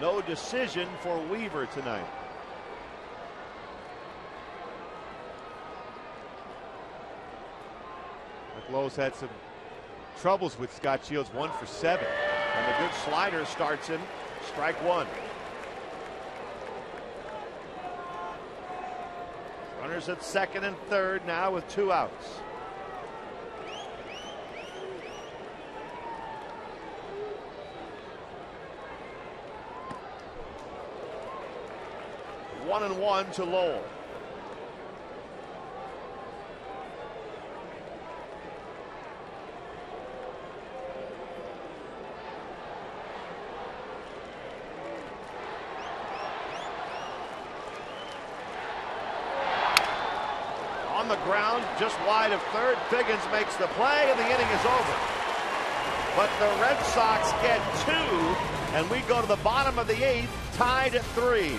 No decision for Weaver tonight. Mike Lowell's had some troubles with Scott Shields. 1 for 7. And the good slider starts him. Strike 1. Runners at second and third now with 2 outs. One and 1 to Lowell. On the ground, just wide of third. Figgins makes the play, and the inning is over. But the Red Sox get 2, and we go to the bottom of the 8th, tied at 3.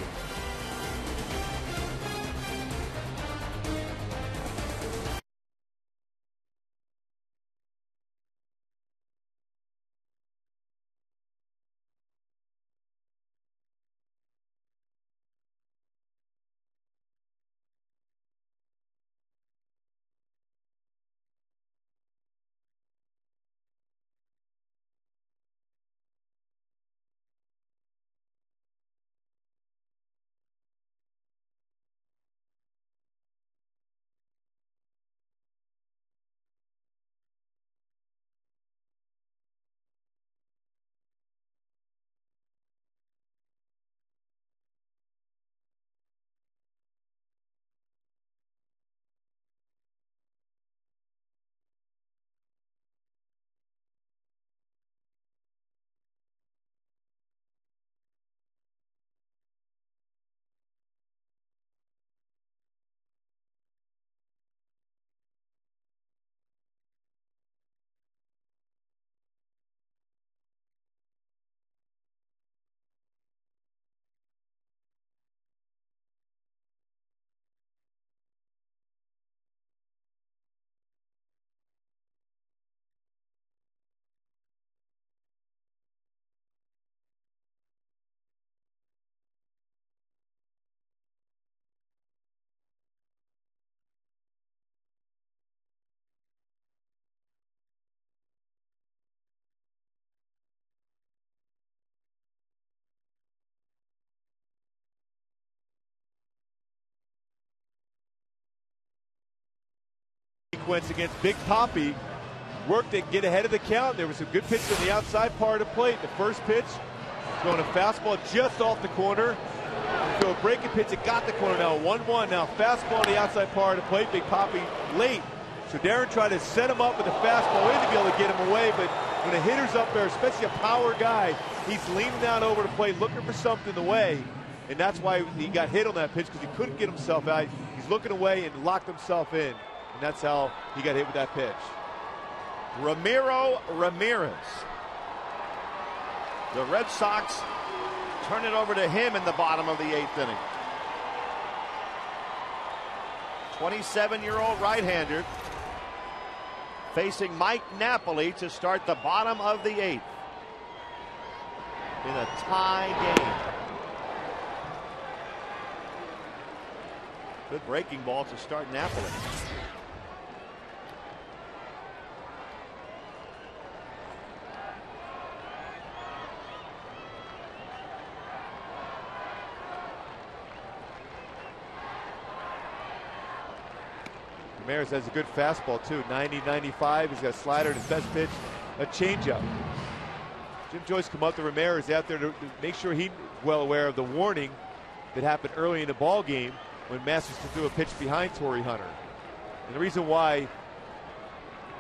sequence against Big Papi. Worked it, get ahead of the count. There was a good pitch on the outside part of the plate. The first pitch, going a fastball just off the corner. So a breaking pitch, it got the corner now. 1-1 now. Fastball on the outside part of the plate. Big Papi late. So Darren tried to set him up with a fastball in to be able to get him away. But when a hitter's up there, especially a power guy, he's leaning down over the plate looking for something away. And that's why he got hit on that pitch, because he couldn't get himself out. He's looking away and locked himself in. And that's how he got hit with that pitch. Ramiro Ramirez. The Red Sox turn it over to him in the bottom of the 8th inning. 27-year-old right-hander facing Mike Napoli to start the bottom of the 8th in a tie game. Good breaking ball to start Napoli. Ramirez has a good fastball too, 90-95. He's got a slider and his best pitch, a changeup. Jim Joyce come up to Ramirez out there to make sure he's well aware of the warning that happened early in the ball game when Masterson threw a pitch behind Torrey Hunter. And the reason why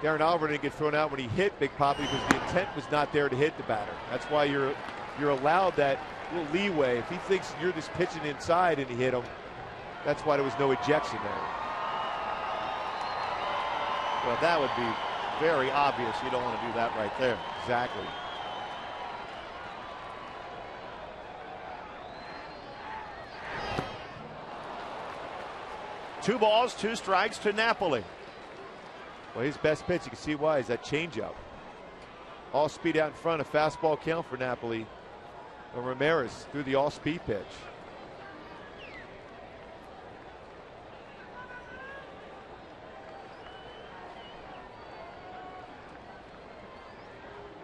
Darren Oliver didn't get thrown out when he hit Big Papi because the intent was not there to hit the batter. That's why you're allowed that little leeway. If he thinks you're just pitching inside and he hit him, that's why there was no ejection there. Well, that would be very obvious. You don't want to do that right there. Exactly. Two balls, two strikes to Napoli. Well, his best pitch, you can see why, is that changeup. All speed out in front, a fastball count for Napoli. And Ramirez threw the all-speed pitch.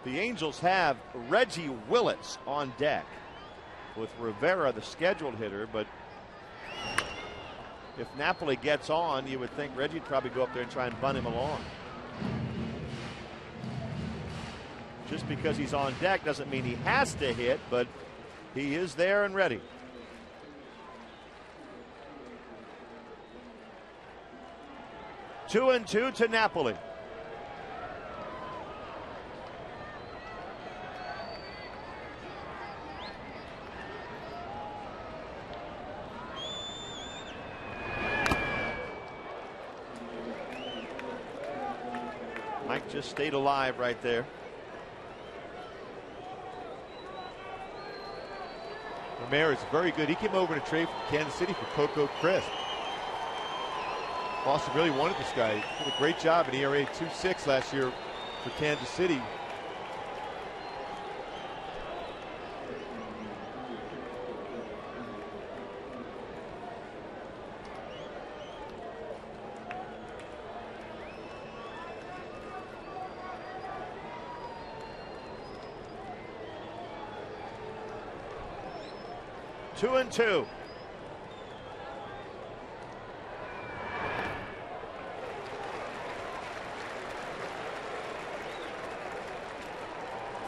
The Angels have Reggie Willits on deck with Rivera, the scheduled hitter, but if Napoli gets on, you would think Reggie'd probably go up there and try and bunt him along. Just because he's on deck doesn't mean he has to hit, but he is there and ready. Two and two to Napoli. Mike just stayed alive right there. Ramirez, very good. He came over to trade from Kansas City for Coco Crisp. Boston really wanted this guy. He did a great job at ERA 2.6 last year for Kansas City. Two and two.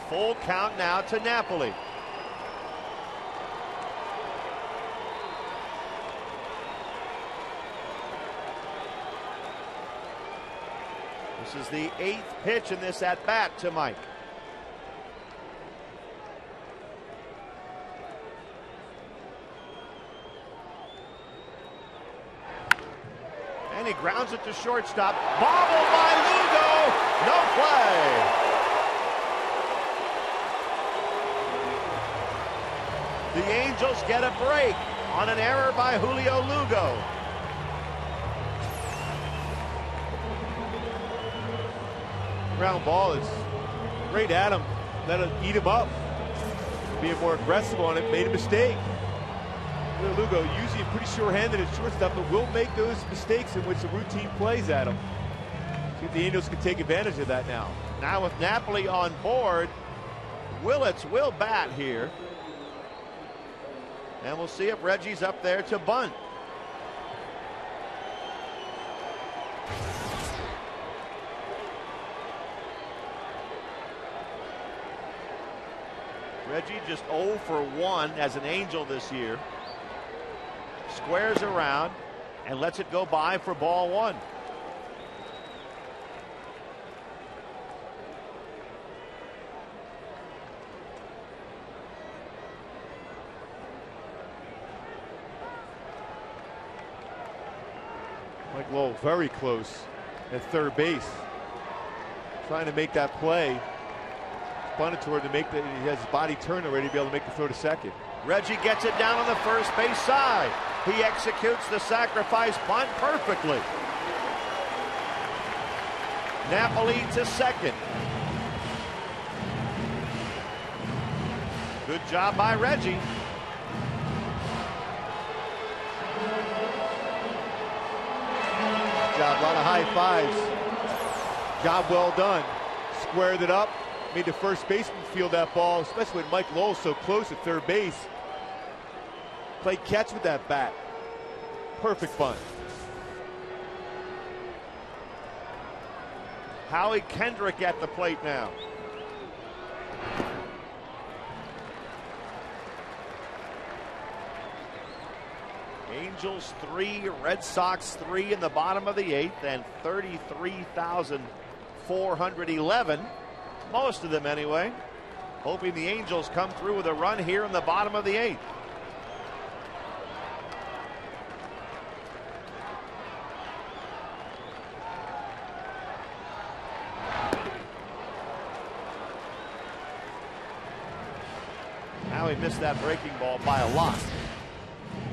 Full count now to Napoli. This is the 8th pitch in this at bat to Mike. And he grounds it to shortstop. Bobbled by Lugo. No play. The Angels get a break on an error by Julio Lugo. Ground ball is great at him. Let him eat him up. Being more aggressive on it, made a mistake. Lugo usually pretty sure-handed at shortstop, but will make those mistakes in which the routine plays at him. See if the Angels can take advantage of that now. Now with Napoli on board, Willits will bat here. And we'll see if Reggie's up there to bunt. Reggie just 0 for 1 as an Angel this year. Squares around and lets it go by for ball 1. Mike Lowell very close at third base, trying to make that play. Bunted toward to make the, he has his body turned already to be able to make the throw to second. Reggie gets it down on the first base side. He executes the sacrifice bunt perfectly. Napoli to second. Good job by Reggie. Job, a lot of high fives. Job well done. Squared it up. Made the first baseman feel that ball, especially when Mike Lowell's so close at third base. Played catch with that bat. Perfect bunt. Howie Kendrick at the plate now. Angels 3, Red Sox 3 in the bottom of the 8th, and 33,411. Most of them anyway. Hoping the Angels come through with a run here in the bottom of the 8th. Now he missed that breaking ball by a lot.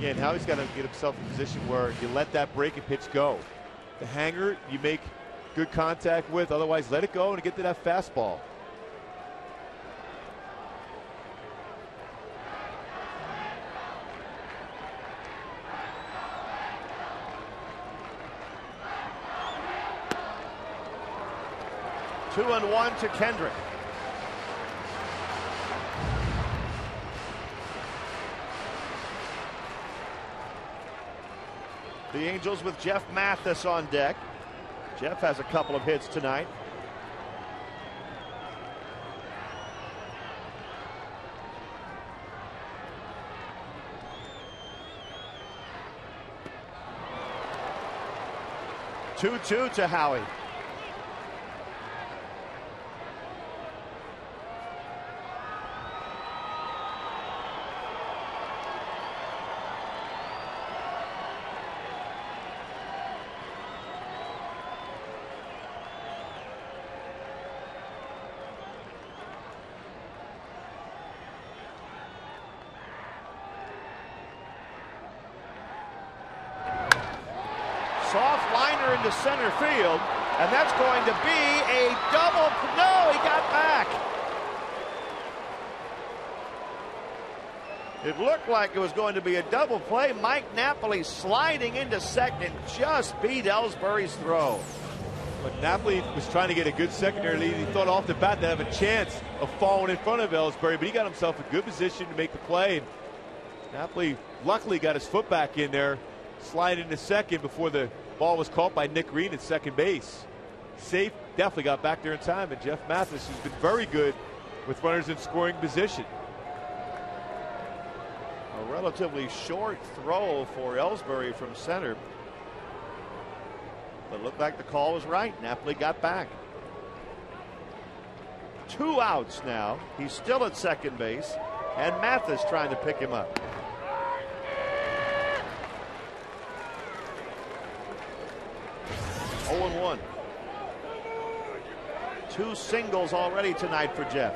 Yeah, now he's got to get himself in a position where you let that breaking pitch go. The hanger you make good contact with, otherwise let it go and get to that fastball. Two and one to Kendrick. The Angels with Jeff Mathis on deck. Jeff has a couple of hits tonight. Two to Howie. Soft liner into center field, and that's going to be a double. No, he got back. It looked like it was going to be a double play. Mike Napoli sliding into second just beat Ellsbury's throw. But Napoli was trying to get a good secondary lead. He thought off the bat they'd have a chance of falling in front of Ellsbury, but he got himself a good position to make the play. And Napoli luckily got his foot back in there, slide into second before the ball was caught by Nick Green at second base. Safe, definitely got back there in time, and Jeff Mathis has been very good with runners in scoring position. A relatively short throw for Ellsbury from center, but it looked like the call was right. Napoli got back. 2 outs now. He's still at second base, and Mathis trying to pick him up. Oh and 1. 2 singles already tonight for Jeff.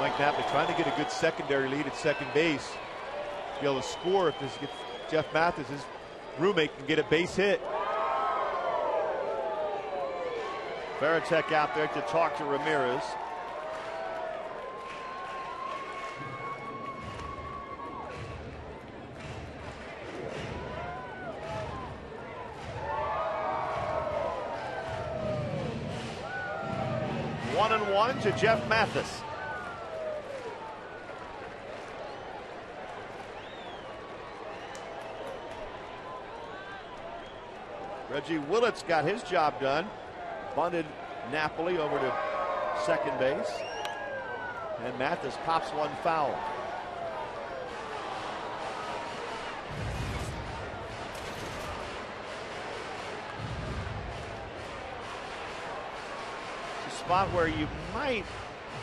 Mike Napoli trying to get a good secondary lead at second base. Be able to score if this gets Jeff Mathis, his roommate, can get a base hit. Veritek out there to talk to Ramirez. 1-1 to Jeff Mathis. Reggie Willits got his job done. Bunted Napoli over to second base. And Mathis pops one foul. It's a spot where you might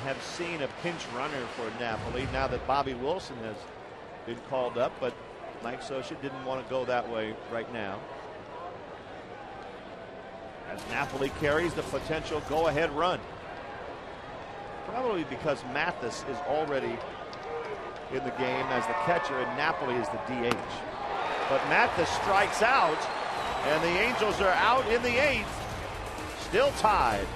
have seen a pinch runner for Napoli now that Bobby Wilson has been called up, but Mike Scioscia didn't want to go that way right now. As Napoli carries the potential go-ahead run. Probably because Mathis is already in the game as the catcher and Napoli is the DH. But Mathis strikes out, and the Angels are out in the 8th. Still tied.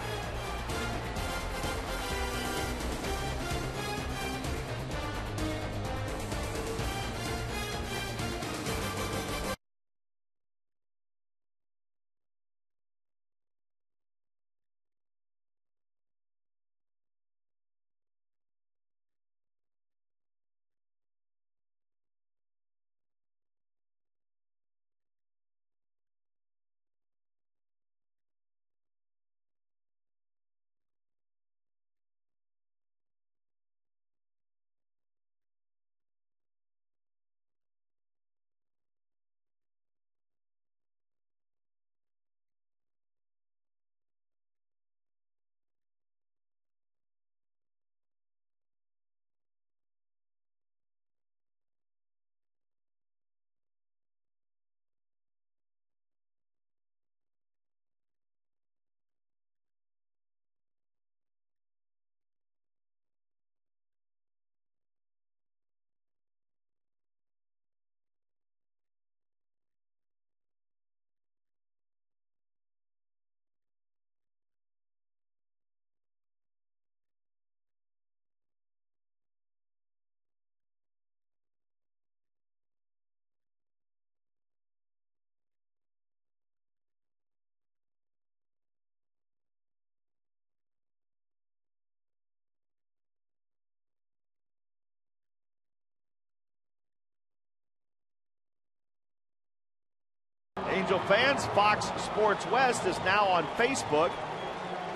Angel fans, Fox Sports West is now on Facebook.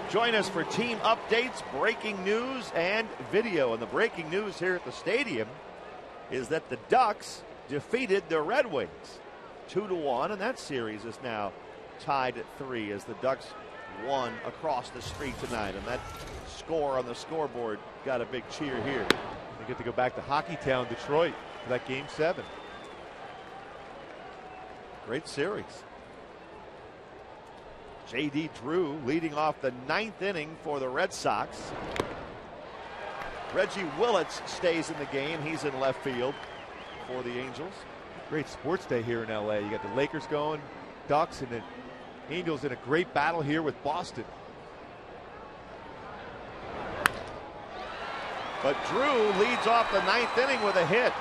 Join us for team updates, breaking news, and video. And the breaking news here at the stadium is that the Ducks defeated the Red Wings 2-1, and that series is now tied at 3 as the Ducks won across the street tonight. And that score on the scoreboard got a big cheer here. They get to go back to Hockeytown, Detroit for that Game 7. Great series. J.D. Drew leading off the 9th inning for the Red Sox. Reggie Willits stays in the game. He's in left field for the Angels. Great sports day here in L.A. You got the Lakers going, Ducks, and the Angels in a great battle here with Boston. But Drew leads off the 9th inning with a hit.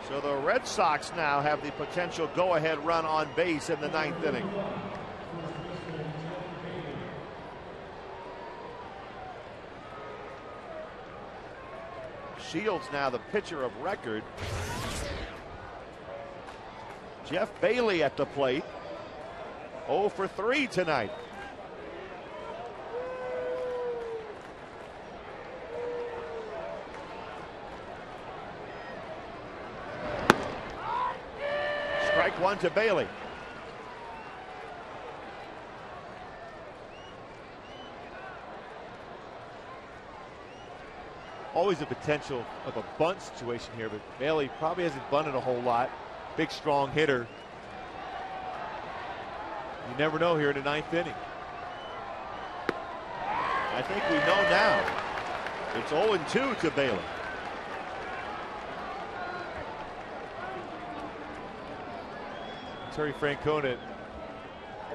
So the Red Sox now have the potential go-ahead run on base in the 9th inning. Shields now the pitcher of record. Jeff Bailey at the plate. 0 for 3 tonight. Strike one to Bailey. Always a potential of a bunt situation here, but Bailey probably hasn't bunted a whole lot. Big, strong hitter. You never know here in the 9th inning. I think we know now. It's 0-2 to Bailey. Terry Francona,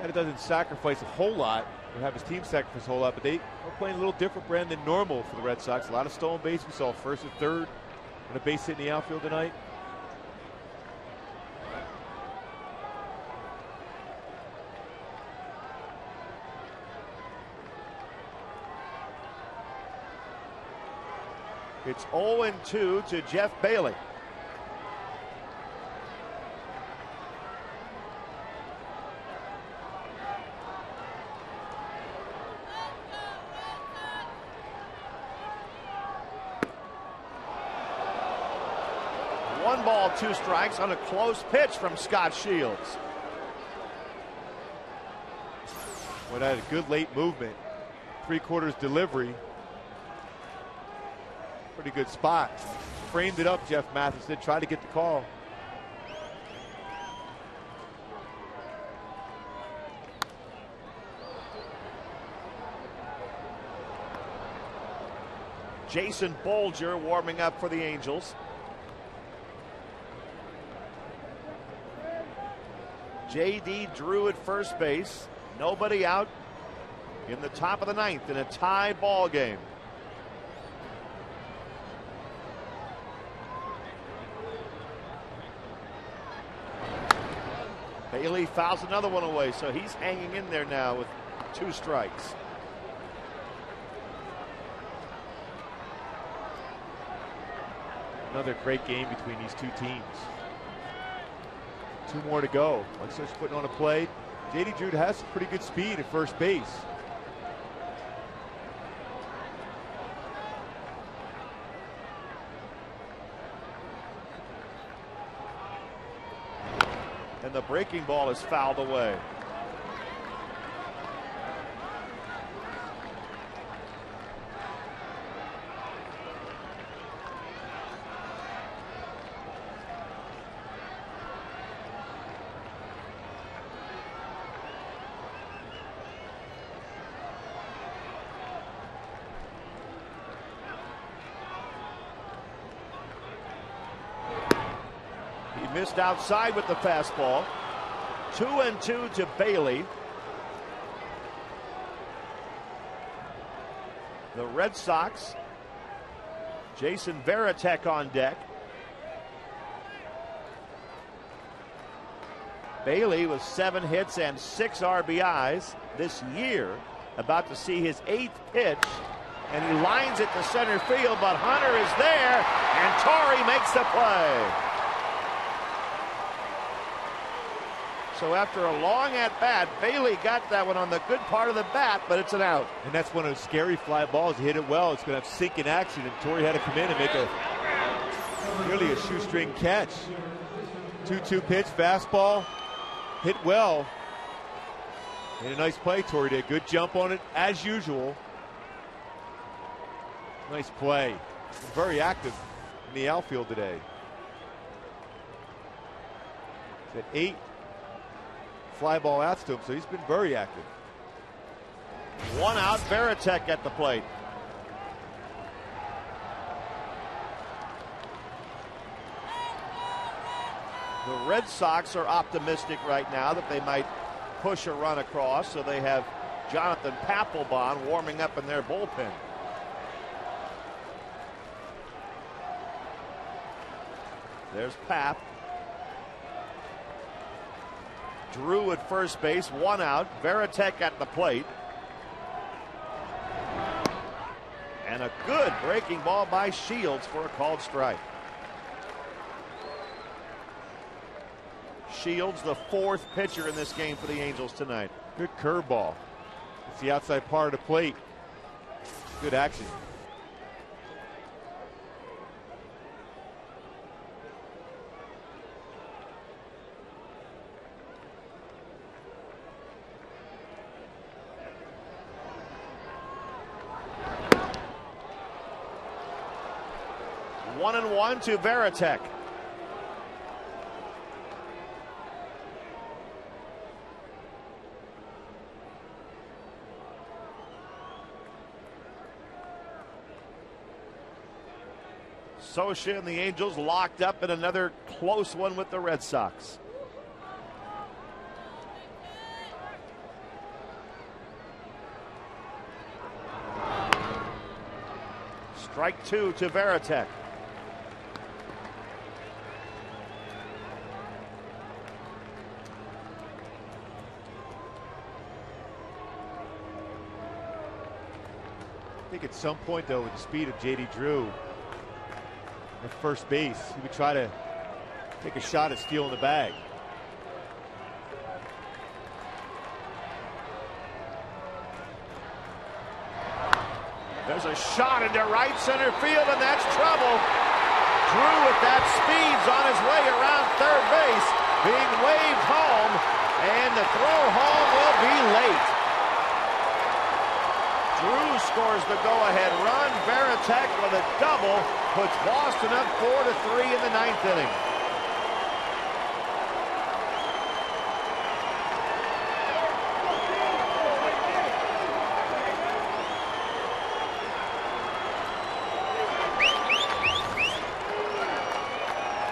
it doesn't sacrifice a whole lot or have his team sacrifice a whole lot, but they are playing a little different brand than normal for the Red Sox. A lot of stolen base. We saw first and third and a base hit in the outfield tonight. It's 0-2 to Jeff Bailey. One ball, two strikes on a close pitch from Scott Shields. Well, that had a good late movement. 3/4 delivery. Pretty good spot. Framed it up, Jeff Matheson. Tried to get the call. Jason Bolger warming up for the Angels. J.D. Drew at first base. Nobody out in the top of the ninth in a tie ball game. Bailey fouls another one away, so he's hanging in there now with 2 strikes. Another great game between these two teams. 2 more to go. Once starts putting on a play. J.D. Drew has some pretty good speed at first base. And the breaking ball is fouled away. Missed outside with the fastball. 2-2 to Bailey. The Red Sox. Jason Varitek on deck. Bailey with 7 hits and 6 RBIs this year. About to see his 8th pitch. And he lines it to center field, but Hunter is there, and Torrey makes the play. So after a long at-bat, Bailey got that one on the good part of the bat, but it's an out. And that's one of those scary fly balls. He hit it well. It's going to have sinking action, and Torrey had to come in and make really a shoestring catch. 2-2 pitch, fastball, hit well. Made a nice play, Torrey did. Good jump on it, as usual. Nice play. Very active in the outfield today. He's at 8 fly ball outs to him, so he's been very active. 1 out, Varitek at the plate. The Red Sox are optimistic right now that they might push a run across, so they have Jonathan Papelbon warming up in their bullpen. There's Pap. Drew at first base, 1 out. Varitek at the plate. And a good breaking ball by Shields for a called strike. Shields, the 4th pitcher in this game for the Angels tonight. Good curveball. It's the outside part of the plate. Good action. One and 1 to Varitek. Socha and the Angels locked up in another close one with the Red Sox. Strike 2 to Varitek. I think at some point, though, with the speed of J.D. Drew, at first base. He would try to take a shot at stealing the bag. There's a shot into right center field, and that's trouble. Drew with that speed's on his way around third base, being waved home, and the throw home will be late. Drew scores the go-ahead run. Varitek with a double puts Boston up 4-3 in the ninth inning.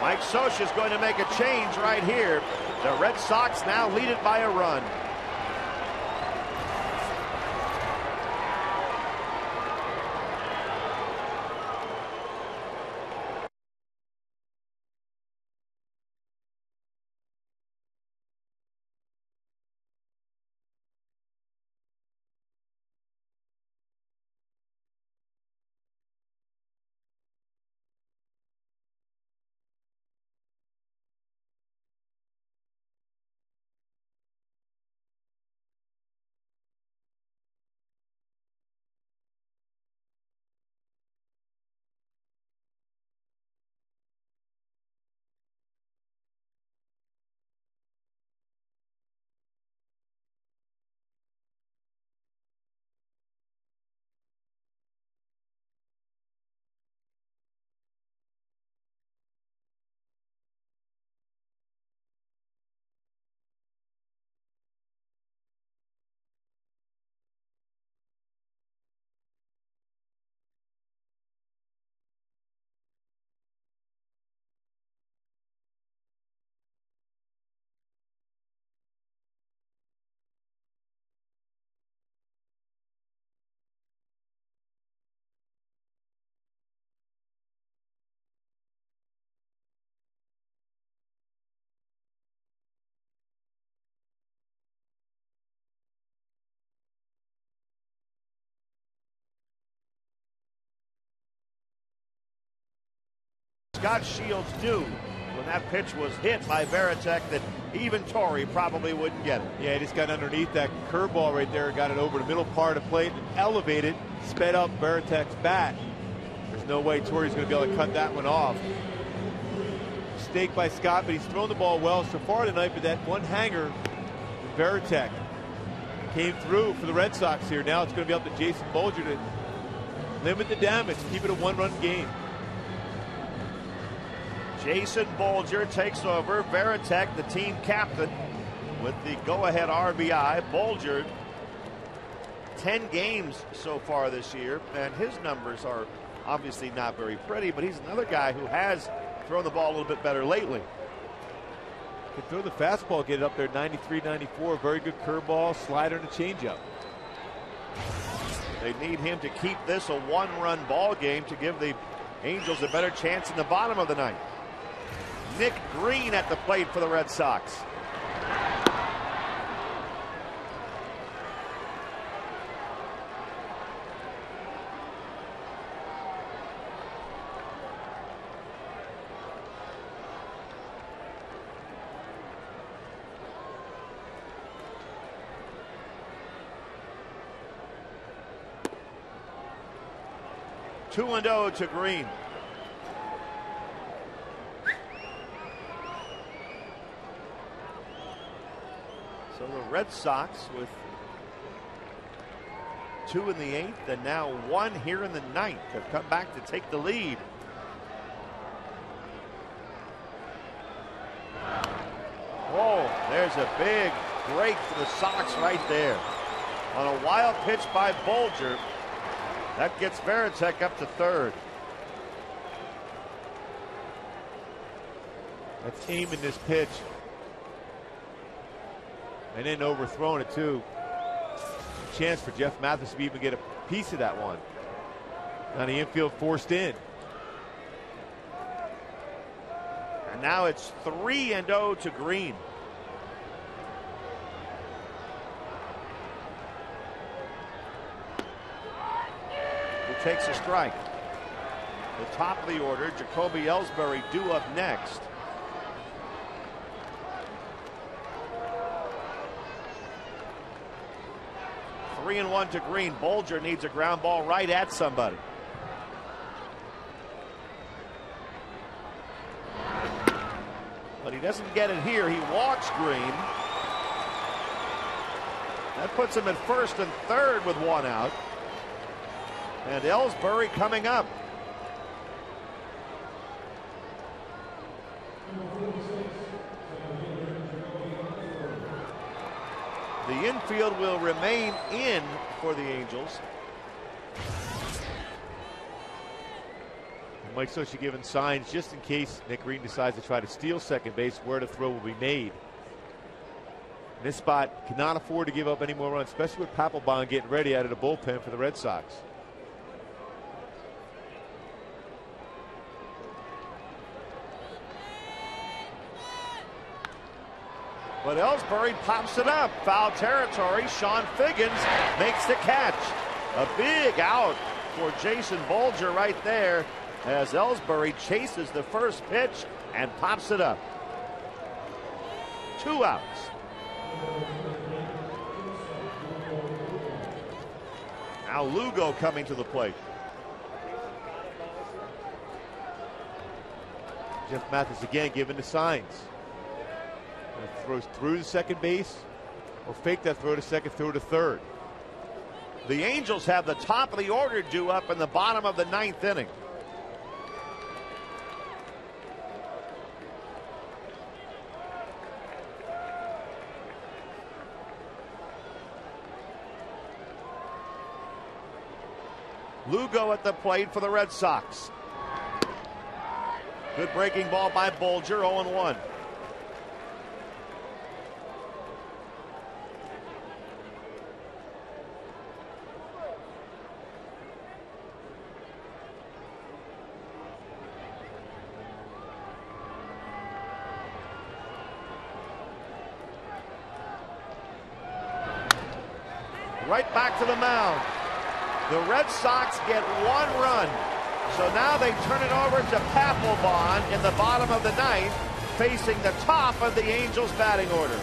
Mike Scioscia is going to make a change right here. The Red Sox now lead it by a run. Scott Shields knew when that pitch was hit by Varitek that even Torrey probably wouldn't get it. Yeah, he just got underneath that curveball right there, got it over the middle part of the plate, and elevated, sped up Varitek's bat. There's no way Torrey's going to be able to cut that one off. Mistake by Scott, but he's thrown the ball well so far tonight, but that one hanger, Varitek, came through for the Red Sox here. Now it's going to be up to Jason Bolger to limit the damage, keep it a one-run game. Jason Bolger takes over. Varitek, the team captain, with the go-ahead RBI. Bolger, 10 games so far this year, and his numbers are obviously not very pretty, but he's another guy who has thrown the ball a little bit better lately. Can throw the fastball, get it up there, 93, 94. Very good curveball, slider, and a changeup. They need him to keep this a one-run ball game to give the Angels a better chance in the bottom of the ninth. Nick Green at the plate for the Red Sox. Two 2-0 to Green. So the Red Sox with 2 in the 8th and now 1 here in the 9th have come back to take the lead. Whoa, there's a big break for the Sox right there. On a wild pitch by Bolger, that gets Varitek up to third. That's aiming this pitch. And then overthrowing it too. A chance for Jeff Mathis to even get a piece of that one. Now the infield forced in. And now it's 3-0 to Green. Who takes a strike. the top of the order. Jacoby Ellsbury due up next. Three and one to Green. Bolger needs a ground ball right at somebody. But he doesn't get it here. He walks Green. That puts him at first and third with one out. And Ellsbury coming up. The infield will remain in for the Angels. Mike Scioscia giving signs just in case Nick Green decides to try to steal second base, where the throw will be made. And this spot cannot afford to give up any more runs, especially with Papelbon getting ready out of the bullpen for the Red Sox. But Ellsbury pops it up. Foul territory. Sean Figgins makes the catch. A big out for Jason Bolger right there as Ellsbury chases the first pitch and pops it up. 2 outs. Now Lugo coming to the plate. Jeff Mathis again giving the signs. Throws through the second base or fake that throw to second, throw to third. The Angels have the top of the order due up in the bottom of the 9th inning. Lugo at the plate for the Red Sox. Good breaking ball by Bolger, 0-1. Right back to the mound. The Red Sox get 1 run. So now they turn it over to Papelbon in the bottom of the 9th, facing the top of the Angels batting order.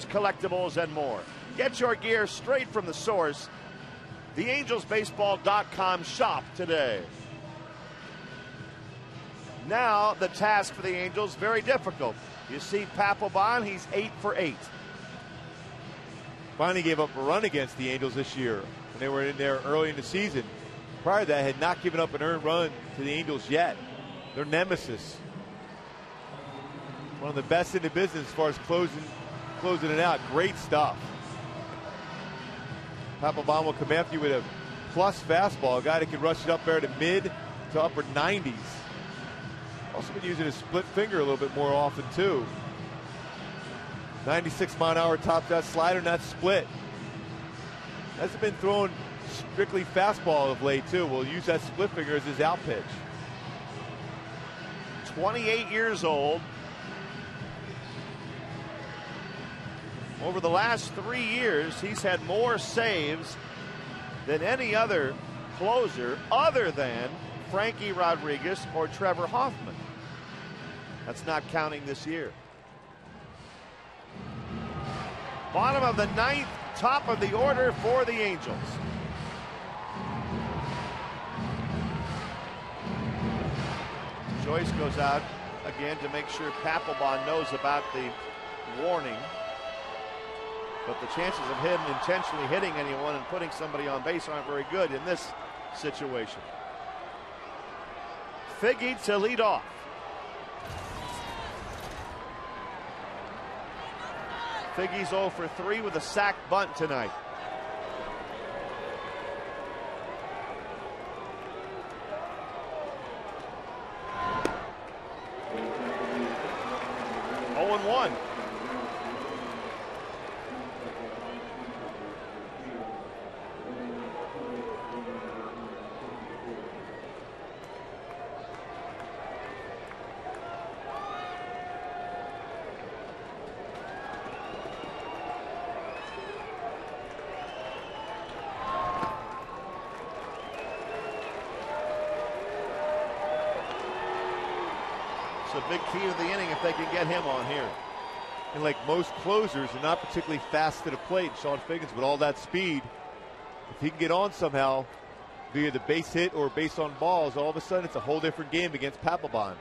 Collectibles and more. Get your gear straight from the source. TheAngelsBaseball.com shop today. Now the task for the Angels, very difficult. You see Papelbon, he's 8 for 8. Finally gave up a run against the Angels this year when they were in there early in the season. Prior to that, had not given up an earned run to the Angels yet. Their nemesis. One of the best in the business as far as closing it out. Great stuff. Papelbon will come after you with a plus fastball, a guy that can rush it up there to mid to upper 90s. Also been using his split finger a little bit more often too. 96-mile-an-hour top that slider, and that split. Hasn't been throwing strictly fastball of late too. We'll use that split finger as his out pitch. 28 years old. Over the last 3 years, he's had more saves than any other closer other than Frankie Rodriguez or Trevor Hoffman. That's not counting this year. Bottom of the ninth, top of the order for the Angels. Joyce goes out again to make sure Papelbon knows about the warning. But the chances of him intentionally hitting anyone and putting somebody on base aren't very good in this situation. Figgy to lead off. Figgy's 0 for 3 with a sac bunt tonight. Oh and 1. It's a big key to the inning if they can get him on here. And like most closers, are not particularly fast to the plate. Sean Figgins, with all that speed, if he can get on somehow via the base hit or base on balls, all of a sudden it's a whole different game against Papelbon.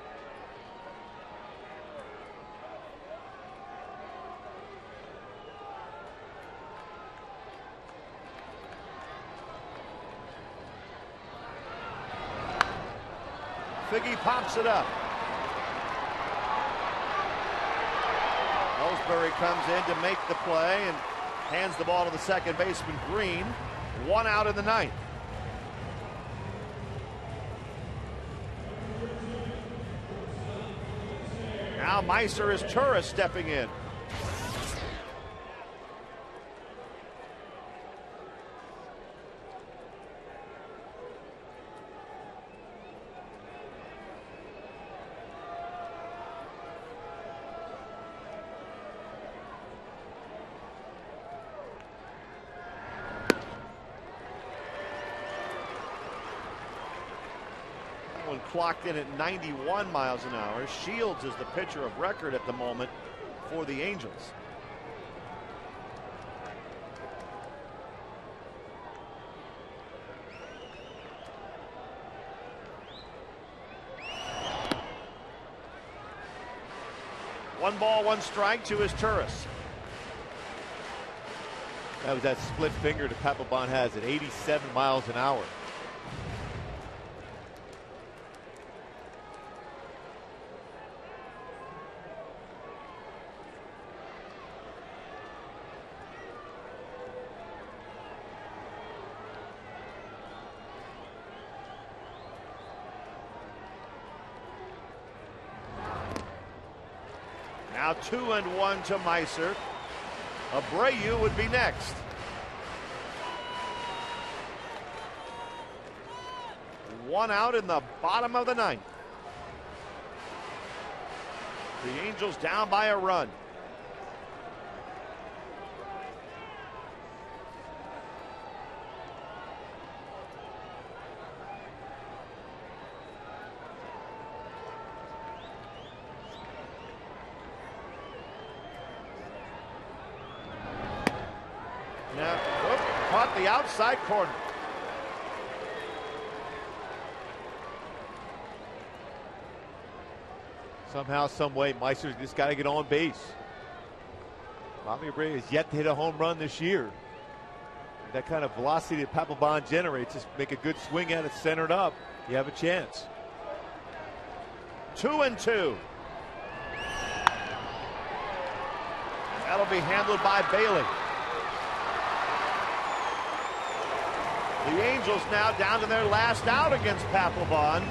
Figgy pops it up. Ellsbury comes in to make the play and hands the ball to the second baseman, Green. 1 out in the ninth. Now Meiser is Turris stepping in. Clocked in at 91 miles an hour. Shields is the pitcher of record at the moment for the Angels. One ball, one strike to his Turris. That was that split finger that Papelbon has at 87 miles an hour. Now 2-1 to Meiser. Abreu would be next. One out in the bottom of the ninth. The Angels down by a run. Now, caught the outside corner. Somehow, some way, Meiser's just got to get on base. Bobby Abreu has yet to hit a home run this year. That kind of velocity that Papelbon generates, just make a good swing at it, centered up. You have a chance. 2-2. That'll be handled by Bailey. The Angels now down to their last out against Papelbon,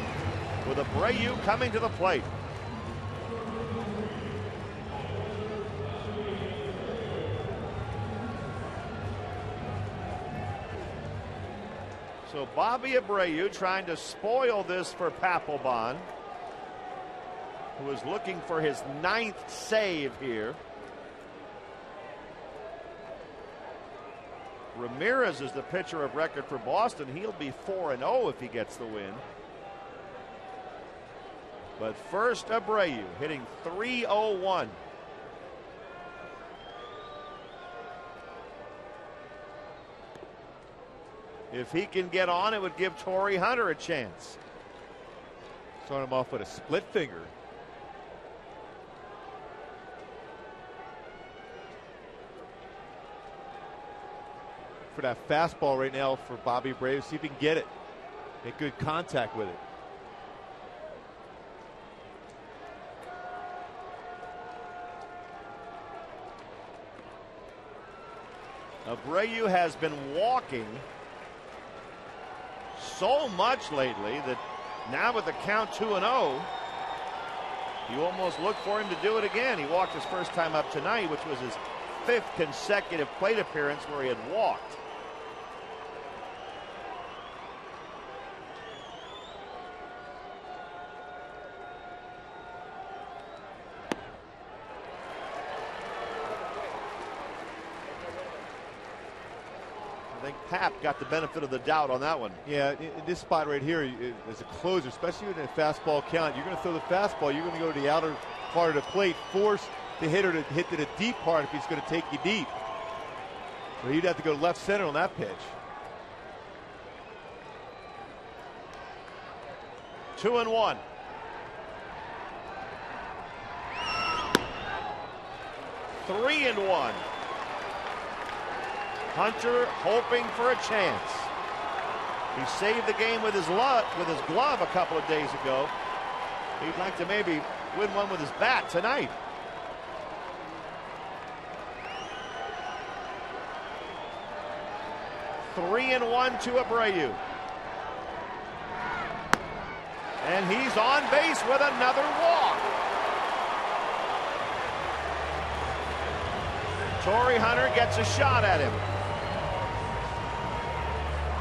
with Abreu coming to the plate. So Bobby Abreu trying to spoil this for Papelbon, who is looking for his 9th save here. Ramirez is the pitcher of record for Boston. He'll be 4-0 if he gets the win. But first, Abreu hitting .301. If he can get on, it would give Torrey Hunter a chance. Starting him off with a split finger. For that fastball right now for Bobby Abreu, see if he can get it. Make good contact with it. Abreu has been walking so much lately that now with the count 2-0, you almost look for him to do it again. He walked his first time up tonight, which was his 5th consecutive plate appearance where he had walked. I think Pap got the benefit of the doubt on that one. Yeah, in this spot right here, as a closer, especially in a fastball count, you're going to throw the fastball, you're going to go to the outer part of the plate, force the hitter to hit to the deep part if he's going to take you deep. So he'd have to go left center on that pitch. 2-1. Three and 1. Hunter hoping for a chance. He saved the game with his glove a couple of days ago. He'd like to maybe win one with his bat tonight. Three and 1 to Abreu. And he's on base with another walk. Torrey Hunter gets a shot at him.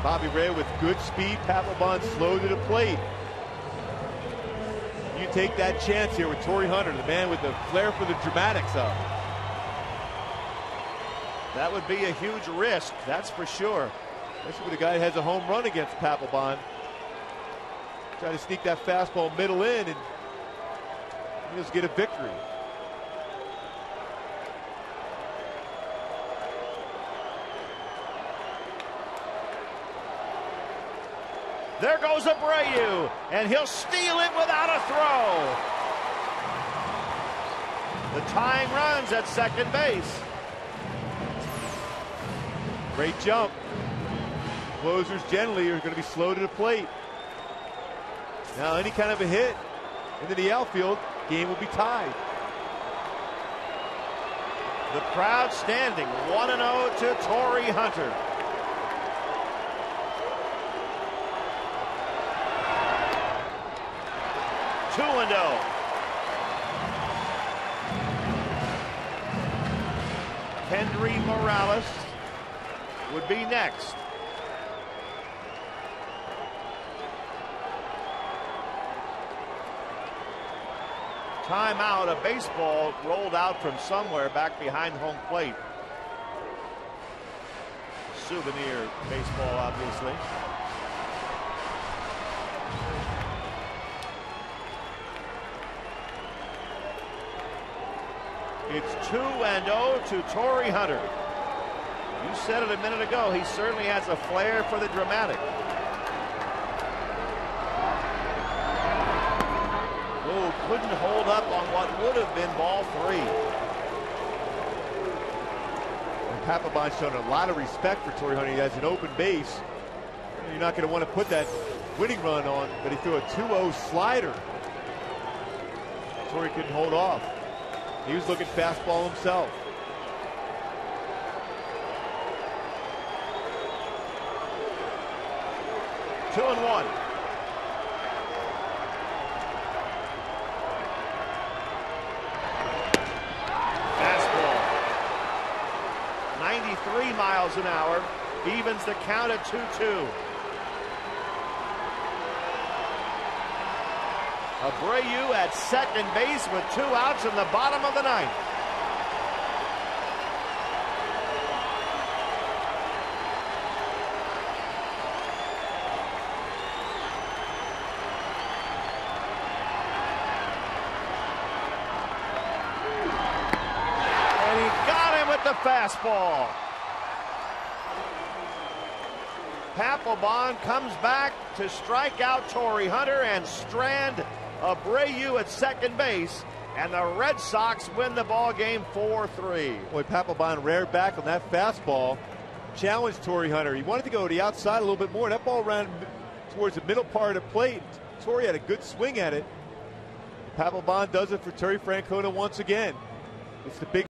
Bobby Abreu with good speed. Papelbon slow to the plate. You take that chance here with Torrey Hunter, the man with the flair for the dramatics of. That would be a huge risk, that's for sure. Especially with a guy that has a home run against Papelbon. Try to sneak that fastball middle in and just get a victory. There goes Abreu, and he'll steal it without a throw. The tying runs at second base. Great jump. Closers generally are going to be slow to the plate. Now any kind of a hit into the outfield, game will be tied. The crowd standing 1-0 to Torrey Hunter. Kendry Morales would be next. Timeout, a baseball rolled out from somewhere back behind home plate. Souvenir baseball, obviously. It's 2-0 to Torrey Hunter. You said it a minute ago, he certainly has a flair for the dramatic. Oh, couldn't hold up on what would have been ball 3. And Papelbon's shown a lot of respect for Torrey Hunter. He has an open base. You're not going to want to put that winning run on, but he threw a 2-0 slider. Torrey couldn't hold off. He was looking fastball himself. 2-1. Fastball. 93 miles an hour. Evens the count at 2-2. Abreu at second base with 2 outs in the bottom of the 9th. And he got him with the fastball. Papelbon comes back to strike out Torrey Hunter and strand Abreu at second base, and the Red Sox win the ball game 4-3. Boy, Papelbon reared back on that fastball, challenged Torrey Hunter. He wanted to go to the outside a little bit more. That ball ran towards the middle part of the plate. Torrey had a good swing at it. Papelbon does it for Terry Francona once again. It's the big